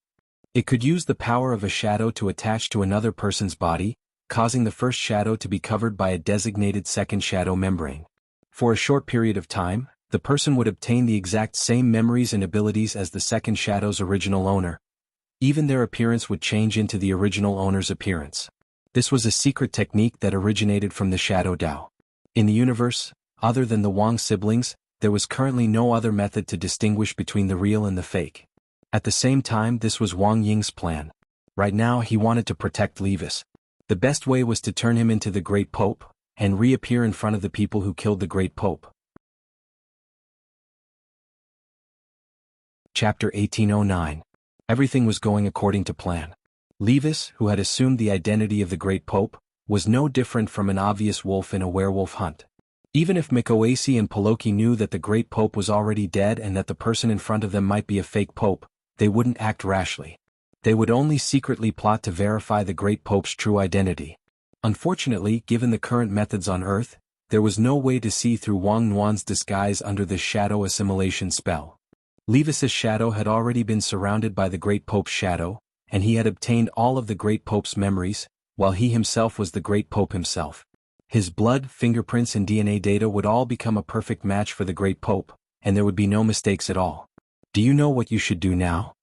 Speaker 1: It could use the power of a shadow to attach to another person's body, causing the first shadow to be covered by a designated second shadow membrane. For a short period of time, the person would obtain the exact same memories and abilities as the second shadow's original owner. Even their appearance would change into the original owner's appearance. This was a secret technique that originated from the Shadow Dao. In the universe, other than the Wang siblings, there was currently no other method to distinguish between the real and the fake. At the same time, this was Wang Ying's plan. Right now he wanted to protect Levis. The best way was to turn him into the Great Pope, and reappear in front of the people who killed the great Pope. Chapter 1809. Everything was going according to plan. Levis, who had assumed the identity of the great Pope, was no different from an obvious wolf in a werewolf hunt. Even if Mikoasi and Poloki knew that the great Pope was already dead and that the person in front of them might be a fake Pope, they wouldn't act rashly. They would only secretly plot to verify the great Pope's true identity. Unfortunately, given the current methods on Earth, there was no way to see through Wang Nuan's disguise under this shadow assimilation spell. Levis's shadow had already been surrounded by the great Pope's shadow, and he had obtained all of the great Pope's memories, while he himself was the great Pope himself. His blood, fingerprints and DNA data would all become a perfect match for the great Pope, and there would be no mistakes at all. "Do you know what you should do now?"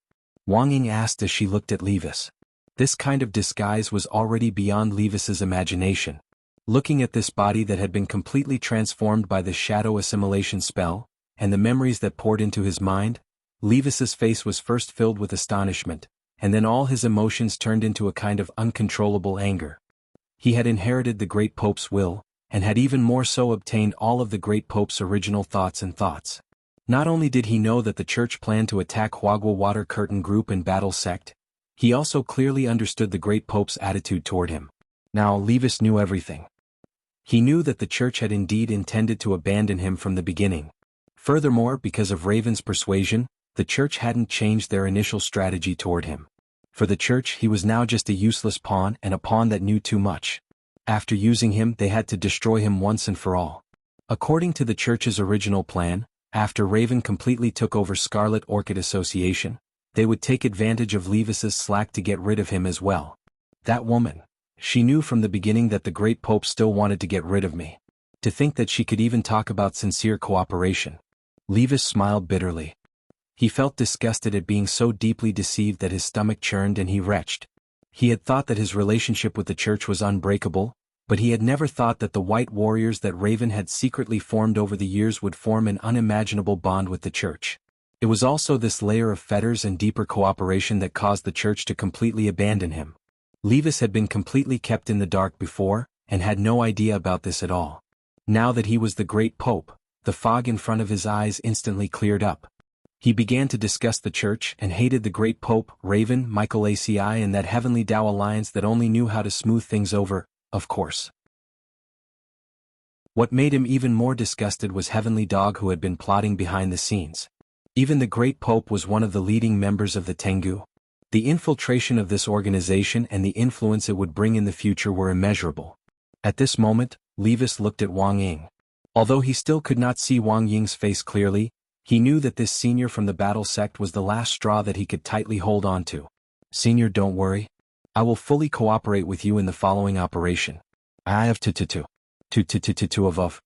Speaker 1: Wang Ying asked as she looked at Levis. This kind of disguise was already beyond Levis's imagination. Looking at this body that had been completely transformed by the shadow assimilation spell, and the memories that poured into his mind, Levis's face was first filled with astonishment, and then all his emotions turned into a kind of uncontrollable anger. He had inherited the great Pope's will, and had even more so obtained all of the great Pope's original thoughts. Not only did he know that the church planned to attack Huagua Water Curtain Group and Battle Sect, he also clearly understood the great Pope's attitude toward him. Now Levis knew everything. He knew that the church had indeed intended to abandon him from the beginning. Furthermore, because of Raven's persuasion, the church hadn't changed their initial strategy toward him. For the church, he was now just a useless pawn, and a pawn that knew too much. After using him, they had to destroy him once and for all. According to the church's original plan, after Raven completely took over Scarlet Orchid Association, they would take advantage of Levis's slack to get rid of him as well. That woman. She knew from the beginning that the great Pope still wanted to get rid of me. To think that she could even talk about sincere cooperation. Levis smiled bitterly. He felt disgusted at being so deeply deceived that his stomach churned and he retched. He had thought that his relationship with the church was unbreakable, but he had never thought that the white warriors that Raven had secretly formed over the years would form an unimaginable bond with the church. It was also this layer of fetters and deeper cooperation that caused the church to completely abandon him. Levis had been completely kept in the dark before, and had no idea about this at all. Now that he was the great Pope, the fog in front of his eyes instantly cleared up. He began to discuss the church and hated the great Pope, Raven, Michael ACI and that heavenly Tao alliance that only knew how to smooth things over, of course. What made him even more disgusted was Heavenly Dog, who had been plotting behind the scenes. Even the great Pope was one of the leading members of the Tengu. The infiltration of this organization and the influence it would bring in the future were immeasurable. At this moment, Levis looked at Wang Ying. Although he still could not see Wang Ying's face clearly, he knew that this senior from the battle sect was the last straw that he could tightly hold on to. "Senior, don't worry. I will fully cooperate with you in the following operation. I have two of.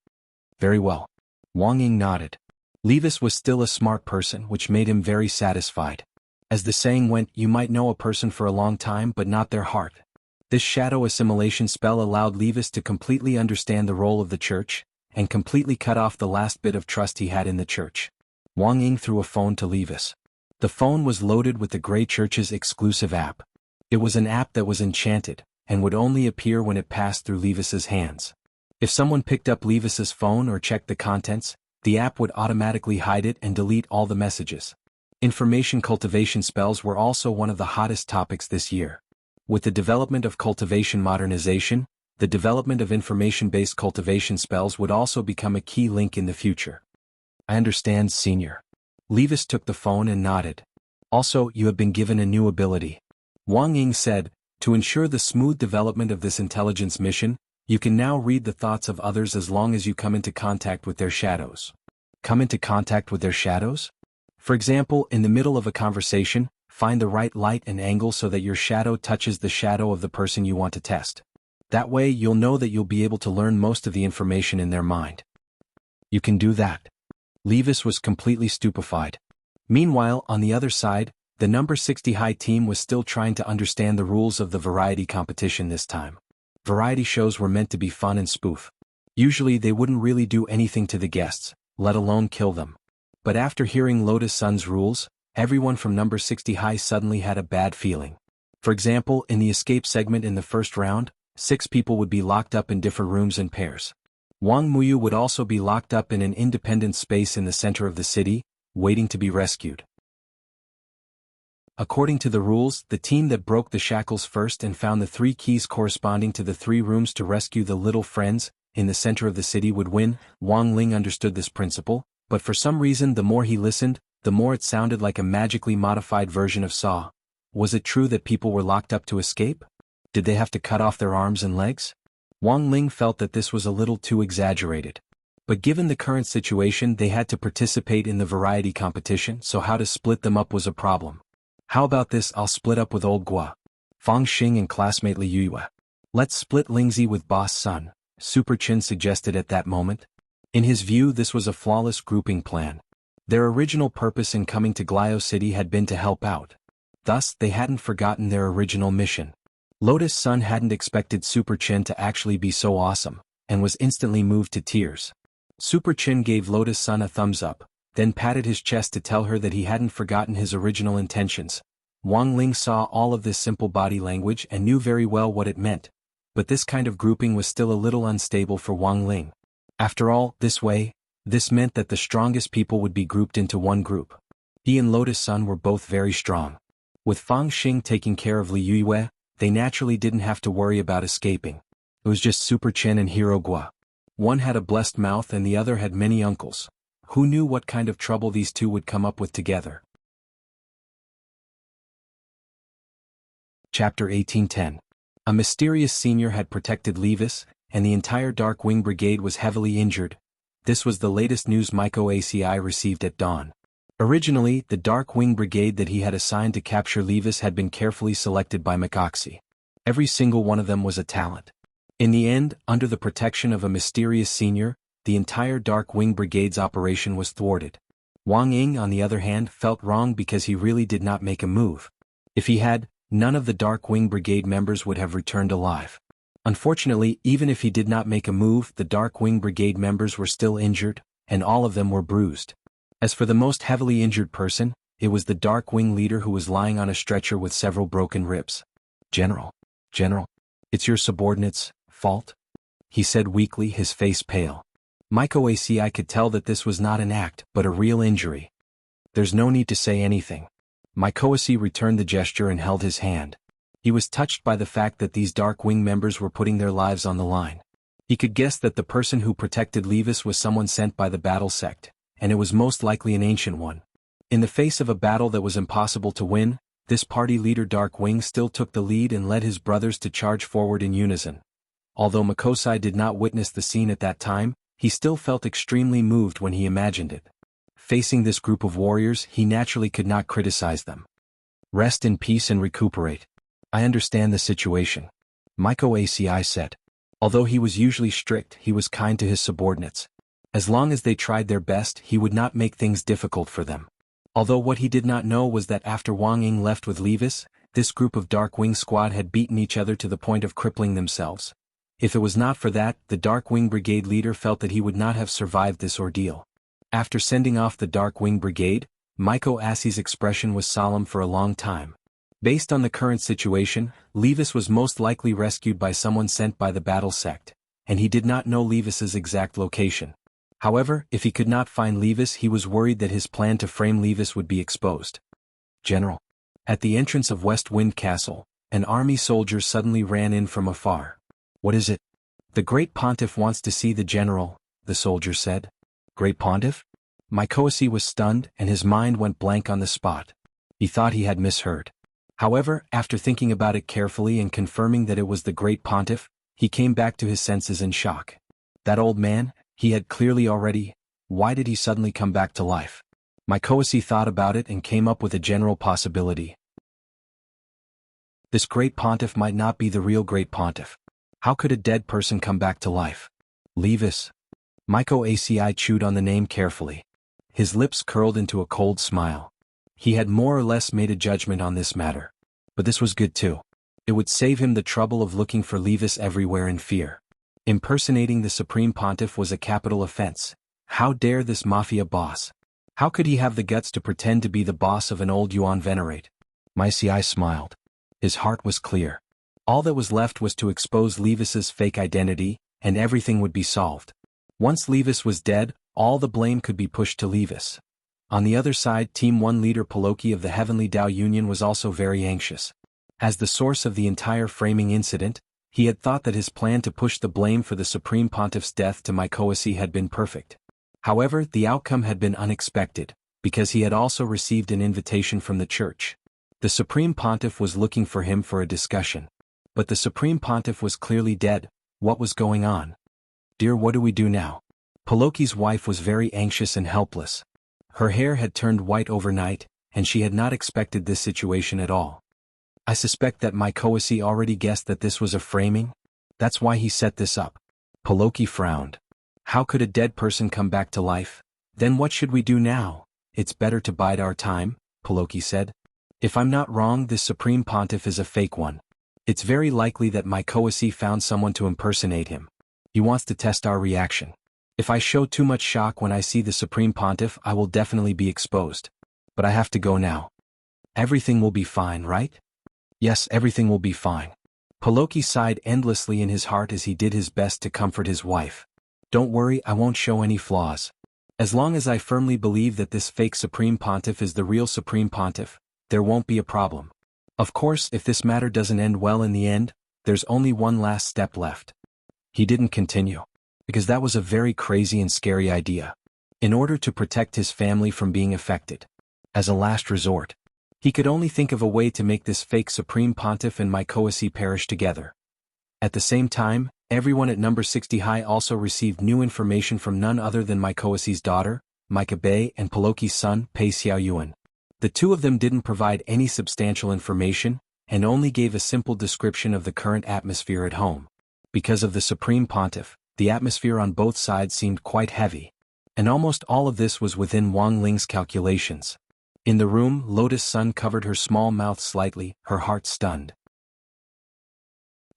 Speaker 1: Very well." Wang Ying nodded. Levis was still a smart person, which made him very satisfied. As the saying went, you might know a person for a long time but not their heart. This shadow assimilation spell allowed Levis to completely understand the role of the church, and completely cut off the last bit of trust he had in the church. Wang Ying threw a phone to Levis. The phone was loaded with the Grey Church's exclusive app. It was an app that was enchanted, and would only appear when it passed through Levis's hands. If someone picked up Levis's phone or checked the contents, the app would automatically hide it and delete all the messages. Information cultivation spells were also one of the hottest topics this year. With the development of cultivation modernization, the development of information-based cultivation spells would also become a key link in the future. "I understand, Senior." Levis took the phone and nodded. "Also, you have been given a new ability," Wang Ying said. "To ensure the smooth development of this intelligence mission, you can now read the thoughts of others as long as you come into contact with their shadows." Come into contact with their shadows? For example, in the middle of a conversation, find the right light and angle so that your shadow touches the shadow of the person you want to test. That way you'll know that you'll be able to learn most of the information in their mind. You can do that. Levis was completely stupefied. Meanwhile, on the other side, the number 60 high team was still trying to understand the rules of the variety competition this time. Variety shows were meant to be fun and spoof. Usually they wouldn't really do anything to the guests, let alone kill them. But after hearing Lotus Sun's rules, everyone from number 60 high suddenly had a bad feeling. For example, in the escape segment in the first round, 6 people would be locked up in different rooms in pairs. Wang Muyu would also be locked up in an independent space in the center of the city, waiting to be rescued. According to the rules, the team that broke the shackles first and found the 3 keys corresponding to the 3 rooms to rescue the little friends in the center of the city would win. Wang Ling understood this principle, but for some reason the more he listened, the more it sounded like a magically modified version of Saw. Was it true that people were locked up to escape? Did they have to cut off their arms and legs? Wang Ling felt that this was a little too exaggerated. But given the current situation, they had to participate in the variety competition, so how to split them up was a problem. How about this? I'll split up with old Gua, Fang Xing and classmate Li Yue. Let's split Lingzi with Boss Sun, Super Chin suggested at that moment. In his view, this was a flawless grouping plan. Their original purpose in coming to Glio City had been to help out. Thus, they hadn't forgotten their original mission. Lotus Sun hadn't expected Super Chin to actually be so awesome, and was instantly moved to tears. Super Chin gave Lotus Sun a thumbs up, then patted his chest to tell her that he hadn't forgotten his original intentions. Wang Ling saw all of this simple body language and knew very well what it meant, but this kind of grouping was still a little unstable for Wang Ling. After all, this meant that the strongest people would be grouped into one group. He and Lotus Sun were both very strong. With Fang Xing taking care of Li Yue, they naturally didn't have to worry about escaping. It was just Super Chin and Hero Gua. One had a blessed mouth and the other had many uncles. Who knew what kind of trouble these two would come up with together? Chapter 1810. A mysterious senior had protected Levis, and the entire Dark Wing Brigade was heavily injured. This was the latest news Maiko ACI received at dawn. Originally, the Dark Wing Brigade that he had assigned to capture Levis had been carefully selected by McOxy. Every single one of them was a talent. In the end, under the protection of a mysterious senior, the entire Dark Wing Brigade's operation was thwarted. Wang Ying, on the other hand, felt wrong because he really did not make a move. If he had, none of the Dark Wing Brigade members would have returned alive. Unfortunately, even if he did not make a move, the Dark Wing Brigade members were still injured, and all of them were bruised. As for the most heavily injured person, it was the Dark Wing leader who was lying on a stretcher with several broken ribs. General, it's your subordinate's fault? He said weakly, his face pale. Maiko ACI could tell that this was not an act, but a real injury. There's no need to say anything. Maiko returned the gesture and held his hand. He was touched by the fact that these Dark Wing members were putting their lives on the line. He could guess that the person who protected Levis was someone sent by the battle sect, and it was most likely an ancient one. In the face of a battle that was impossible to win, this party leader Dark Wing still took the lead and led his brothers to charge forward in unison. Although Makosai did not witness the scene at that time, he still felt extremely moved when he imagined it. Facing this group of warriors, he naturally could not criticize them. Rest in peace and recuperate. I understand the situation, Maiko ACI said. Although he was usually strict, he was kind to his subordinates. As long as they tried their best, he would not make things difficult for them. Although what he did not know was that after Wang Ying left with Levis, this group of Dark Wing squad had beaten each other to the point of crippling themselves. If it was not for that, the Dark Wing Brigade leader felt that he would not have survived this ordeal. After sending off the Dark Wing Brigade, Maiko ACI's expression was solemn for a long time. Based on the current situation, Levis was most likely rescued by someone sent by the battle sect, and he did not know Levis's exact location. However, if he could not find Levis, he was worried that his plan to frame Levis would be exposed. General. At the entrance of West Wind Castle, an army soldier suddenly ran in from afar. What is it? The Great Pontiff wants to see the general, the soldier said. Great Pontiff? Maiko was stunned and his mind went blank on the spot. He thought he had misheard. However, after thinking about it carefully and confirming that it was the Great Pontiff, he came back to his senses in shock. That old man, he had clearly already. Why did he suddenly come back to life? Maiko thought about it and came up with a general possibility. This Great Pontiff might not be the real Great Pontiff. How could a dead person come back to life? Levis. Maiko ACI chewed on the name carefully. His lips curled into a cold smile. He had more or less made a judgment on this matter. But this was good too. It would save him the trouble of looking for Levis everywhere in fear. Impersonating the Supreme Pontiff was a capital offense. How dare this mafia boss? How could he have the guts to pretend to be the boss of an old Yuan venerate? Maiko smiled. His heart was clear. All that was left was to expose Levis's fake identity, and everything would be solved. Once Levis was dead, all the blame could be pushed to Levis. On the other side, Team 1 leader Paloki of the Heavenly Tao Union was also very anxious. As the source of the entire framing incident, he had thought that his plan to push the blame for the Supreme Pontiff's death to Mykoasi had been perfect. However, the outcome had been unexpected, because he had also received an invitation from the church. The Supreme Pontiff was looking for him for a discussion. But the Supreme Pontiff was clearly dead. What was going on? "Dear, what do we do now?" Paloki's wife was very anxious and helpless. Her hair had turned white overnight, and she had not expected this situation at all. "I suspect that Mykoasi already guessed that this was a framing. That's why he set this up." Paloki frowned. "How could a dead person come back to life? Then what should we do now?" "It's better to bide our time," Paloki said. "If I'm not wrong, this Supreme Pontiff is a fake one. It's very likely that Mykoasi found someone to impersonate him. He wants to test our reaction. If I show too much shock when I see the Supreme Pontiff, I will definitely be exposed. But I have to go now." "Everything will be fine, right?" "Yes, everything will be fine." Paloki sighed endlessly in his heart as he did his best to comfort his wife. "Don't worry, I won't show any flaws. As long as I firmly believe that this fake Supreme Pontiff is the real Supreme Pontiff, there won't be a problem. Of course, if this matter doesn't end well in the end, there's only one last step left." He didn't continue. Because that was a very crazy and scary idea. In order to protect his family from being affected. As a last resort, he could only think of a way to make this fake Supreme Pontiff and Mykoasi perish together. At the same time, everyone at number 60 High also received new information from none other than Mykoasi's daughter, Micah Bay, and Paloki's son, Pei Xiaoyuan. The two of them didn't provide any substantial information, and only gave a simple description of the current atmosphere at home. Because of the Supreme Pontiff, the atmosphere on both sides seemed quite heavy. And almost all of this was within Wang Ling's calculations. In the room, Lotus Sun covered her small mouth slightly, her heart stunned.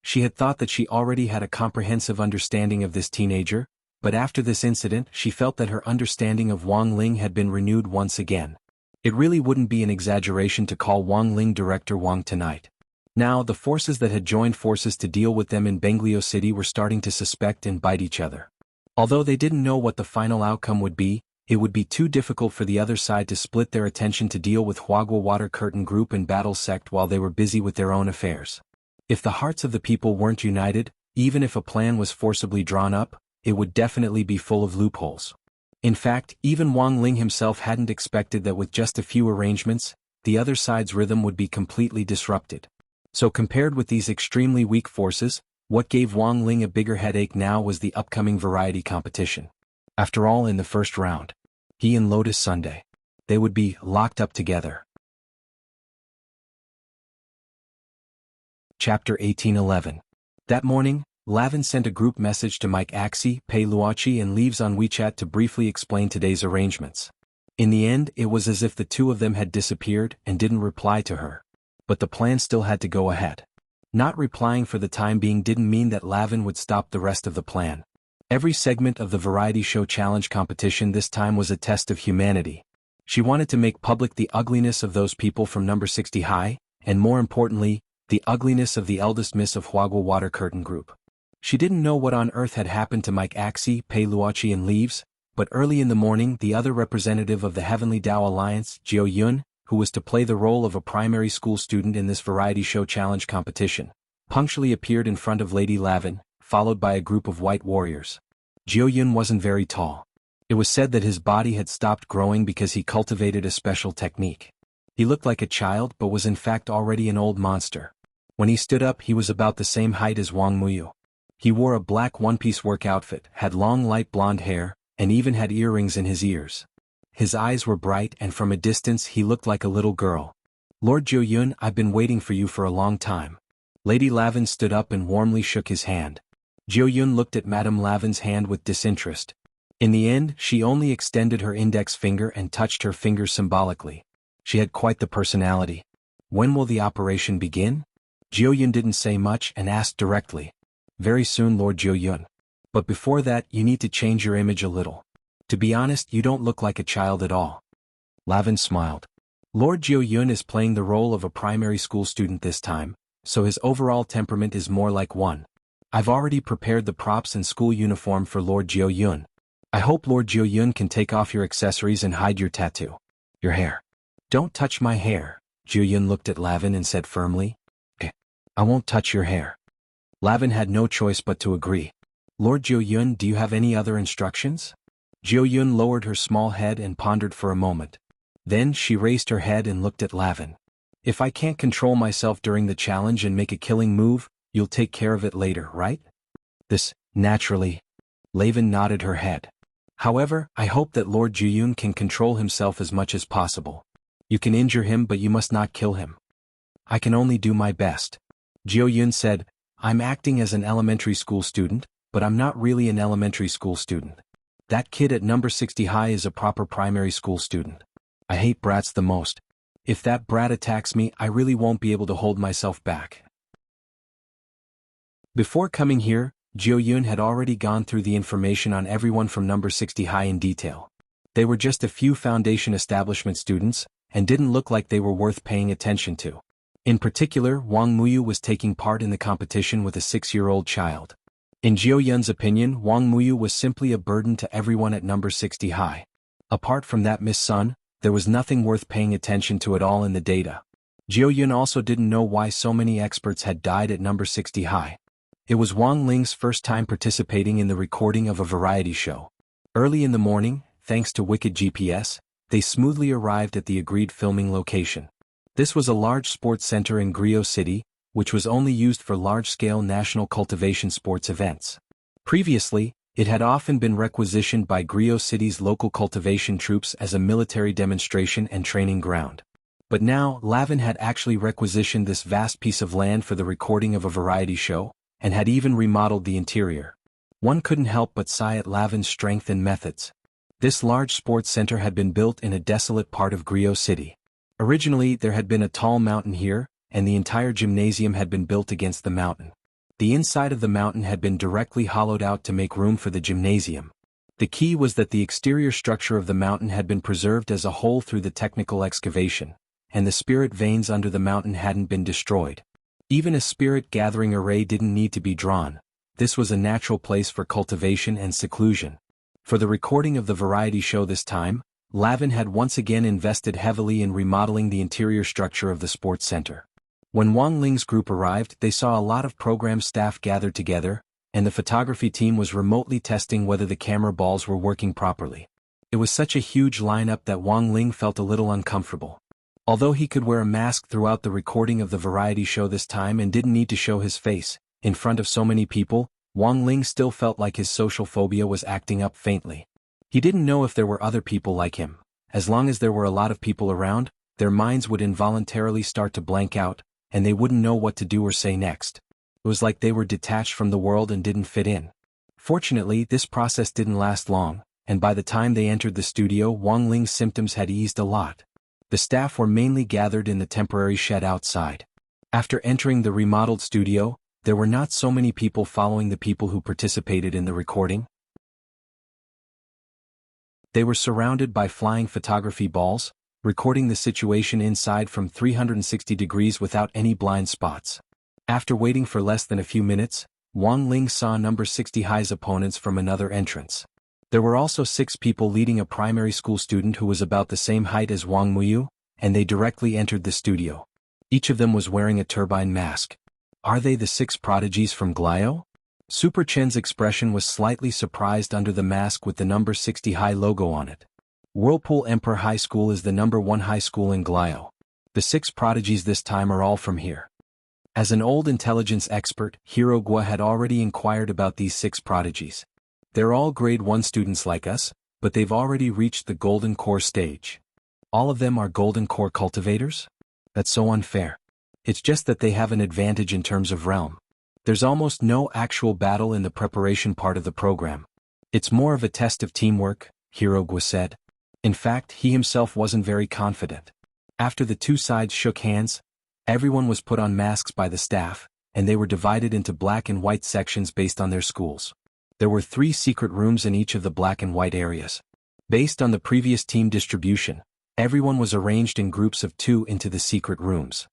Speaker 1: She had thought that she already had a comprehensive understanding of this teenager, but after this incident she felt that her understanding of Wang Ling had been renewed once again. It really wouldn't be an exaggeration to call Wang Ling Director Wang tonight. Now, the forces that had joined forces to deal with them in Benglio City were starting to suspect and bite each other. Although they didn't know what the final outcome would be, it would be too difficult for the other side to split their attention to deal with Huagua Water Curtain Group and Battle Sect while they were busy with their own affairs. If the hearts of the people weren't united, even if a plan was forcibly drawn up, it would definitely be full of loopholes. In fact, even Wang Ling himself hadn't expected that with just a few arrangements, the other side's rhythm would be completely disrupted. So compared with these extremely weak forces, what gave Wang Ling a bigger headache now was the upcoming variety competition. After all, in the first round, he and Lotus Sunday, they would be locked up together. Chapter 1811. That morning, Lavin sent a group message to Mike Axie, Pei Luochi and Leaves on WeChat to briefly explain today's arrangements. In the end, it was as if the two of them had disappeared and didn't reply to her. But the plan still had to go ahead. Not replying for the time being didn't mean that Lavin would stop the rest of the plan. Every segment of the variety show challenge competition this time was a test of humanity. She wanted to make public the ugliness of those people from number 60 High, and more importantly, the ugliness of the eldest miss of Huagua Water Curtain Group. She didn't know what on earth had happened to Mike Axie, Pei Luochi and Leaves, but early in the morning the other representative of the Heavenly Tao Alliance, Jiao Yun, who was to play the role of a primary school student in this variety show challenge competition, punctually appeared in front of Lady Lavin, followed by a group of white warriors. Jiao Yun wasn't very tall. It was said that his body had stopped growing because he cultivated a special technique. He looked like a child but was in fact already an old monster. When he stood up he was about the same height as Wang Muyu. He wore a black one-piece work outfit, had long light blonde hair, and even had earrings in his ears. His eyes were bright and from a distance he looked like a little girl. "Lord Jiao Yun, I've been waiting for you for a long time." Lady Lavin stood up and warmly shook his hand. Jiao Yun looked at Madame Lavin's hand with disinterest. In the end, she only extended her index finger and touched her finger symbolically. She had quite the personality. "When will the operation begin?" Jiao Yun didn't say much and asked directly. "Very soon, Lord Jiao Yun. But before that, you need to change your image a little. To be honest, you don't look like a child at all." Lavin smiled. Lord Jiao Yun is playing the role of a primary school student this time, so his overall temperament is more like 1. I've already prepared the props and school uniform for Lord Jiu-yun. I hope Lord Jiu-yun can take off your accessories and hide your tattoo. Your hair. Don't touch my hair, Jiu-yun looked at Lavin and said firmly. I won't touch your hair. Lavin had no choice but to agree. Lord Jiu-yun, do you have any other instructions? Jiu-yun lowered her small head and pondered for a moment. Then she raised her head and looked at Lavin. If I can't control myself during the challenge and make a killing move, you'll take care of it later, right? This, naturally. Lavin nodded her head. However, I hope that Lord Jiu-yun can control himself as much as possible. You can injure him but you must not kill him. I can only do my best. Jiu-yun said, I'm acting as an elementary school student, but I'm not really an elementary school student. That kid at number 60 high is a proper primary school student. I hate brats the most. If that brat attacks me, I really won't be able to hold myself back. Before coming here, Jiu-yun had already gone through the information on everyone from number 60 high in detail. They were just a few foundation establishment students, and didn't look like they were worth paying attention to. In particular, Wang Muyu was taking part in the competition with a 6-year-old child. In Jiu-yun's opinion, Wang Muyu was simply a burden to everyone at number 60 high. Apart from that Miss Sun, there was nothing worth paying attention to at all in the data. Jiu-yun also didn't know why so many experts had died at number 60 high. It was Wang Ling's first time participating in the recording of a variety show. Early in the morning, thanks to Wicked GPS, they smoothly arrived at the agreed filming location. This was a large sports center in Griot City, which was only used for large-scale national cultivation sports events. Previously, it had often been requisitioned by Griot City's local cultivation troops as a military demonstration and training ground. But now, Lavin had actually requisitioned this vast piece of land for the recording of a variety show, and had even remodeled the interior. One couldn't help but sigh at Lavin's strength and methods. This large sports center had been built in a desolate part of Griot City. Originally, there had been a tall mountain here, and the entire gymnasium had been built against the mountain. The inside of the mountain had been directly hollowed out to make room for the gymnasium. The key was that the exterior structure of the mountain had been preserved as a whole through the technical excavation, and the spirit veins under the mountain hadn't been destroyed. Even a spirit gathering array didn't need to be drawn. This was a natural place for cultivation and seclusion. For the recording of the variety show this time, Lavin had once again invested heavily in remodeling the interior structure of the sports center. When Wang Ling's group arrived, they saw a lot of program staff gathered together, and the photography team was remotely testing whether the camera balls were working properly. It was such a huge lineup that Wang Ling felt a little uncomfortable. Although he could wear a mask throughout the recording of the variety show this time and didn't need to show his face, in front of so many people, Wang Ling still felt like his social phobia was acting up faintly. He didn't know if there were other people like him. As long as there were a lot of people around, their minds would involuntarily start to blank out, and they wouldn't know what to do or say next. It was like they were detached from the world and didn't fit in. Fortunately, this process didn't last long, and by the time they entered the studio, Wang Ling's symptoms had eased a lot. The staff were mainly gathered in the temporary shed outside. After entering the remodeled studio, there were not so many people following the people who participated in the recording. They were surrounded by flying photography balls, recording the situation inside from 360 degrees without any blind spots. After waiting for less than a few minutes, Wang Ling saw number 60 high's opponents from another entrance. There were also 6 people leading a primary school student who was about the same height as Wang Muyu, and they directly entered the studio. Each of them was wearing a turbine mask. Are they the 6 prodigies from Glio? Super Chen's expression was slightly surprised under the mask with the number 60 high logo on it. Whirlpool Emperor High School is the number 1 high school in Glio. The 6 prodigies this time are all from here. As an old intelligence expert, Hirogwa had already inquired about these 6 prodigies. They're all grade 1 students like us, but they've already reached the Golden Core stage. All of them are Golden Core cultivators? That's so unfair. It's just that they have an advantage in terms of realm. There's almost no actual battle in the preparation part of the program. It's more of a test of teamwork, Hirogwa said. In fact, he himself wasn't very confident. After the 2 sides shook hands, everyone was put on masks by the staff, and they were divided into black and white sections based on their schools. There were 3 secret rooms in each of the black and white areas. Based on the previous team distribution, everyone was arranged in groups of 2 into the secret rooms.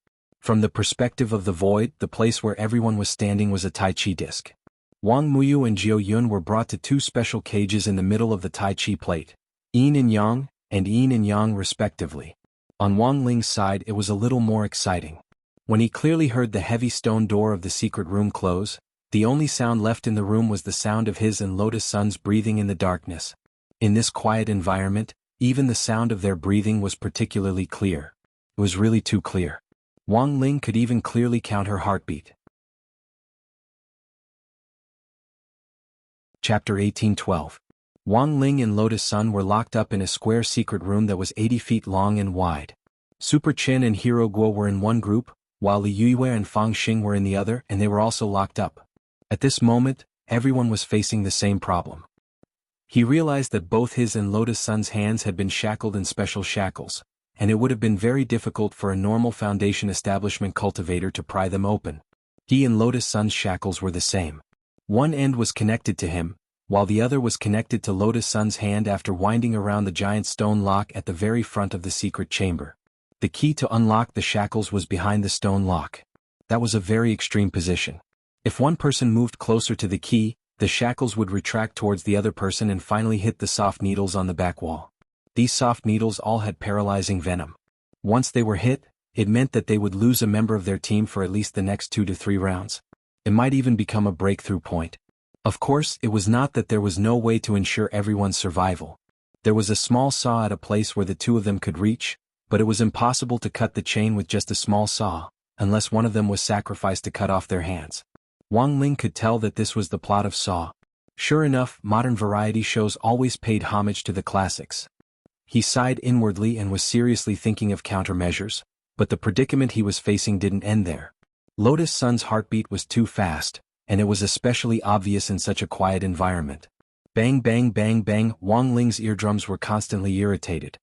Speaker 1: From the perspective of the void, the place where everyone was standing was a Tai Chi disc. Wang Muyu and Jiao Yun were brought to two special cages in the middle of the Tai Chi plate, Yin and Yang, and Yin and Yang respectively. On Wang Ling's side it was a little more exciting. When he clearly heard the heavy stone door of the secret room close, the only sound left in the room was the sound of his and Lotus Sun's breathing in the darkness. In this quiet environment, even the sound of their breathing was particularly clear. It was really too clear. Wang Ling could even clearly count her heartbeat. Chapter 1812. Wang Ling and Lotus Sun were locked up in a square secret room that was 80 feet long and wide. Super Chen and Hero Guo were in one group, while Li Yue and Fang Xing were in the other, and they were also locked up. At this moment, everyone was facing the same problem. He realized that both his and Lotus Sun's hands had been shackled in special shackles, and it would have been very difficult for a normal Foundation establishment cultivator to pry them open. He and Lotus Sun's shackles were the same. One end was connected to him, while the other was connected to Lotus Sun's hand after winding around the giant stone lock at the very front of the secret chamber. The key to unlock the shackles was behind the stone lock. That was a very extreme position. If one person moved closer to the key, the shackles would retract towards the other person and finally hit the soft needles on the back wall. These soft needles all had paralyzing venom. Once they were hit, it meant that they would lose a member of their team for at least the next 2 to 3 rounds. It might even become a breakthrough point. Of course, it was not that there was no way to ensure everyone's survival. There was a small saw at a place where the two of them could reach, but it was impossible to cut the chain with just a small saw, unless one of them was sacrificed to cut off their hands. Wang Ling could tell that this was the plot of Saw. Sure enough, modern variety shows always paid homage to the classics. He sighed inwardly and was seriously thinking of countermeasures, but the predicament he was facing didn't end there. Lotus Sun's heartbeat was too fast, and it was especially obvious in such a quiet environment. Bang bang bang bang, Wang Ling's eardrums were constantly irritated.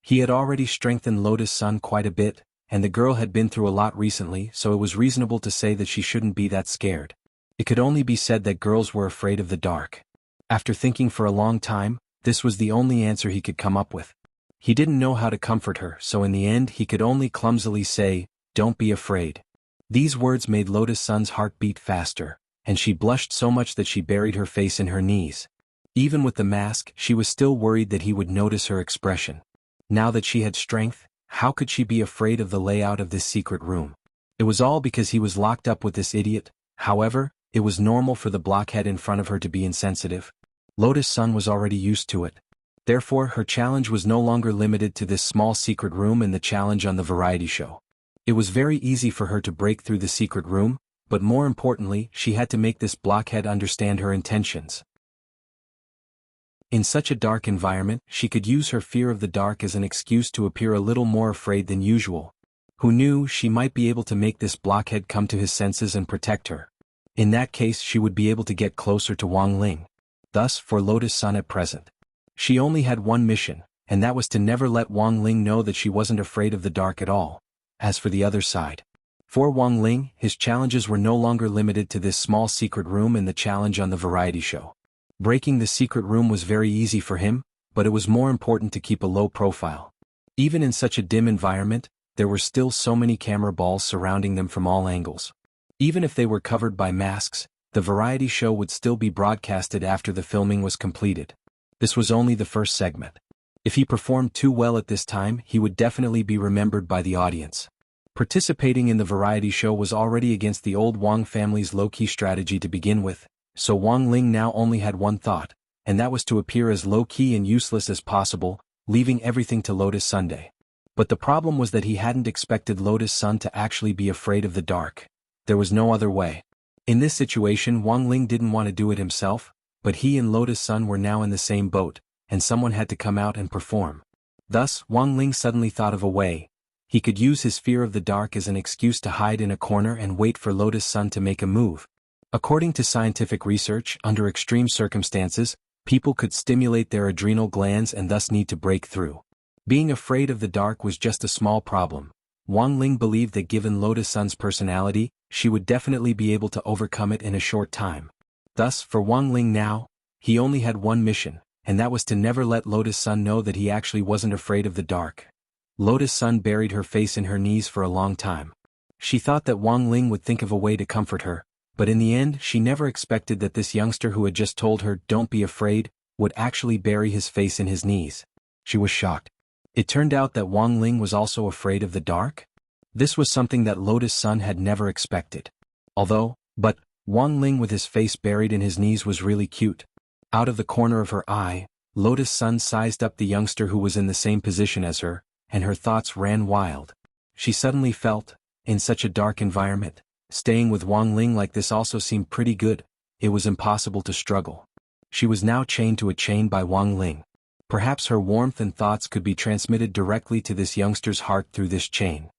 Speaker 1: He had already strengthened Lotus Sun quite a bit, and the girl had been through a lot recently, so it was reasonable to say that she shouldn't be that scared. It could only be said that girls were afraid of the dark. After thinking for a long time, this was the only answer he could come up with. He didn't know how to comfort her, so in the end he could only clumsily say, "Don't be afraid." These words made Lotus Sun's heart beat faster, and she blushed so much that she buried her face in her knees. Even with the mask, she was still worried that he would notice her expression. Now that she had strength, how could she be afraid of the layout of this secret room? It was all because he was locked up with this idiot. However, it was normal for the blockhead in front of her to be insensitive. Lotus Sun was already used to it. Therefore, her challenge was no longer limited to this small secret room and the challenge on the variety show. It was very easy for her to break through the secret room, but more importantly, she had to make this blockhead understand her intentions. In such a dark environment, she could use her fear of the dark as an excuse to appear a little more afraid than usual. Who knew, she might be able to make this blockhead come to his senses and protect her. In that case, she would be able to get closer to Wang Ling. Thus, for Lotus Sun at present, she only had one mission, and that was to never let Wang Ling know that she wasn't afraid of the dark at all. As for the other side, for Wang Ling, his challenges were no longer limited to this small secret room and the challenge on the variety show. Breaking the secret room was very easy for him, but it was more important to keep a low profile. Even in such a dim environment, there were still so many camera balls surrounding them from all angles. Even if they were covered by masks, the variety show would still be broadcasted after the filming was completed. This was only the first segment. If he performed too well at this time, he would definitely be remembered by the audience. Participating in the variety show was already against the old Wang family's low-key strategy to begin with, so Wang Ling now only had one thought, and that was to appear as low-key and useless as possible, leaving everything to Lotus Sunday. But the problem was that he hadn't expected Lotus Sun to actually be afraid of the dark. There was no other way. In this situation, Wang Ling didn't want to do it himself, but he and Lotus Sun were now in the same boat, and someone had to come out and perform. Thus, Wang Ling suddenly thought of a way. He could use his fear of the dark as an excuse to hide in a corner and wait for Lotus Sun to make a move. According to scientific research, under extreme circumstances, people could stimulate their adrenal glands and thus need to break through. Being afraid of the dark was just a small problem. Wang Ling believed that given Lotus Sun's personality, she would definitely be able to overcome it in a short time. Thus, for Wang Ling now, he only had one mission, and that was to never let Lotus Sun know that he actually wasn't afraid of the dark. Lotus Sun buried her face in her knees for a long time. She thought that Wang Ling would think of a way to comfort her, but in the end she never expected that this youngster who had just told her, "Don't be afraid," would actually bury his face in his knees. She was shocked. It turned out that Wang Ling was also afraid of the dark? This was something that Lotus Sun had never expected. But Wang Ling with his face buried in his knees was really cute. Out of the corner of her eye, Lotus Sun sized up the youngster who was in the same position as her, and her thoughts ran wild. She suddenly felt, in such a dark environment, staying with Wang Ling like this also seemed pretty good. It was impossible to struggle. She was now chained to a chain by Wang Ling. Perhaps her warmth and thoughts could be transmitted directly to this youngster's heart through this chain.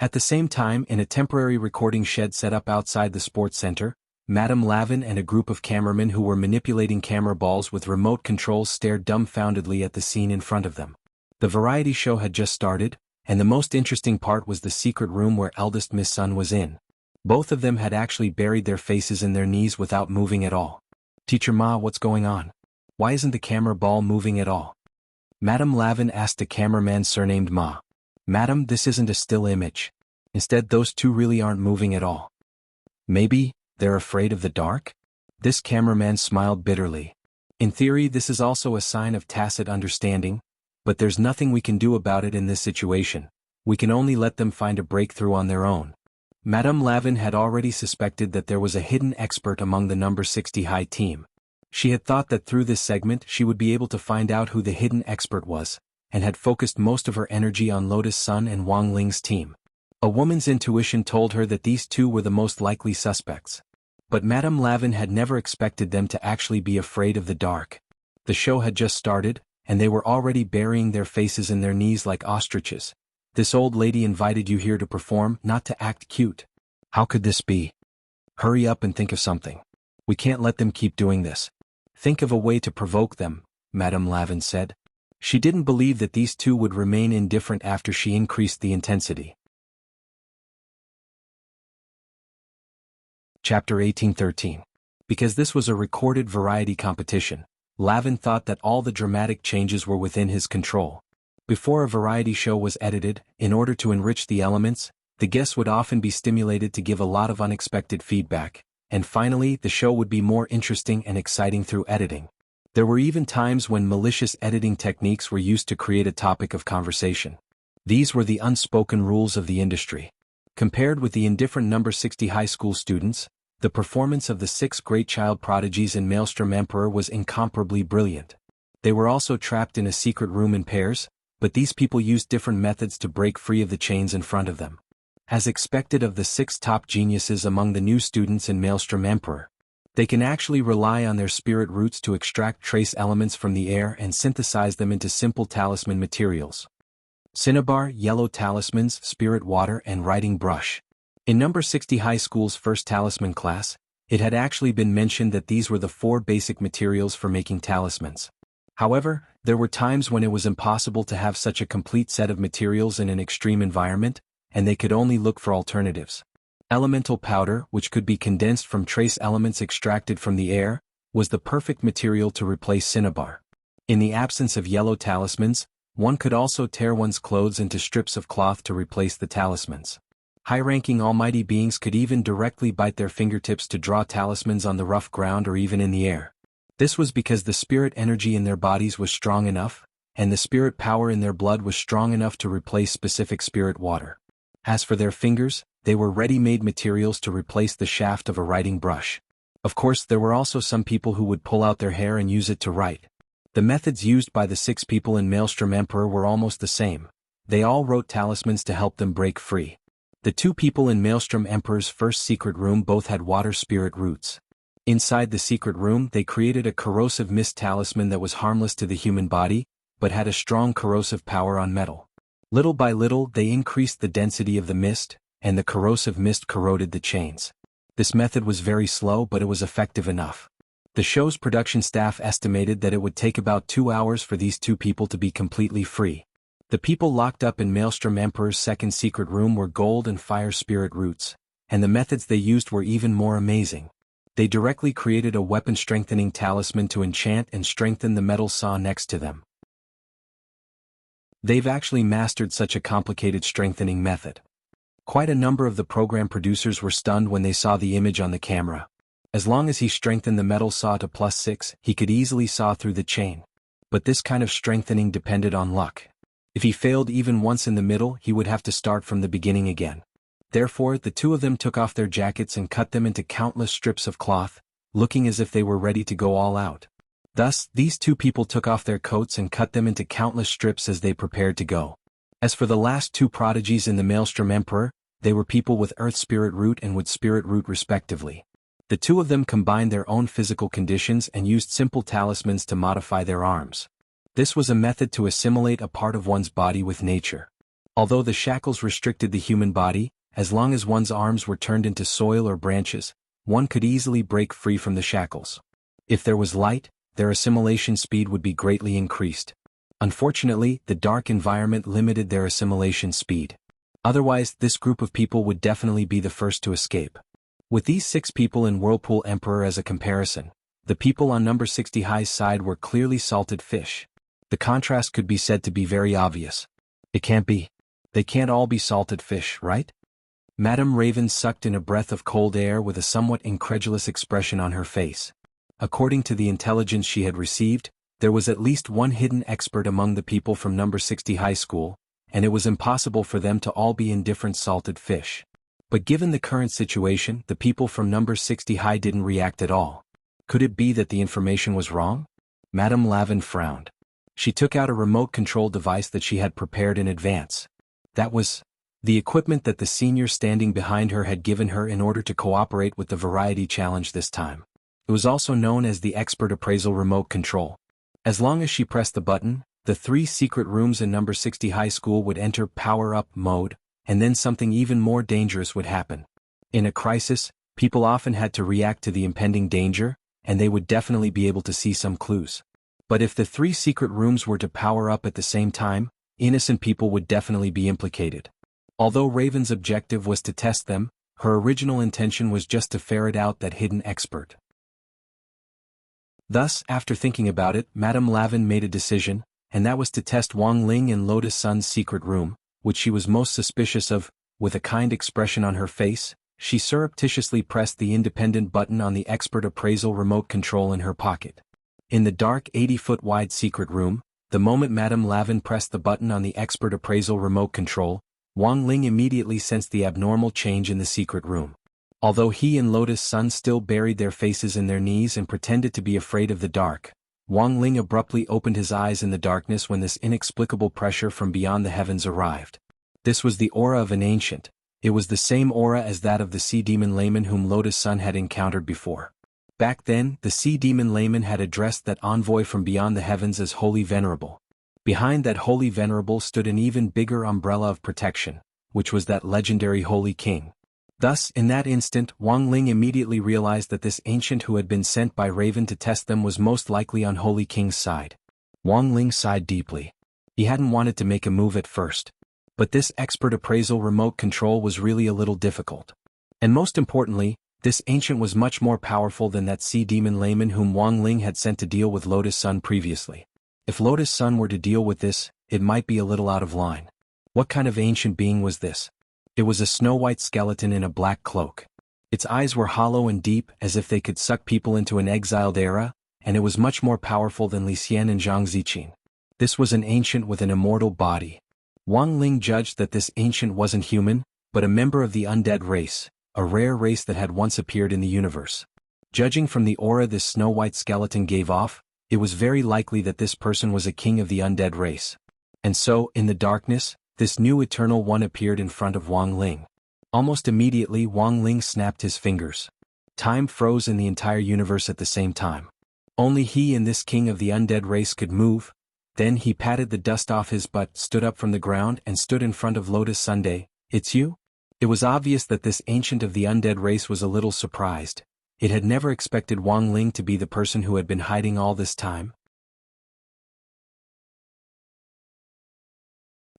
Speaker 1: At the same time, in a temporary recording shed set up outside the sports center, Madame Lavin and a group of cameramen who were manipulating camera balls with remote controls stared dumbfoundedly at the scene in front of them. The variety show had just started, and the most interesting part was the secret room where eldest Miss Sun was in. Both of them had actually buried their faces in their knees without moving at all. "Teacher Ma, what's going on? Why isn't the camera ball moving at all?" Madame Lavin asked a cameraman surnamed Ma. "Madam, this isn't a still image. Instead, those two really aren't moving at all." "Maybe they're afraid of the dark?" This cameraman smiled bitterly. "In theory, this is also a sign of tacit understanding, but there's nothing we can do about it in this situation. We can only let them find a breakthrough on their own." Madame Lavin had already suspected that there was a hidden expert among the number 60 high team. She had thought that through this segment she would be able to find out who the hidden expert was, and had focused most of her energy on Lotus Sun and Wang Ling's team. A woman's intuition told her that these two were the most likely suspects. But Madame Lavin had never expected them to actually be afraid of the dark. The show had just started, and they were already burying their faces in their knees like ostriches. "This old lady invited you here to perform, not to act cute. How could this be? Hurry up and think of something. We can't let them keep doing this. Think of a way to provoke them," Madame Lavin said. She didn't believe that these two would remain indifferent after she increased the intensity. Chapter 1813. Because this was a recorded variety competition, Lavin thought that all the dramatic changes were within his control. Before a variety show was edited, in order to enrich the elements, the guests would often be stimulated to give a lot of unexpected feedback, and finally the show would be more interesting and exciting through editing. There were even times when malicious editing techniques were used to create a topic of conversation. These were the unspoken rules of the industry. Compared with the indifferent number 60 high school students, the performance of the 6 great child prodigies in Maelstrom Emperor was incomparably brilliant. They were also trapped in a secret room in pairs, but these people used different methods to break free of the chains in front of them. As expected of the 6 top geniuses among the new students in Maelstrom Emperor, they can actually rely on their spirit roots to extract trace elements from the air and synthesize them into simple talisman materials. Cinnabar, yellow talismans, spirit water, and writing brush. In number 60 high school's first talisman class, it had actually been mentioned that these were the 4 basic materials for making talismans. However, there were times when it was impossible to have such a complete set of materials in an extreme environment, and they could only look for alternatives. Elemental powder, which could be condensed from trace elements extracted from the air, was the perfect material to replace cinnabar. In the absence of yellow talismans, one could also tear one's clothes into strips of cloth to replace the talismans. High-ranking almighty beings could even directly bite their fingertips to draw talismans on the rough ground or even in the air. This was because the spirit energy in their bodies was strong enough, and the spirit power in their blood was strong enough to replace specific spirit water. As for their fingers, they were ready-made materials to replace the shaft of a writing brush. Of course, there were also some people who would pull out their hair and use it to write. The methods used by the 6 people in Maelstrom Emperor were almost the same. They all wrote talismans to help them break free. The 2 people in Maelstrom Emperor's first secret room both had water spirit roots. Inside the secret room, they created a corrosive mist talisman that was harmless to the human body, but had a strong corrosive power on metal. Little by little, they increased the density of the mist, and the corrosive mist corroded the chains. This method was very slow, but it was effective enough. The show's production staff estimated that it would take about 2 hours for these 2 people to be completely free. The people locked up in Maelstrom Emperor's second secret room were gold and fire spirit roots, and the methods they used were even more amazing. They directly created a weapon-strengthening talisman to enchant and strengthen the metal saw next to them. They've actually mastered such a complicated strengthening method. Quite a number of the program producers were stunned when they saw the image on the camera. As long as he strengthened the metal saw to +6, he could easily saw through the chain. But this kind of strengthening depended on luck. If he failed even once in the middle, he would have to start from the beginning again. Therefore, the two of them took off their jackets and cut them into countless strips of cloth, looking as if they were ready to go all out. Thus, these two people took off their coats and cut them into countless strips as they prepared to go. As for the last two prodigies in the Maelstrom Emperor, they were people with Earth Spirit Root and Wood Spirit Root respectively. The two of them combined their own physical conditions and used simple talismans to modify their arms. This was a method to assimilate a part of one's body with nature. Although the shackles restricted the human body, as long as one's arms were turned into soil or branches, one could easily break free from the shackles. If there was light, their assimilation speed would be greatly increased. Unfortunately, the dark environment limited their assimilation speed. Otherwise, this group of people would definitely be the first to escape. With these 6 people in Whirlpool Emperor as a comparison, the people on number 60 High's side were clearly salted fish. The contrast could be said to be very obvious. It can't be. They can't all be salted fish, right? Madame Raven sucked in a breath of cold air with a somewhat incredulous expression on her face. According to the intelligence she had received, there was at least one hidden expert among the people from number 60 High School, and it was impossible for them to all be indifferent salted fish. But given the current situation, the people from number 60 High didn't react at all. Could it be that the information was wrong? Madame Lavin frowned. She took out a remote control device that she had prepared in advance. That was the equipment that the senior standing behind her had given her in order to cooperate with the variety challenge this time. It was also known as the Expert Appraisal Remote Control. As long as she pressed the button, the 3 secret rooms in number 60 High School would enter power-up mode, and then something even more dangerous would happen. In a crisis, people often had to react to the impending danger, and they would definitely be able to see some clues. But if the 3 secret rooms were to power up at the same time, innocent people would definitely be implicated. Although Raven's objective was to test them, her original intention was just to ferret out that hidden expert. Thus, after thinking about it, Madame Lavin made a decision, and that was to test Wang Ling in Lotus Sun's secret room, which she was most suspicious of. With a kind expression on her face, she surreptitiously pressed the independent button on the Expert Appraisal remote control in her pocket. In the dark 80-foot-wide secret room, the moment Madame Lavin pressed the button on the Expert Appraisal remote control, Wang Ling immediately sensed the abnormal change in the secret room. Although he and Lotus Sun still buried their faces in their knees and pretended to be afraid of the dark, Wang Ling abruptly opened his eyes in the darkness when this inexplicable pressure from beyond the heavens arrived. This was the aura of an ancient. It was the same aura as that of the sea demon layman whom Lotus Sun had encountered before. Back then, the sea demon layman had addressed that envoy from beyond the heavens as Holy Venerable. Behind that Holy Venerable stood an even bigger umbrella of protection, which was that legendary Holy King. Thus, in that instant, Wang Ling immediately realized that this ancient who had been sent by Raven to test them was most likely on Holy King's side. Wang Ling sighed deeply. He hadn't wanted to make a move at first. But this Expert Appraisal remote control was really a little difficult. And most importantly, this ancient was much more powerful than that sea demon layman whom Wang Ling had sent to deal with Lotus Sun previously. If Lotus Sun were to deal with this, it might be a little out of line. What kind of ancient being was this? It was a snow-white skeleton in a black cloak. Its eyes were hollow and deep, as if they could suck people into an exiled era, and it was much more powerful than Li Xian and Zhang Ziqin. This was an ancient with an immortal body. Wang Ling judged that this ancient wasn't human, but a member of the undead race, a rare race that had once appeared in the universe. Judging from the aura this snow-white skeleton gave off, it was very likely that this person was a king of the undead race. And so, in the darkness, this new Eternal One appeared in front of Wang Ling. Almost immediately Wang Ling snapped his fingers. Time froze in the entire universe at the same time. Only he and this king of the undead race could move. Then he patted the dust off his butt, stood up from the ground and stood in front of Lotus Sunday. "It's you?" It was obvious that this ancient of the undead race was a little surprised. It had never expected Wang Ling to be the person who had been hiding all this time.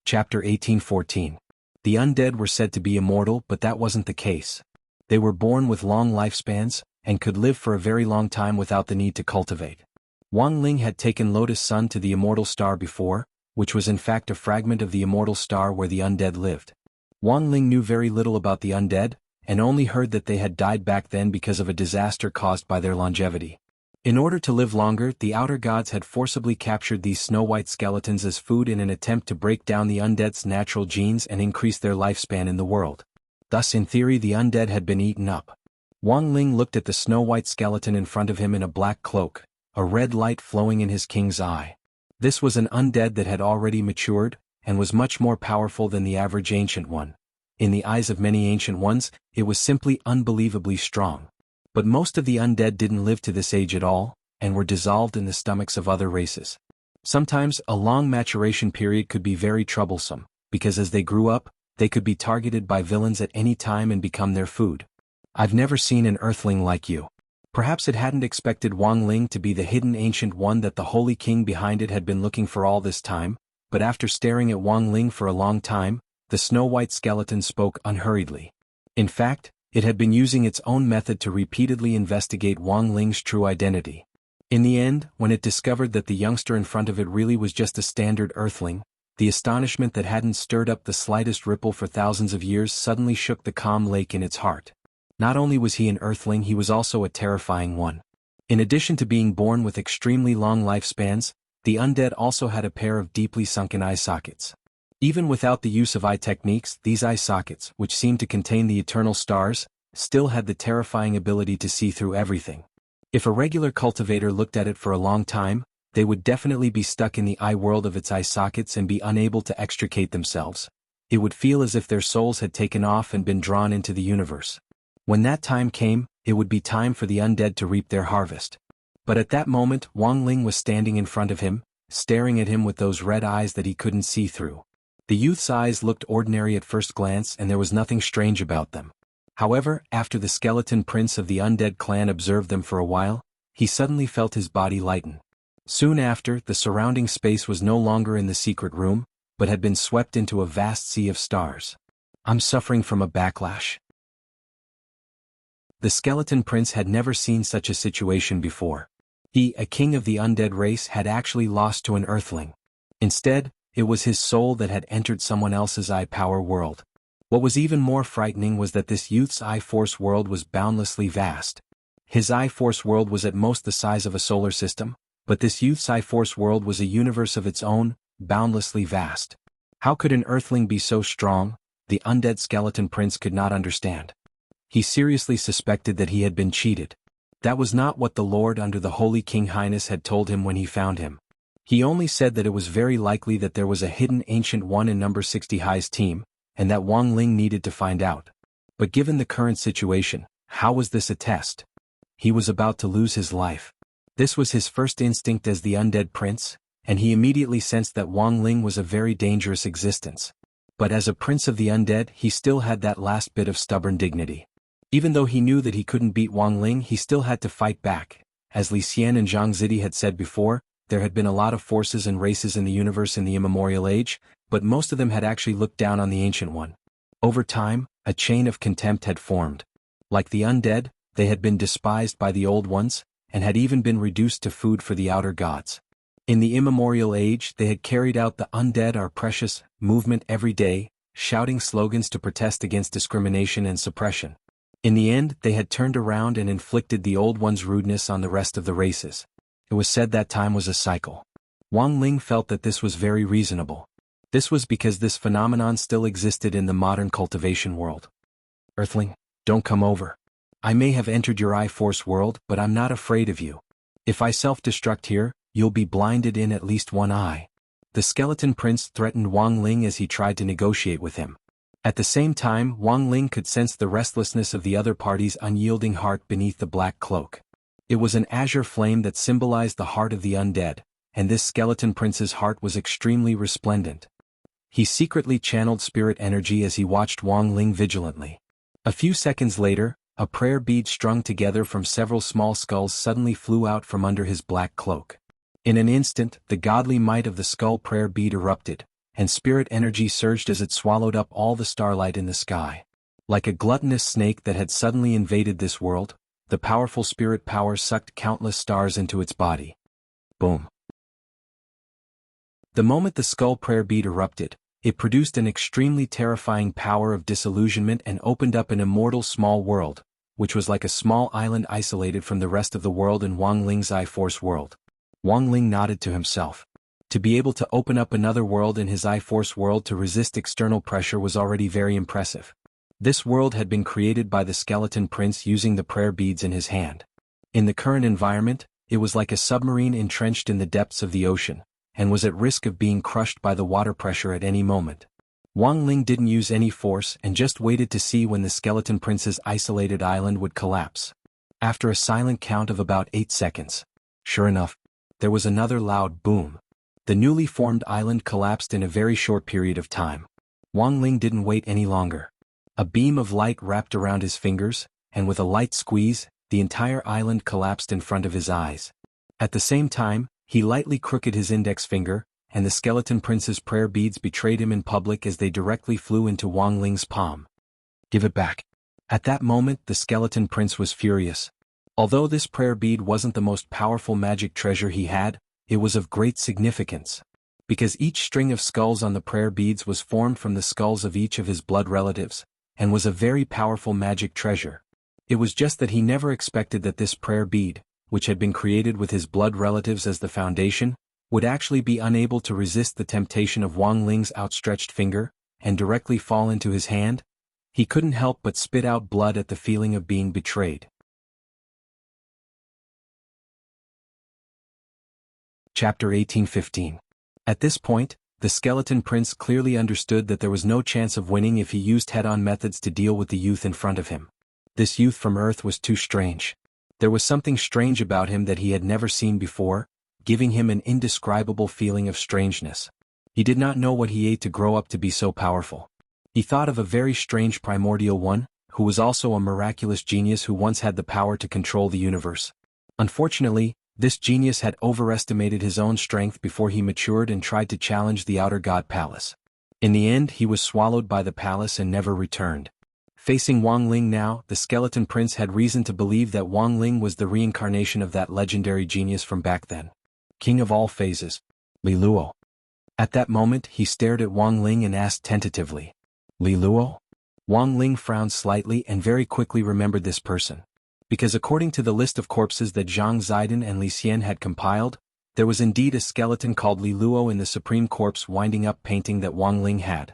Speaker 1: Chapter 1814. The undead were said to be immortal, but that wasn't the case. They were born with long lifespans, and could live for a very long time without the need to cultivate. Wang Ling had taken Lotus Sun to the immortal star before, which was in fact a fragment of the immortal star where the undead lived. Wang Ling knew very little about the undead, and only heard that they had died back then because of a disaster caused by their longevity. In order to live longer, the outer gods had forcibly captured these snow-white skeletons as food in an attempt to break down the undead's natural genes and increase their lifespan in the world. Thus in theory the undead had been eaten up. Wang Ling looked at the snow-white skeleton in front of him in a black cloak, a red light flowing in his king's eye. This was an undead that had already matured, and was much more powerful than the average ancient one. In the eyes of many ancient ones, it was simply unbelievably strong. But most of the undead didn't live to this age at all, and were dissolved in the stomachs of other races. Sometimes a long maturation period could be very troublesome, because as they grew up, they could be targeted by villains at any time and become their food. I've never seen an earthling like you. Perhaps it hadn't expected Wang Ling to be the hidden ancient one that the holy king behind it had been looking for all this time, but after staring at Wang Ling for a long time, the snow-white skeleton spoke unhurriedly. In fact, it had been using its own method to repeatedly investigate Wang Ling's true identity. In the end, when it discovered that the youngster in front of it really was just a standard earthling, the astonishment that hadn't stirred up the slightest ripple for thousands of years suddenly shook the calm lake in its heart. Not only was he an earthling, he was also a terrifying one. In addition to being born with extremely long lifespans, the undead also had a pair of deeply sunken eye sockets. Even without the use of eye techniques, these eye sockets, which seemed to contain the eternal stars, still had the terrifying ability to see through everything. If a regular cultivator looked at it for a long time, they would definitely be stuck in the eye world of its eye sockets and be unable to extricate themselves. It would feel as if their souls had taken off and been drawn into the universe. When that time came, it would be time for the undead to reap their harvest. But at that moment, Wang Ling was standing in front of him, staring at him with those red eyes that he couldn't see through. The youth's eyes looked ordinary at first glance and there was nothing strange about them. However, after the skeleton prince of the undead clan observed them for a while, he suddenly felt his body lighten. Soon after, the surrounding space was no longer in the secret room, but had been swept into a vast sea of stars. I'm suffering from a backlash. The skeleton prince had never seen such a situation before. He, a king of the undead race, had actually lost to an earthling. Instead, it was his soul that had entered someone else's eye power world. What was even more frightening was that this youth's eye force world was boundlessly vast. His eye force world was at most the size of a solar system, but this youth's eye force world was a universe of its own, boundlessly vast. How could an earthling be so strong? The undead skeleton prince could not understand. He seriously suspected that he had been cheated. That was not what the Lord under the Holy King Highness had told him when he found him. He only said that it was very likely that there was a hidden ancient one in number 60 High's team, and that Wang Ling needed to find out. But given the current situation, how was this a test? He was about to lose his life. This was his first instinct as the undead prince, and he immediately sensed that Wang Ling was a very dangerous existence. But as a prince of the undead, he still had that last bit of stubborn dignity. Even though he knew that he couldn't beat Wang Ling, he still had to fight back. As Li Xian and Zhang Zidi had said before, there had been a lot of forces and races in the universe in the immemorial age, but most of them had actually looked down on the ancient one. Over time, a chain of contempt had formed. Like the undead, they had been despised by the old ones, and had even been reduced to food for the outer gods. In the immemorial age, they had carried out the "Undead Are Precious" movement every day, shouting slogans to protest against discrimination and suppression. In the end, they had turned around and inflicted the old one's rudeness on the rest of the races. It was said that time was a cycle. Wang Ling felt that this was very reasonable. This was because this phenomenon still existed in the modern cultivation world. Earthling, don't come over. I may have entered your eye force world, but I'm not afraid of you. If I self-destruct here, you'll be blinded in at least one eye. The skeleton prince threatened Wang Ling as he tried to negotiate with him. At the same time, Wang Ling could sense the restlessness of the other party's unyielding heart beneath the black cloak. It was an azure flame that symbolized the heart of the undead, and this skeleton prince's heart was extremely resplendent. He secretly channeled spirit energy as he watched Wang Ling vigilantly. A few seconds later, a prayer bead strung together from several small skulls suddenly flew out from under his black cloak. In an instant, the godly might of the skull prayer bead erupted, and spirit energy surged as it swallowed up all the starlight in the sky. Like a gluttonous snake that had suddenly invaded this world, the powerful spirit power sucked countless stars into its body. Boom. The moment the skull prayer bead erupted, It produced an extremely terrifying power of disillusionment and opened up an immortal small world, which was like a small island isolated from the rest of the world in Wang Ling's I-Force world. Wang Ling nodded to himself. To be able to open up another world in his I-Force world to resist external pressure was already very impressive. This world had been created by the Skeleton Prince using the prayer beads in his hand. In the current environment, it was like a submarine entrenched in the depths of the ocean, and was at risk of being crushed by the water pressure at any moment. Wang Ling didn't use any force and just waited to see when the Skeleton Prince's isolated island would collapse. After a silent count of about 8 seconds, sure enough, there was another loud boom. The newly formed island collapsed in a very short period of time. Wang Ling didn't wait any longer. A beam of light wrapped around his fingers, and with a light squeeze, the entire island collapsed in front of his eyes. At the same time, he lightly crooked his index finger, and the Skeleton Prince's prayer beads betrayed him in public as they directly flew into Wang Ling's palm. Give it back. At that moment the Skeleton Prince was furious. Although this prayer bead wasn't the most powerful magic treasure he had, it was of great significance. Because each string of skulls on the prayer beads was formed from the skulls of each of his blood relatives, and was a very powerful magic treasure. It was just that he never expected that this prayer bead, which had been created with his blood relatives as the foundation, would actually be unable to resist the temptation of Wang Ling's outstretched finger, and directly fall into his hand. He couldn't help but spit out blood at the feeling of being betrayed. Chapter 1815. At this point, the Skeleton Prince clearly understood that there was no chance of winning if he used head-on methods to deal with the youth in front of him. This youth from Earth was too strange. There was something strange about him that he had never seen before, giving him an indescribable feeling of strangeness. He did not know what he ate to grow up to be so powerful. He thought of a very strange primordial one, who was also a miraculous genius who once had the power to control the universe. Unfortunately, this genius had overestimated his own strength before he matured and tried to challenge the Outer God Palace. In the end, he was swallowed by the palace and never returned. Facing Wang Ling now, the Skeleton Prince had reason to believe that Wang Ling was the reincarnation of that legendary genius from back then. King of all phases, Li Luo. At that moment he stared at Wang Ling and asked tentatively, Li Luo? Wang Ling frowned slightly and very quickly remembered this person. Because according to the list of corpses that Zhang Zidong and Li Xian had compiled, there was indeed a skeleton called Li Luo in the Supreme Corpse winding up painting that Wang Ling had.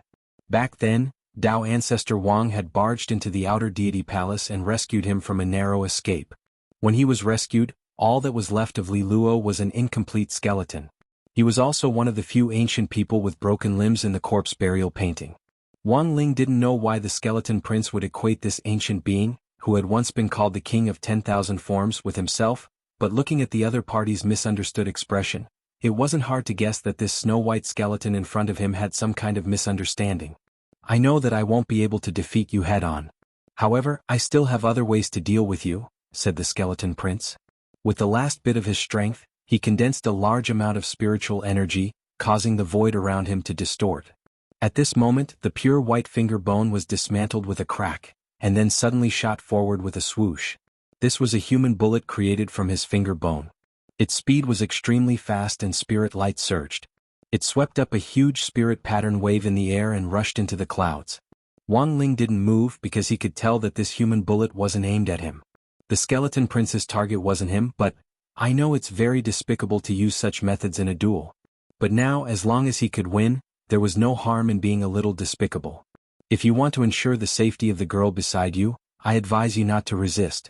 Speaker 1: Back then, Dao ancestor Wang had barged into the outer deity palace and rescued him from a narrow escape. When he was rescued, all that was left of Li Luo was an incomplete skeleton. He was also one of the few ancient people with broken limbs in the corpse burial painting. Wang Ling didn't know why the Skeleton Prince would equate this ancient being, who had once been called the King of 10,000 Forms, with himself, but looking at the other party's misunderstood expression, it wasn't hard to guess that this snow-white skeleton in front of him had some kind of misunderstanding. I know that I won't be able to defeat you head-on. However, I still have other ways to deal with you, said the Skeleton Prince. With the last bit of his strength, he condensed a large amount of spiritual energy, causing the void around him to distort. At this moment, the pure white finger bone was dismantled with a crack, and then suddenly shot forward with a swoosh. This was a human bullet created from his finger bone. Its speed was extremely fast and spirit light surged. It swept up a huge spirit pattern wave in the air and rushed into the clouds. Wang Ling didn't move because he could tell that this human bullet wasn't aimed at him. The Skeleton Prince's target wasn't him, but I know it's very despicable to use such methods in a duel. But now, as long as he could win, there was no harm in being a little despicable. If you want to ensure the safety of the girl beside you, I advise you not to resist.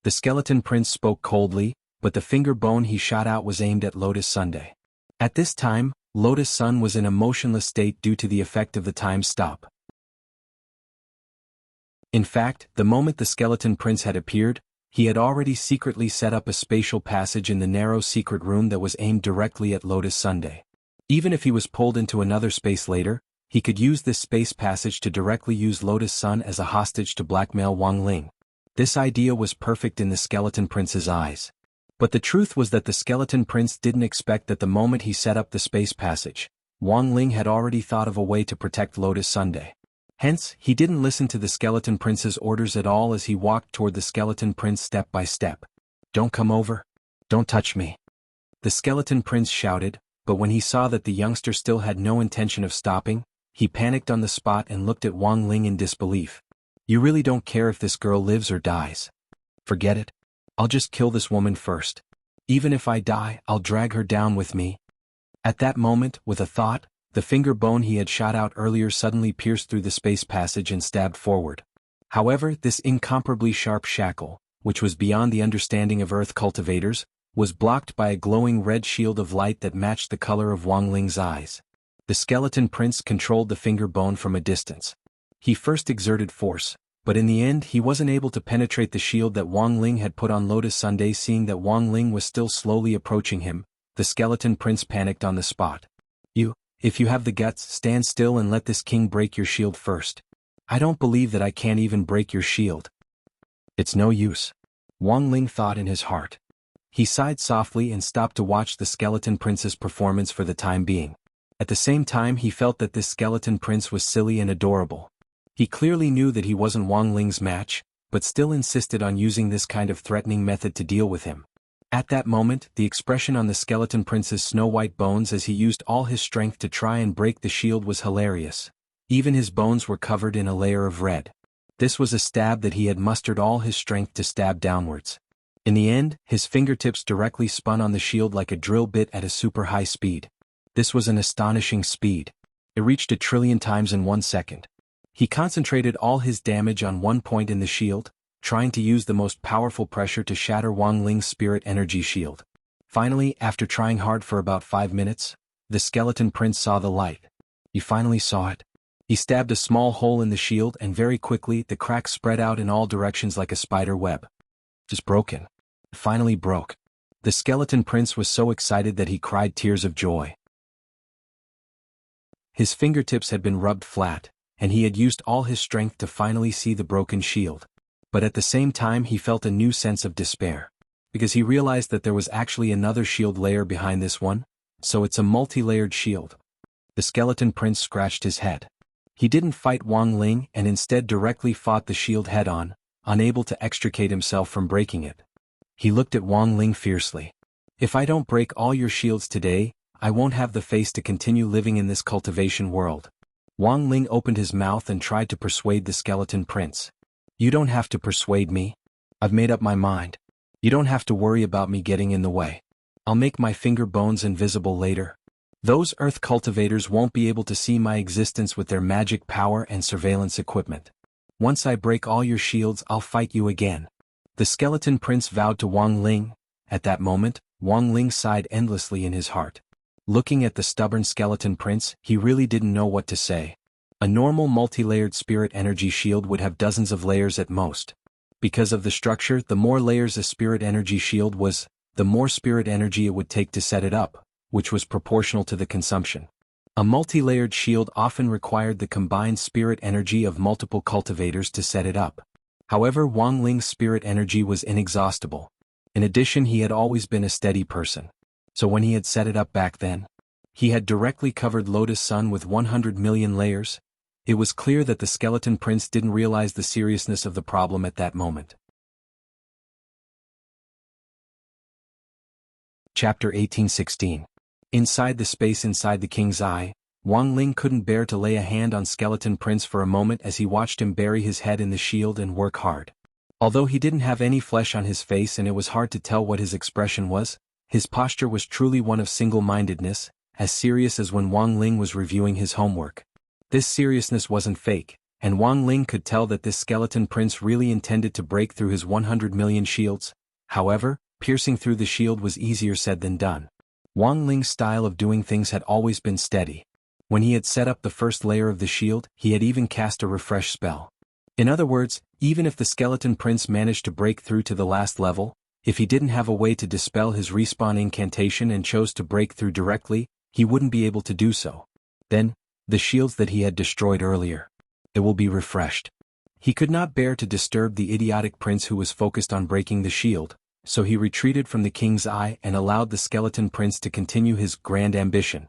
Speaker 1: The Skeleton Prince spoke coldly, but the finger bone he shot out was aimed at Lotus Sunday. At this time, Lotus Sun was in a motionless state due to the effect of the time stop. In fact, the moment the Skeleton Prince had appeared, he had already secretly set up a spatial passage in the narrow secret room that was aimed directly at Lotus Sunday. Even if he was pulled into another space later, he could use this space passage to directly use Lotus Sun as a hostage to blackmail Wang Ling. This idea was perfect in the Skeleton Prince's eyes. But the truth was that the Skeleton Prince didn't expect that the moment he set up the space passage, Wang Ling had already thought of a way to protect Lotus Sunday. Hence, he didn't listen to the Skeleton Prince's orders at all as he walked toward the Skeleton Prince step by step. Don't come over. Don't touch me. The Skeleton Prince shouted, but when he saw that the youngster still had no intention of stopping, he panicked on the spot and looked at Wang Ling in disbelief. You really don't care if this girl lives or dies? Forget it. I'll just kill this woman first. Even if I die, I'll drag her down with me. At that moment, with a thought, the finger bone he had shot out earlier suddenly pierced through the space passage and stabbed forward. However, this incomparably sharp shackle, which was beyond the understanding of Earth cultivators, was blocked by a glowing red shield of light that matched the color of Wang Ling's eyes. The skeleton prince controlled the finger bone from a distance. He first exerted force, but in the end he wasn't able to penetrate the shield that Wang Ling had put on Lotus Sunday. Seeing that Wang Ling was still slowly approaching him, the skeleton prince panicked on the spot. If you have the guts, stand still and let this king break your shield first. I don't believe that I can't even break your shield. It's no use. Wang Ling thought in his heart. He sighed softly and stopped to watch the skeleton prince's performance for the time being. At the same time he felt that this skeleton prince was silly and adorable. He clearly knew that he wasn't Wang Ling's match, but still insisted on using this kind of threatening method to deal with him. At that moment, the expression on the skeleton prince's snow-white bones as he used all his strength to try and break the shield was hilarious. Even his bones were covered in a layer of red. This was a stab that he had mustered all his strength to stab downwards. In the end, his fingertips directly spun on the shield like a drill bit at a super high speed. This was an astonishing speed. It reached 1 trillion times in 1 second. He concentrated all his damage on one point in the shield, trying to use the most powerful pressure to shatter Wang Ling's spirit energy shield. Finally, after trying hard for about 5 minutes, the skeleton prince saw the light. He finally saw it. He stabbed a small hole in the shield and very quickly the crack spread out in all directions like a spider web. Just broken. It finally broke. The skeleton prince was so excited that he cried tears of joy. His fingertips had been rubbed flat, and he had used all his strength to finally see the broken shield. But at the same time he felt a new sense of despair. Because he realized that there was actually another shield layer behind this one, so it's a multi-layered shield. The skeleton prince scratched his head. He didn't fight Wang Ling and instead directly fought the shield head-on, unable to extricate himself from breaking it. He looked at Wang Ling fiercely. If I don't break all your shields today, I won't have the face to continue living in this cultivation world. Wang Ling opened his mouth and tried to persuade the skeleton prince. You don't have to persuade me. I've made up my mind. You don't have to worry about me getting in the way. I'll make my finger bones invisible later. Those earth cultivators won't be able to see my existence with their magic power and surveillance equipment. Once I break all your shields, I'll fight you again. The skeleton prince vowed to Wang Ling. At that moment, Wang Ling sighed endlessly in his heart. Looking at the stubborn skeleton prince, he really didn't know what to say. A normal multi-layered spirit energy shield would have dozens of layers at most. Because of the structure, the more layers a spirit energy shield was, the more spirit energy it would take to set it up, which was proportional to the consumption. A multi-layered shield often required the combined spirit energy of multiple cultivators to set it up. However, Wang Ling's spirit energy was inexhaustible. In addition, he had always been a steady person. So when he had set it up back then, he had directly covered Lotus Sun with 100 million layers. It was clear that the skeleton prince didn't realize the seriousness of the problem at that moment. Chapter 1816. Inside the space inside the king's eye, Wang Ling couldn't bear to lay a hand on skeleton prince for a moment as he watched him bury his head in the shield and work hard. Although he didn't have any flesh on his face and it was hard to tell what his expression was, his posture was truly one of single-mindedness, as serious as when Wang Ling was reviewing his homework. This seriousness wasn't fake, and Wang Ling could tell that this skeleton prince really intended to break through his 100 million shields. However, piercing through the shield was easier said than done. Wang Ling's style of doing things had always been steady. When he had set up the first layer of the shield, he had even cast a refresh spell. In other words, even if the skeleton prince managed to break through to the last level, if he didn't have a way to dispel his respawn incantation and chose to break through directly, he wouldn't be able to do so. Then, the shields that he had destroyed earlier. It will be refreshed. He could not bear to disturb the idiotic prince who was focused on breaking the shield, so he retreated from the king's eye and allowed the skeleton prince to continue his grand ambition.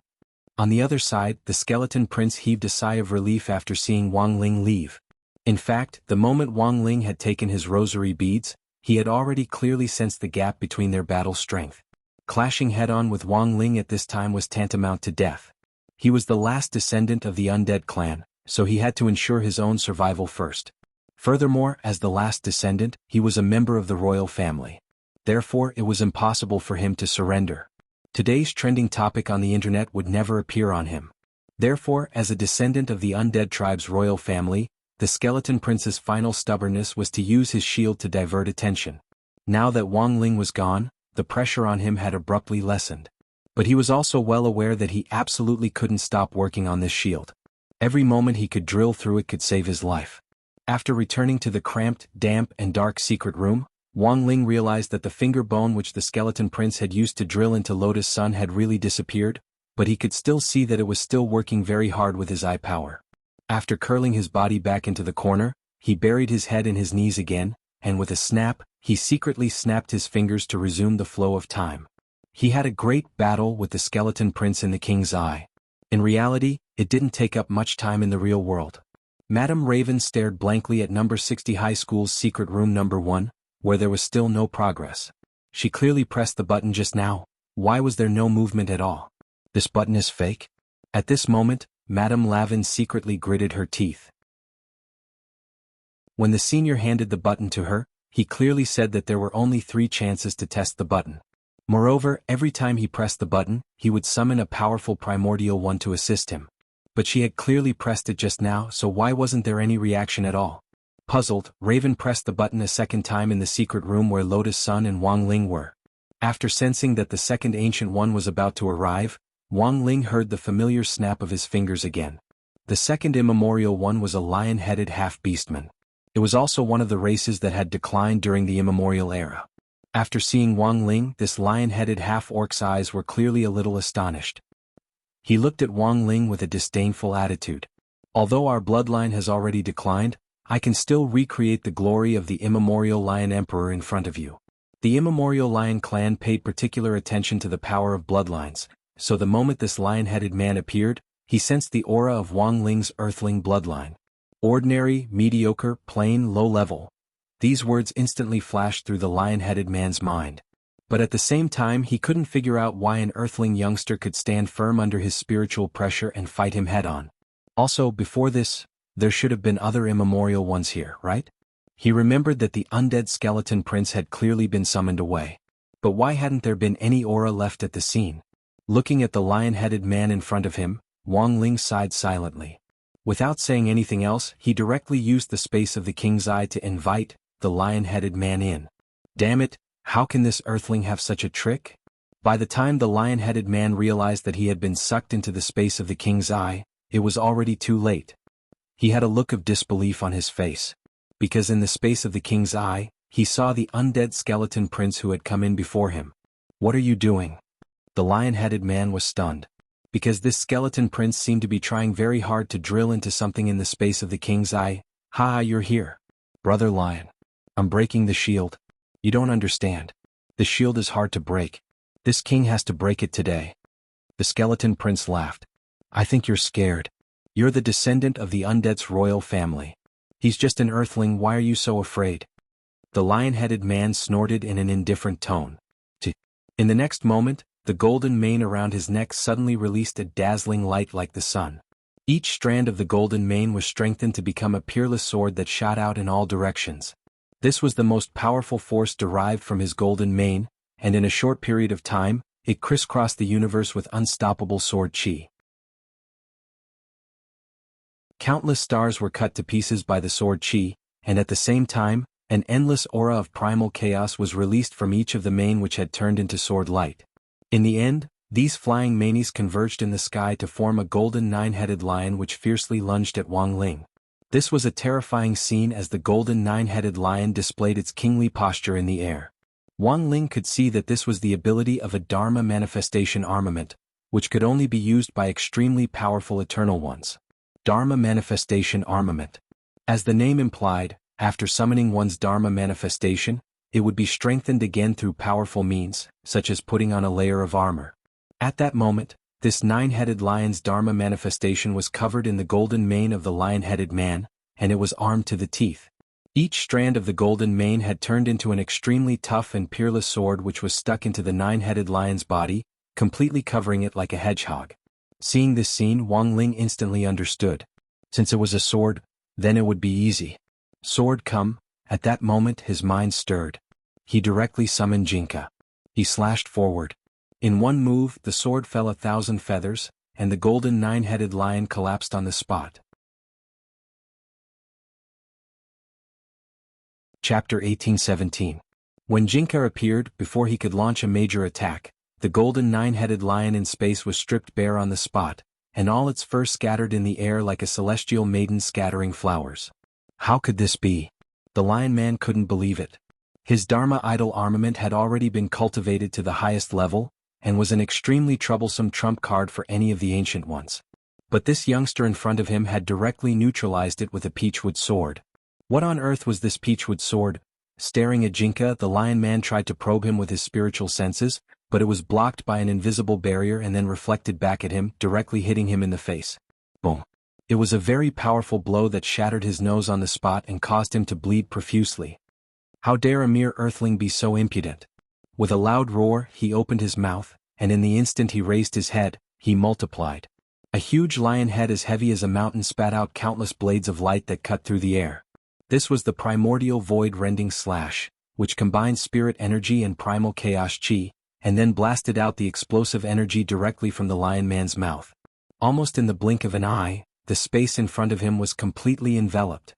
Speaker 1: On the other side, the skeleton prince heaved a sigh of relief after seeing Wang Ling leave. In fact, the moment Wang Ling had taken his rosary beads, he had already clearly sensed the gap between their battle strength. Clashing head-on with Wang Ling at this time was tantamount to death. He was the last descendant of the undead clan, so he had to ensure his own survival first. Furthermore, as the last descendant, he was a member of the royal family. Therefore, it was impossible for him to surrender. Today's trending topic on the internet would never appear on him. Therefore, as a descendant of the undead tribe's royal family, the Skeleton Prince's final stubbornness was to use his shield to divert attention. Now that Wang Ling was gone, the pressure on him had abruptly lessened. But he was also well aware that he absolutely couldn't stop working on this shield. Every moment he could drill through it could save his life. After returning to the cramped, damp and dark secret room, Wang Ling realized that the finger bone which the Skeleton Prince had used to drill into Lotus Sun had really disappeared, but he could still see that it was still working very hard with his eye power. After curling his body back into the corner, he buried his head in his knees again, and with a snap, he secretly snapped his fingers to resume the flow of time. He had a great battle with the Skeleton Prince in the King's Eye. In reality, it didn't take up much time in the real world. Madame Raven stared blankly at number 60 High School's secret room number 1, where there was still no progress. She clearly pressed the button just now. Why was there no movement at all? This button is fake? At this moment, Madame Lavin secretly gritted her teeth. When the senior handed the button to her, he clearly said that there were only 3 chances to test the button. Moreover, every time he pressed the button, he would summon a powerful primordial one to assist him. But she had clearly pressed it just now, so why wasn't there any reaction at all? Puzzled, Raven pressed the button a second time in the secret room where Lotus Sun and Wang Ling were. After sensing that the second ancient one was about to arrive, Wang Ling heard the familiar snap of his fingers again. The second immemorial one was a lion-headed half-beastman. It was also one of the races that had declined during the immemorial era. After seeing Wang Ling, this lion-headed half-orc's eyes were clearly a little astonished. He looked at Wang Ling with a disdainful attitude. Although our bloodline has already declined, I can still recreate the glory of the immemorial Lion Emperor in front of you. The immemorial Lion clan paid particular attention to the power of bloodlines, so the moment this lion-headed man appeared, he sensed the aura of Wang Ling's earthling bloodline. Ordinary, mediocre, plain, low level. These words instantly flashed through the lion-headed man's mind. But at the same time he couldn't figure out why an earthling youngster could stand firm under his spiritual pressure and fight him head-on. Also, before this, there should have been other immemorial ones here, right? He remembered that the undead Skeleton Prince had clearly been summoned away. But why hadn't there been any aura left at the scene? Looking at the lion-headed man in front of him, Wang Ling sighed silently. Without saying anything else, he directly used the space of the King's Eye to invite the lion-headed man in. Damn it, how can this earthling have such a trick? By the time the lion-headed man realized that he had been sucked into the space of the King's Eye, it was already too late. He had a look of disbelief on his face. Because in the space of the King's Eye, he saw the undead Skeleton Prince who had come in before him. What are you doing? The lion-headed man was stunned. Because this Skeleton Prince seemed to be trying very hard to drill into something in the space of the King's Eye. Ha, you're here. Brother Lion. I'm breaking the shield. You don't understand. The shield is hard to break. This king has to break it today. The Skeleton Prince laughed. I think you're scared. You're the descendant of the undead's royal family. He's just an earthling, why are you so afraid? The lion-headed man snorted in an indifferent tone. In the next moment, the golden mane around his neck suddenly released a dazzling light like the sun. Each strand of the golden mane was strengthened to become a peerless sword that shot out in all directions. This was the most powerful force derived from his golden mane, and in a short period of time, it crisscrossed the universe with unstoppable sword chi. Countless stars were cut to pieces by the sword chi, and at the same time, an endless aura of primal chaos was released from each of the mane which had turned into sword light. In the end, these flying manes converged in the sky to form a golden 9-headed lion which fiercely lunged at Wang Ling. This was a terrifying scene as the golden 9-headed lion displayed its kingly posture in the air. Wang Ling could see that this was the ability of a Dharma manifestation armament, which could only be used by extremely powerful eternal ones. Dharma manifestation armament. As the name implied, after summoning one's Dharma manifestation, it would be strengthened again through powerful means, such as putting on a layer of armor. At that moment, this 9-headed lion's Dharma manifestation was covered in the golden mane of the lion-headed man, and it was armed to the teeth. Each strand of the golden mane had turned into an extremely tough and peerless sword which was stuck into the 9-headed lion's body, completely covering it like a hedgehog. Seeing this scene, Wang Ling instantly understood. Since it was a sword, then it would be easy. Sword come. At that moment his mind stirred. He directly summoned Jinka. He slashed forward. In one move the sword fell 1,000 feathers, and the golden nine-headed lion collapsed on the spot. Chapter 1817. When Jinka appeared, before he could launch a major attack, the golden nine-headed lion in space was stripped bare on the spot, and all its fur scattered in the air like a celestial maiden scattering flowers. How could this be? The Lion Man couldn't believe it. His Dharma idol armament had already been cultivated to the highest level, and was an extremely troublesome trump card for any of the ancient ones. But this youngster in front of him had directly neutralized it with a peachwood sword. What on earth was this peachwood sword? Staring at Jinka, the Lion Man tried to probe him with his spiritual senses, but it was blocked by an invisible barrier and then reflected back at him, directly hitting him in the face. Boom. It was a very powerful blow that shattered his nose on the spot and caused him to bleed profusely. How dare a mere earthling be so impudent? With a loud roar, he opened his mouth, and in the instant he raised his head, he multiplied. A huge lion head as heavy as a mountain spat out countless blades of light that cut through the air. This was the primordial void-rending slash, which combined spirit energy and primal chaos chi, and then blasted out the explosive energy directly from the Lion Man's mouth. Almost in the blink of an eye, the space in front of him was completely enveloped.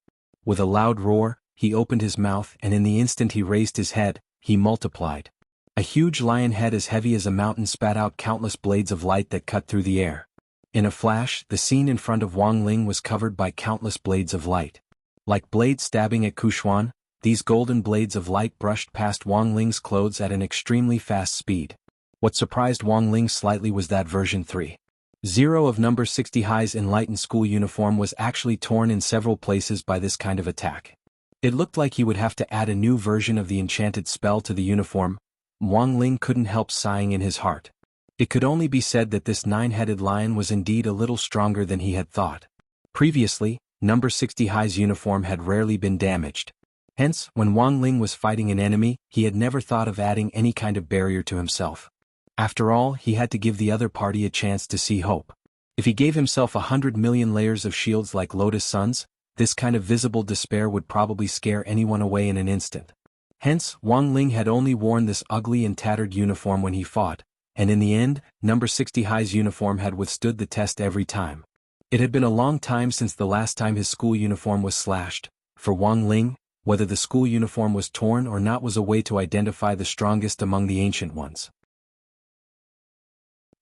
Speaker 1: With a loud roar, he opened his mouth, and in the instant he raised his head, he multiplied. A huge lion head as heavy as a mountain spat out countless blades of light that cut through the air. In a flash, the scene in front of Wang Ling was covered by countless blades of light. Like blades stabbing at Kuxuan, these golden blades of light brushed past Wang Ling's clothes at an extremely fast speed. What surprised Wang Ling slightly was that version 3.0 of number 60 High's enlightened school uniform was actually torn in several places by this kind of attack. It looked like he would have to add a new version of the enchanted spell to the uniform. Wang Ling couldn't help sighing in his heart. It could only be said that this nine-headed lion was indeed a little stronger than he had thought. Previously, number 60 High's uniform had rarely been damaged. Hence, when Wang Ling was fighting an enemy, he had never thought of adding any kind of barrier to himself. After all, he had to give the other party a chance to see hope. If he gave himself 100 million layers of shields like Lotus Suns, this kind of visible despair would probably scare anyone away in an instant. Hence, Wang Ling had only worn this ugly and tattered uniform when he fought, and in the end, number 60 High's uniform had withstood the test every time. It had been a long time since the last time his school uniform was slashed. For Wang Ling, whether the school uniform was torn or not was a way to identify the strongest among the ancient ones.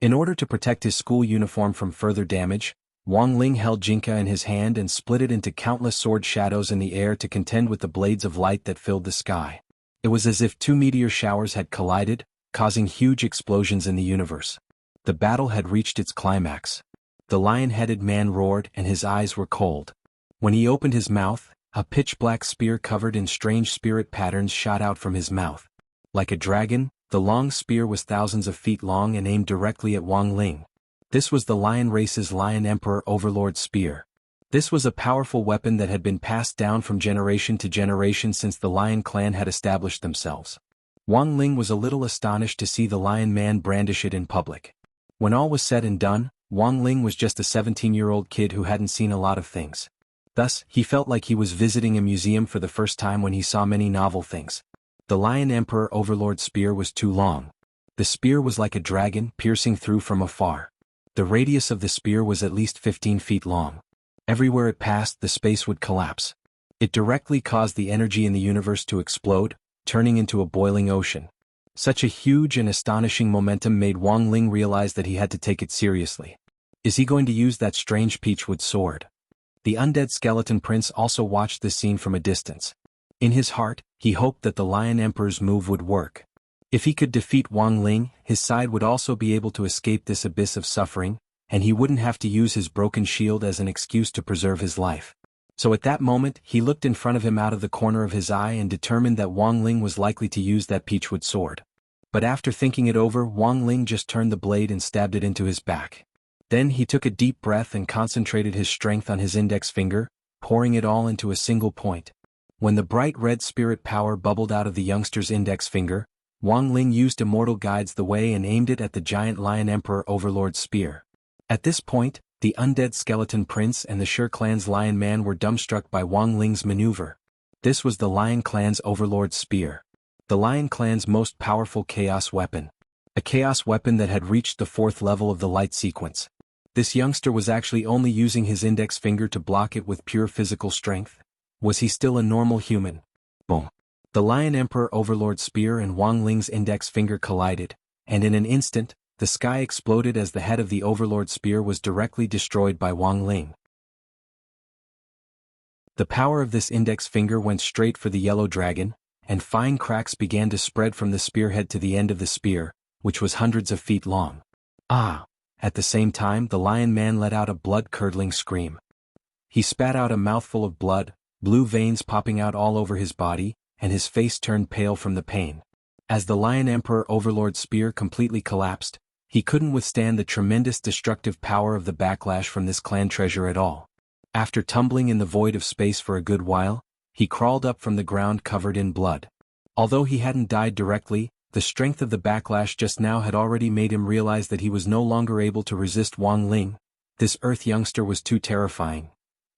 Speaker 1: In order to protect his school uniform from further damage, Wang Ling held Jinka in his hand and split it into countless sword shadows in the air to contend with the blades of light that filled the sky. It was as if two meteor showers had collided, causing huge explosions in the universe. The battle had reached its climax. The lion-headed man roared and his eyes were cold. When he opened his mouth, a pitch-black spear covered in strange spirit patterns shot out from his mouth. Like a dragon, the long spear was thousands of feet long and aimed directly at Wang Ling. This was the lion race's Lion Emperor Overlord Spear. This was a powerful weapon that had been passed down from generation to generation since the Lion clan had established themselves. Wang Ling was a little astonished to see the Lion Man brandish it in public. When all was said and done, Wang Ling was just a 17-year-old kid who hadn't seen a lot of things. Thus, he felt like he was visiting a museum for the first time when he saw many novel things. The Lion Emperor Overlord Spear was too long. The spear was like a dragon piercing through from afar. The radius of the spear was at least 15 feet long. Everywhere it passed, the space would collapse. It directly caused the energy in the universe to explode, turning into a boiling ocean. Such a huge and astonishing momentum made Wang Ling realize that he had to take it seriously. Is he going to use that strange peachwood sword? The undead skeleton prince also watched this scene from a distance. In his heart, he hoped that the Lion Emperor's move would work. If he could defeat Wang Ling, his side would also be able to escape this abyss of suffering, and he wouldn't have to use his broken shield as an excuse to preserve his life. So at that moment, he looked in front of him out of the corner of his eye and determined that Wang Ling was likely to use that peachwood sword. But after thinking it over, Wang Ling just turned the blade and stabbed it into his back. Then he took a deep breath and concentrated his strength on his index finger, pouring it all into a single point. When the bright red spirit power bubbled out of the youngster's index finger, Wang Ling used Immortal Guides the Way and aimed it at the giant Lion Emperor Overlord Spear. At this point, the undead skeleton prince and the Sher clan's lion man were dumbstruck by Wang Ling's maneuver. This was the lion clan's overlord's spear. The lion clan's most powerful chaos weapon. A chaos weapon that had reached the 4th level of the light sequence. This youngster was actually only using his index finger to block it with pure physical strength. Was he still a normal human? Boom. The Lion Emperor Overlord spear and Wang Ling's index finger collided, and in an instant, the sky exploded as the head of the Overlord spear was directly destroyed by Wang Ling. The power of this index finger went straight for the yellow dragon, and fine cracks began to spread from the spearhead to the end of the spear, which was hundreds of feet long. Ah! At the same time, the lion man let out a blood-curdling scream. He spat out a mouthful of blood, blue veins popping out all over his body, and his face turned pale from the pain. As the Lion Emperor Overlord spear completely collapsed, he couldn't withstand the tremendous destructive power of the backlash from this clan treasure at all. After tumbling in the void of space for a good while, he crawled up from the ground covered in blood. Although he hadn't died directly, the strength of the backlash just now had already made him realize that he was no longer able to resist Wang Ling. This Earth youngster was too terrifying.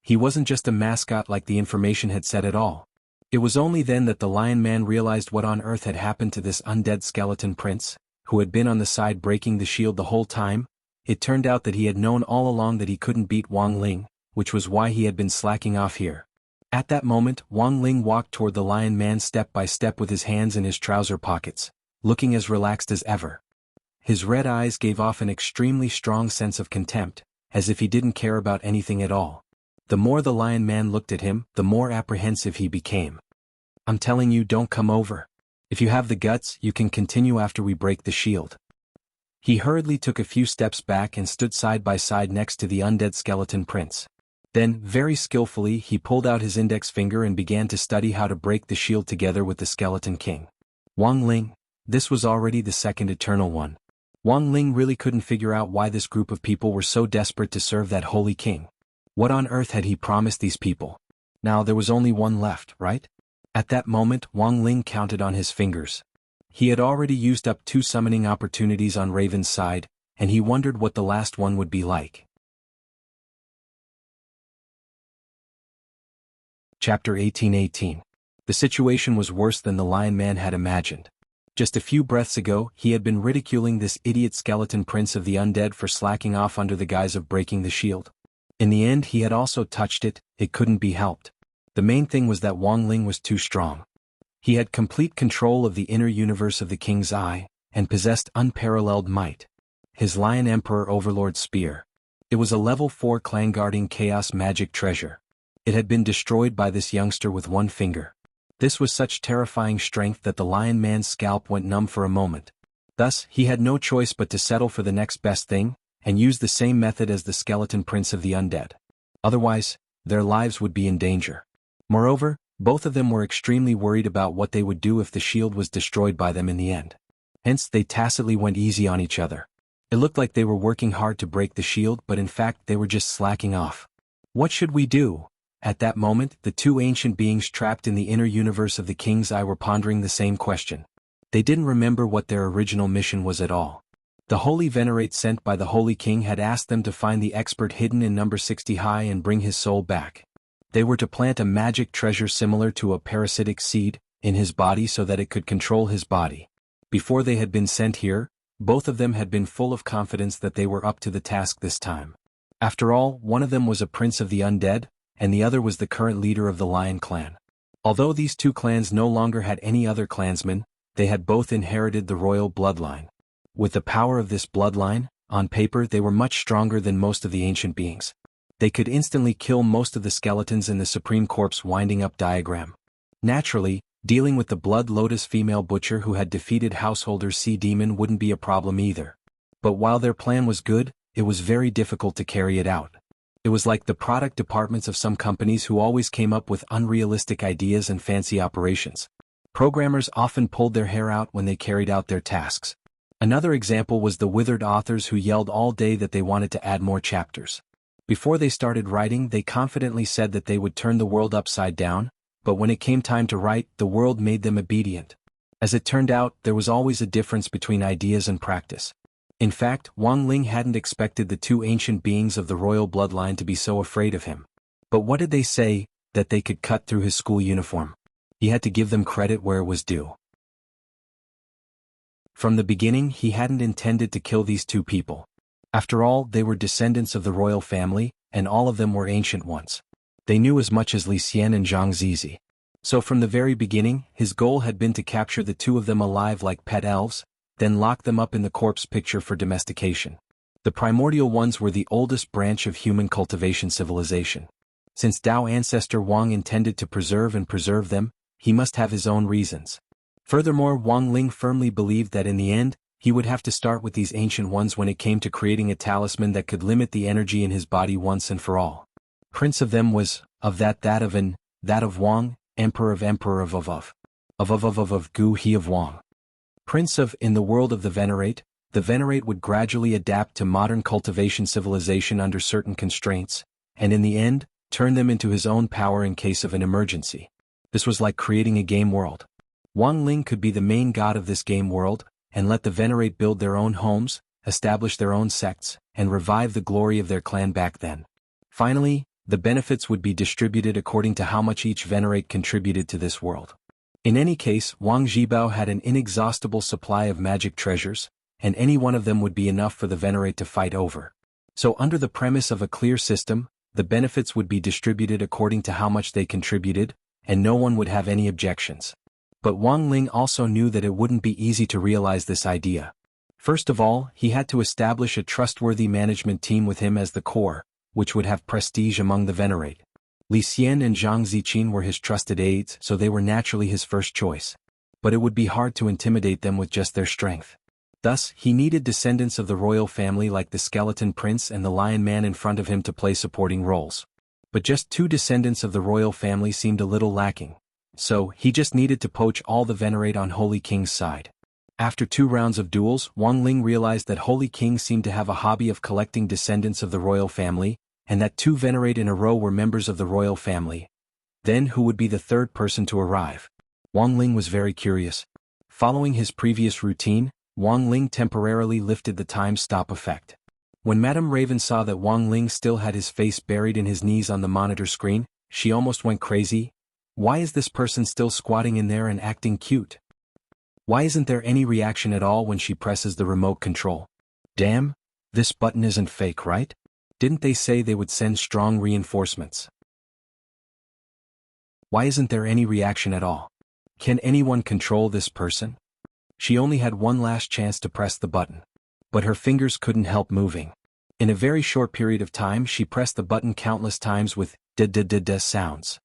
Speaker 1: He wasn't just a mascot like the information had said at all. It was only then that the Lion Man realized what on earth had happened to this undead skeleton prince, who had been on the side breaking the shield the whole time. It turned out that he had known all along that he couldn't beat Wang Ling, which was why he had been slacking off here. At that moment, Wang Ling walked toward the Lion Man step by step with his hands in his trouser pockets, looking as relaxed as ever. His red eyes gave off an extremely strong sense of contempt, as if he didn't care about anything at all. The more the Lion Man looked at him, the more apprehensive he became. "I'm telling you, don't come over. If you have the guts, you can continue after we break the shield." He hurriedly took a few steps back and stood side by side next to the undead skeleton prince. Then, very skillfully, he pulled out his index finger and began to study how to break the shield together with the skeleton king. Wang Ling. This was already the second eternal one. Wang Ling really couldn't figure out why this group of people were so desperate to serve that holy king. What on earth had he promised these people? Now there was only one left, right? At that moment, Wang Ling counted on his fingers. He had already used up 2 summoning opportunities on Raven's side, and he wondered what the last one would be like. Chapter 1818. The situation was worse than the Lion Man had imagined. Just a few breaths ago, he had been ridiculing this idiot skeleton prince of the undead for slacking off under the guise of breaking the shield. In the end, he had also touched it. It couldn't be helped. The main thing was that Wang Ling was too strong. He had complete control of the inner universe of the King's Eye, and possessed unparalleled might. His Lion Emperor Overlord spear. It was a level 4 clan-guarding chaos magic treasure. It had been destroyed by this youngster with one finger. This was such terrifying strength that the Lion Man's scalp went numb for a moment. Thus, he had no choice but to settle for the next best thing, and use the same method as the skeleton prince of the undead. Otherwise, their lives would be in danger. Moreover, both of them were extremely worried about what they would do if the shield was destroyed by them in the end. Hence, they tacitly went easy on each other. It looked like they were working hard to break the shield, but in fact they were just slacking off. What should we do? At that moment, the 2 ancient beings trapped in the inner universe of the King's Eye were pondering the same question. They didn't remember what their original mission was at all. The Holy Venerate sent by the Holy King had asked them to find the expert hidden in number 60 high and bring his soul back. They were to plant a magic treasure similar to a parasitic seed in his body so that it could control his body. Before they had been sent here, both of them had been full of confidence that they were up to the task this time. After all, one of them was a prince of the undead, and the other was the current leader of the Lion clan. Although these 2 clans no longer had any other clansmen, they had both inherited the royal bloodline. With the power of this bloodline, on paper they were much stronger than most of the ancient beings. They could instantly kill most of the skeletons in the Supreme Corpse winding up diagram. Naturally, dealing with the Blood Lotus female butcher who had defeated Householder's Sea Demon wouldn't be a problem either. But while their plan was good, it was very difficult to carry it out. It was like the product departments of some companies who always came up with unrealistic ideas and fancy operations. Programmers often pulled their hair out when they carried out their tasks. Another example was the withered authors who yelled all day that they wanted to add more chapters. Before they started writing, they confidently said that they would turn the world upside down, but when it came time to write, the world made them obedient. As it turned out, there was always a difference between ideas and practice. In fact, Wang Ling hadn't expected the two ancient beings of the royal bloodline to be so afraid of him. But what did they say, that they could cut through his school uniform? He had to give them credit where it was due. From the beginning, he hadn't intended to kill these two people. After all, they were descendants of the royal family, and all of them were ancient ones. They knew as much as Li Xian and Zhang Zizi. So from the very beginning, his goal had been to capture the two of them alive like pet elves, then lock them up in the corpse picture for domestication. The primordial ones were the oldest branch of human cultivation civilization. Since Dao ancestor Wang intended to preserve them, he must have his own reasons. Furthermore, Wang Ling firmly believed that in the end, he would have to start with these ancient ones when it came to creating a talisman that could limit the energy in his body once and for all. Prince of them was, of that of Wang, Emperor of Gu He of Wang. Prince of, in the world of the Venerate would gradually adapt to modern cultivation civilization under certain constraints, and in the end, turn them into his own power in case of an emergency. This was like creating a game world. Wang Ling could be the main god of this game world, and let the Venerate build their own homes, establish their own sects, and revive the glory of their clan back then. Finally, the benefits would be distributed according to how much each Venerate contributed to this world. In any case, Wang Zhibao had an inexhaustible supply of magic treasures, and any one of them would be enough for the Venerate to fight over. So under the premise of a clear system, the benefits would be distributed according to how much they contributed, and no one would have any objections. But Wang Ling also knew that it wouldn't be easy to realize this idea. First of all, he had to establish a trustworthy management team with him as the core, which would have prestige among the Venerate. Li Xian and Zhang Ziqin were his trusted aides, so they were naturally his first choice. But it would be hard to intimidate them with just their strength. Thus, he needed descendants of the royal family like the Skeleton Prince and the Lion Man in front of him to play supporting roles. But just two descendants of the royal family seemed a little lacking. So, he just needed to poach all the Venerate on Holy King's side. After 2 rounds of duels, Wang Ling realized that Holy King seemed to have a hobby of collecting descendants of the royal family, and that 2 Venerate in a row were members of the royal family. Then who would be the third person to arrive? Wang Ling was very curious. Following his previous routine, Wang Ling temporarily lifted the time stop effect. When Madame Raven saw that Wang Ling still had his face buried in his knees on the monitor screen, she almost went crazy. Why is this person still squatting in there and acting cute? Why isn't there any reaction at all when she presses the remote control? Damn, this button isn't fake, right? Didn't they say they would send strong reinforcements? Why isn't there any reaction at all? Can anyone control this person? She only had one last chance to press the button. But her fingers couldn't help moving. In a very short period of time she pressed the button countless times with da-da-da-da sounds.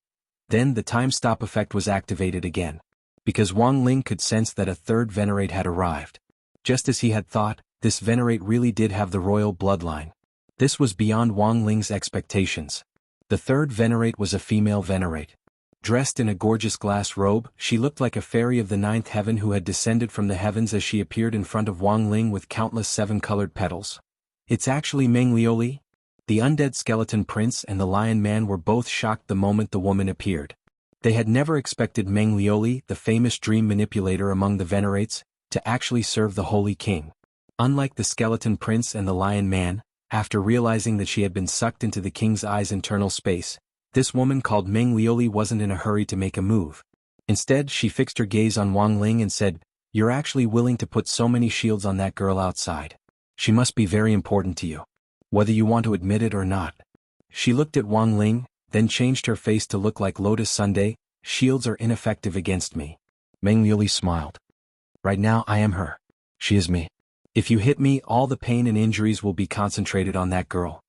Speaker 1: Then the time stop effect was activated again. Because Wang Ling could sense that a third Venerate had arrived. Just as he had thought, this Venerate really did have the royal bloodline. This was beyond Wang Ling's expectations. The third Venerate was a female Venerate. Dressed in a gorgeous glass robe, she looked like a fairy of the 9th heaven who had descended from the heavens as she appeared in front of Wang Ling with countless 7-colored petals. It's actually Meng Liuli? The undead Skeleton Prince and the Lion Man were both shocked the moment the woman appeared. They had never expected Meng Liuli, the famous dream manipulator among the Venerates, to actually serve the Holy King. Unlike the Skeleton Prince and the Lion Man, after realizing that she had been sucked into the king's eye's internal space, this woman called Meng Liuli wasn't in a hurry to make a move. Instead, she fixed her gaze on Wang Ling and said, "You're actually willing to put so many shields on that girl outside. She must be very important to you. Whether you want to admit it or not." She looked at Wang Ling, then changed her face to look like Lotus Sunday. "Shields are ineffective against me." Meng Liuli smiled. "Right now I am her. She is me. If you hit me, all the pain and injuries will be concentrated on that girl."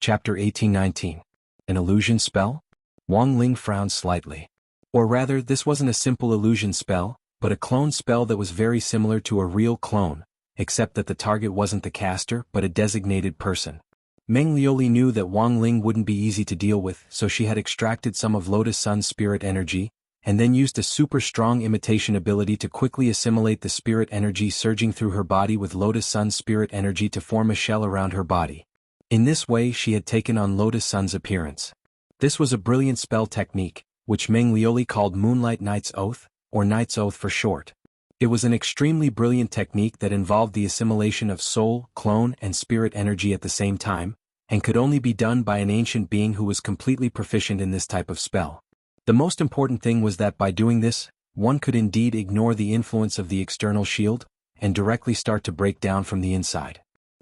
Speaker 1: Chapter 18-19. An illusion spell? Wang Ling frowned slightly. Or rather, this wasn't a simple illusion spell, but a clone spell that was very similar to a real clone, except that the target wasn't the caster but a designated person. Meng Liuli knew that Wang Ling wouldn't be easy to deal with, so she had extracted some of Lotus Sun's spirit energy, and then used a super strong imitation ability to quickly assimilate the spirit energy surging through her body with Lotus Sun's spirit energy to form a shell around her body. In this way she had taken on Lotus Sun's appearance. This was a brilliant spell technique, which Meng Liuli called Moonlight Knight's Oath, or Knight's Oath for short. It was an extremely brilliant technique that involved the assimilation of soul, clone, and spirit energy at the same time, and could only be done by an ancient being who was completely proficient in this type of spell. The most important thing was that by doing this, one could indeed ignore the influence of the external shield, and directly start to break down from the inside.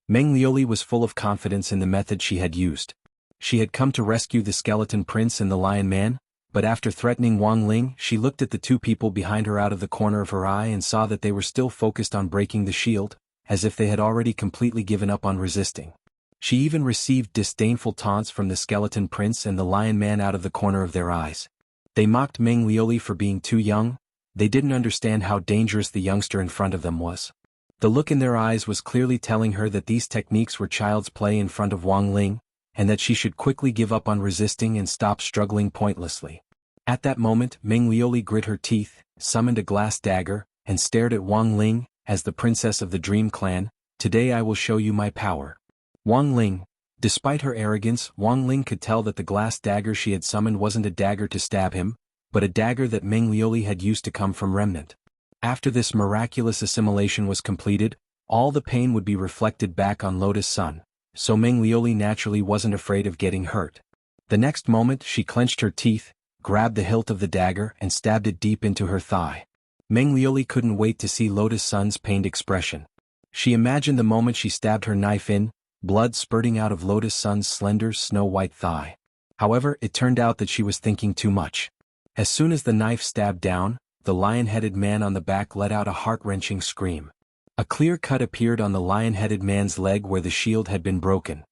Speaker 1: Meng Liuli was full of confidence in the method she had used. She had come to rescue the skeleton prince and the lion man, but after threatening Wang Ling, she looked at the two people behind her out of the corner of her eye and saw that they were still focused on breaking the shield, as if they had already completely given up on resisting. She even received disdainful taunts from the skeleton prince and the lion man out of the corner of their eyes. They mocked Meng Liuli for being too young. They didn't understand how dangerous the youngster in front of them was. The look in their eyes was clearly telling her that these techniques were child's play in front of Wang Ling, and that she should quickly give up on resisting and stop struggling pointlessly. At that moment, Meng Liuli grit her teeth, summoned a glass dagger, and stared at Wang Ling, as the princess of the Dream Clan. "Today I will show you my power." Wang Ling. Despite her arrogance, Wang Ling could tell that the glass dagger she had summoned wasn't a dagger to stab him, but a dagger that Meng Liuli had used to come from Remnant. After this miraculous assimilation was completed, all the pain would be reflected back on Lotus Sun, so Meng Liuli naturally wasn't afraid of getting hurt. The next moment she clenched her teeth, grabbed the hilt of the dagger and stabbed it deep into her thigh. Meng Liuli couldn't wait to see Lotus Sun's pained expression. She imagined the moment she stabbed her knife in, blood spurting out of Lotus Sun's slender snow-white thigh. However, it turned out that she was thinking too much. As soon as the knife stabbed down, the lion-headed man on the back let out a heart-wrenching scream. A clear cut appeared on the lion-headed man's leg where the shield had been broken.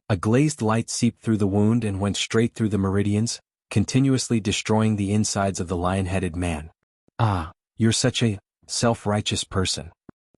Speaker 1: A glazed light seeped through the wound and went straight through the meridians, continuously destroying the insides of the lion-headed man. "Ah, you're such a self-righteous person."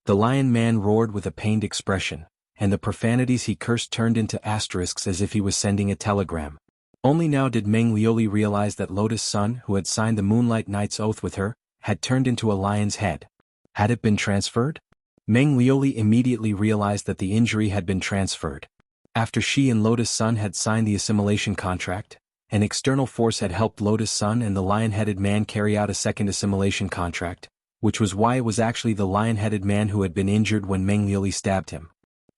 Speaker 1: The lion man roared with a pained expression, and the profanities he cursed turned into asterisks as if he was sending a telegram. Only now did Meng Liuli realize that Lotus Sun, who had signed the Moonlight Knight's Oath with her, had turned into a lion's head. Had it been transferred? Meng Liuli immediately realized that the injury had been transferred. After she and Lotus Sun had signed the assimilation contract, an external force had helped Lotus Sun and the lion-headed man carry out a second assimilation contract, which was why it was actually the lion-headed man who had been injured when Meng Liuli stabbed him.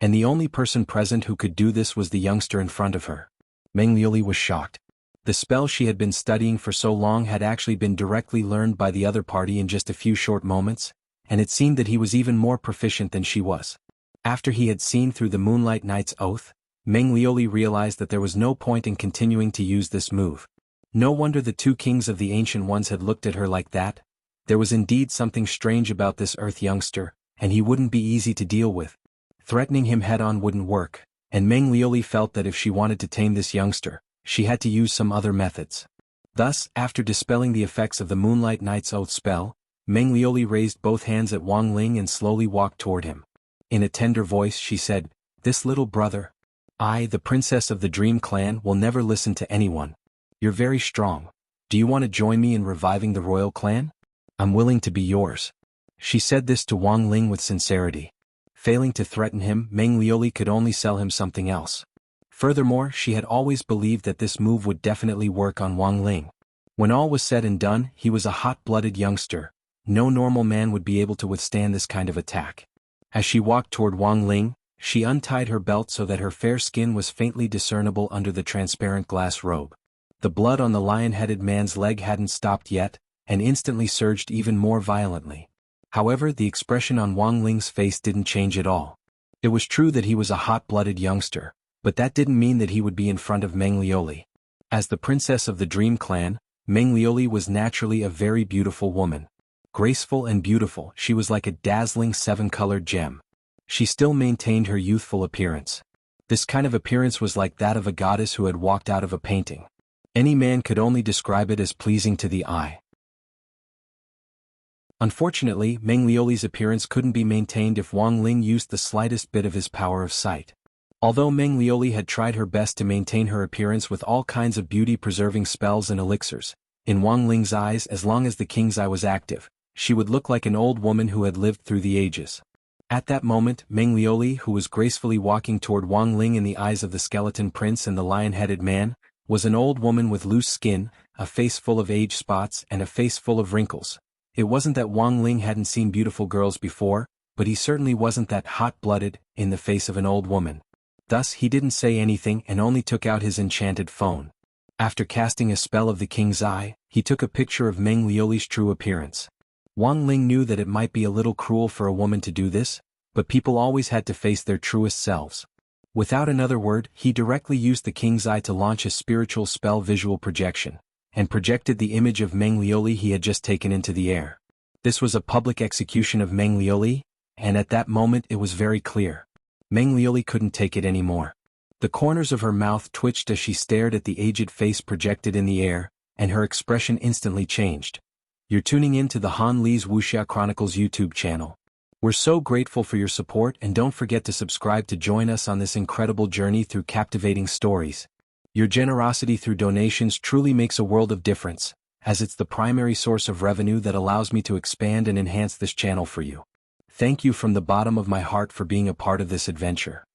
Speaker 1: And the only person present who could do this was the youngster in front of her. Meng Liuli was shocked. The spell she had been studying for so long had actually been directly learned by the other party in just a few short moments, and it seemed that he was even more proficient than she was. After he had seen through the Moonlight Knight's Oath, Meng Liuli realized that there was no point in continuing to use this move. No wonder the two kings of the Ancient Ones had looked at her like that. There was indeed something strange about this Earth youngster, and he wouldn't be easy to deal with. Threatening him head-on wouldn't work, and Meng Liuli felt that if she wanted to tame this youngster, she had to use some other methods. Thus, after dispelling the effects of the Moonlight Knight's Oath spell, Meng Liuli raised both hands at Wang Ling and slowly walked toward him. In a tender voice she said, "This little brother, I, the princess of the Dream Clan, will never listen to anyone. You're very strong. Do you want to join me in reviving the royal clan? I'm willing to be yours." She said this to Wang Ling with sincerity. Failing to threaten him, Meng Liuli could only sell him something else. Furthermore, she had always believed that this move would definitely work on Wang Ling. When all was said and done, he was a hot-blooded youngster. No normal man would be able to withstand this kind of attack. As she walked toward Wang Ling, she untied her belt so that her fair skin was faintly discernible under the transparent glass robe. The blood on the lion-headed man's leg hadn't stopped yet, and instantly surged even more violently. However, the expression on Wang Ling's face didn't change at all. It was true that he was a hot-blooded youngster, but that didn't mean that he would be in front of Meng Liuli. As the princess of the Dream Clan, Meng Liuli was naturally a very beautiful woman. Graceful and beautiful, she was like a dazzling seven-colored gem. She still maintained her youthful appearance. This kind of appearance was like that of a goddess who had walked out of a painting. Any man could only describe it as pleasing to the eye. Unfortunately, Meng Liuli's appearance couldn't be maintained if Wang Ling used the slightest bit of his power of sight. Although Meng Liuli had tried her best to maintain her appearance with all kinds of beauty-preserving spells and elixirs, in Wang Ling's eyes, as long as the king's eye was active, she would look like an old woman who had lived through the ages. At that moment, Meng Liuli, who was gracefully walking toward Wang Ling in the eyes of the skeleton prince and the lion-headed man, was an old woman with loose skin, a face full of age spots and a face full of wrinkles. It wasn't that Wang Ling hadn't seen beautiful girls before, but he certainly wasn't that hot-blooded in the face of an old woman. Thus he didn't say anything and only took out his enchanted phone. After casting a spell of the king's eye, he took a picture of Meng Liuli's true appearance. Wang Ling knew that it might be a little cruel for a woman to do this, but people always had to face their truest selves. Without another word, he directly used the king's eye to launch a spiritual spell visual projection, and projected the image of Meng Liuli he had just taken into the air. This was a public execution of Meng Liuli, and at that moment it was very clear. Meng Liuli couldn't take it anymore. The corners of her mouth twitched as she stared at the aged face projected in the air, and her expression instantly changed. You're tuning in to the Han Li's Wuxia Chronicles YouTube channel. We're so grateful for your support, and don't forget to subscribe to join us on this incredible journey through captivating stories. Your generosity through donations truly makes a world of difference, as it's the primary source of revenue that allows me to expand and enhance this channel for you. Thank you from the bottom of my heart for being a part of this adventure.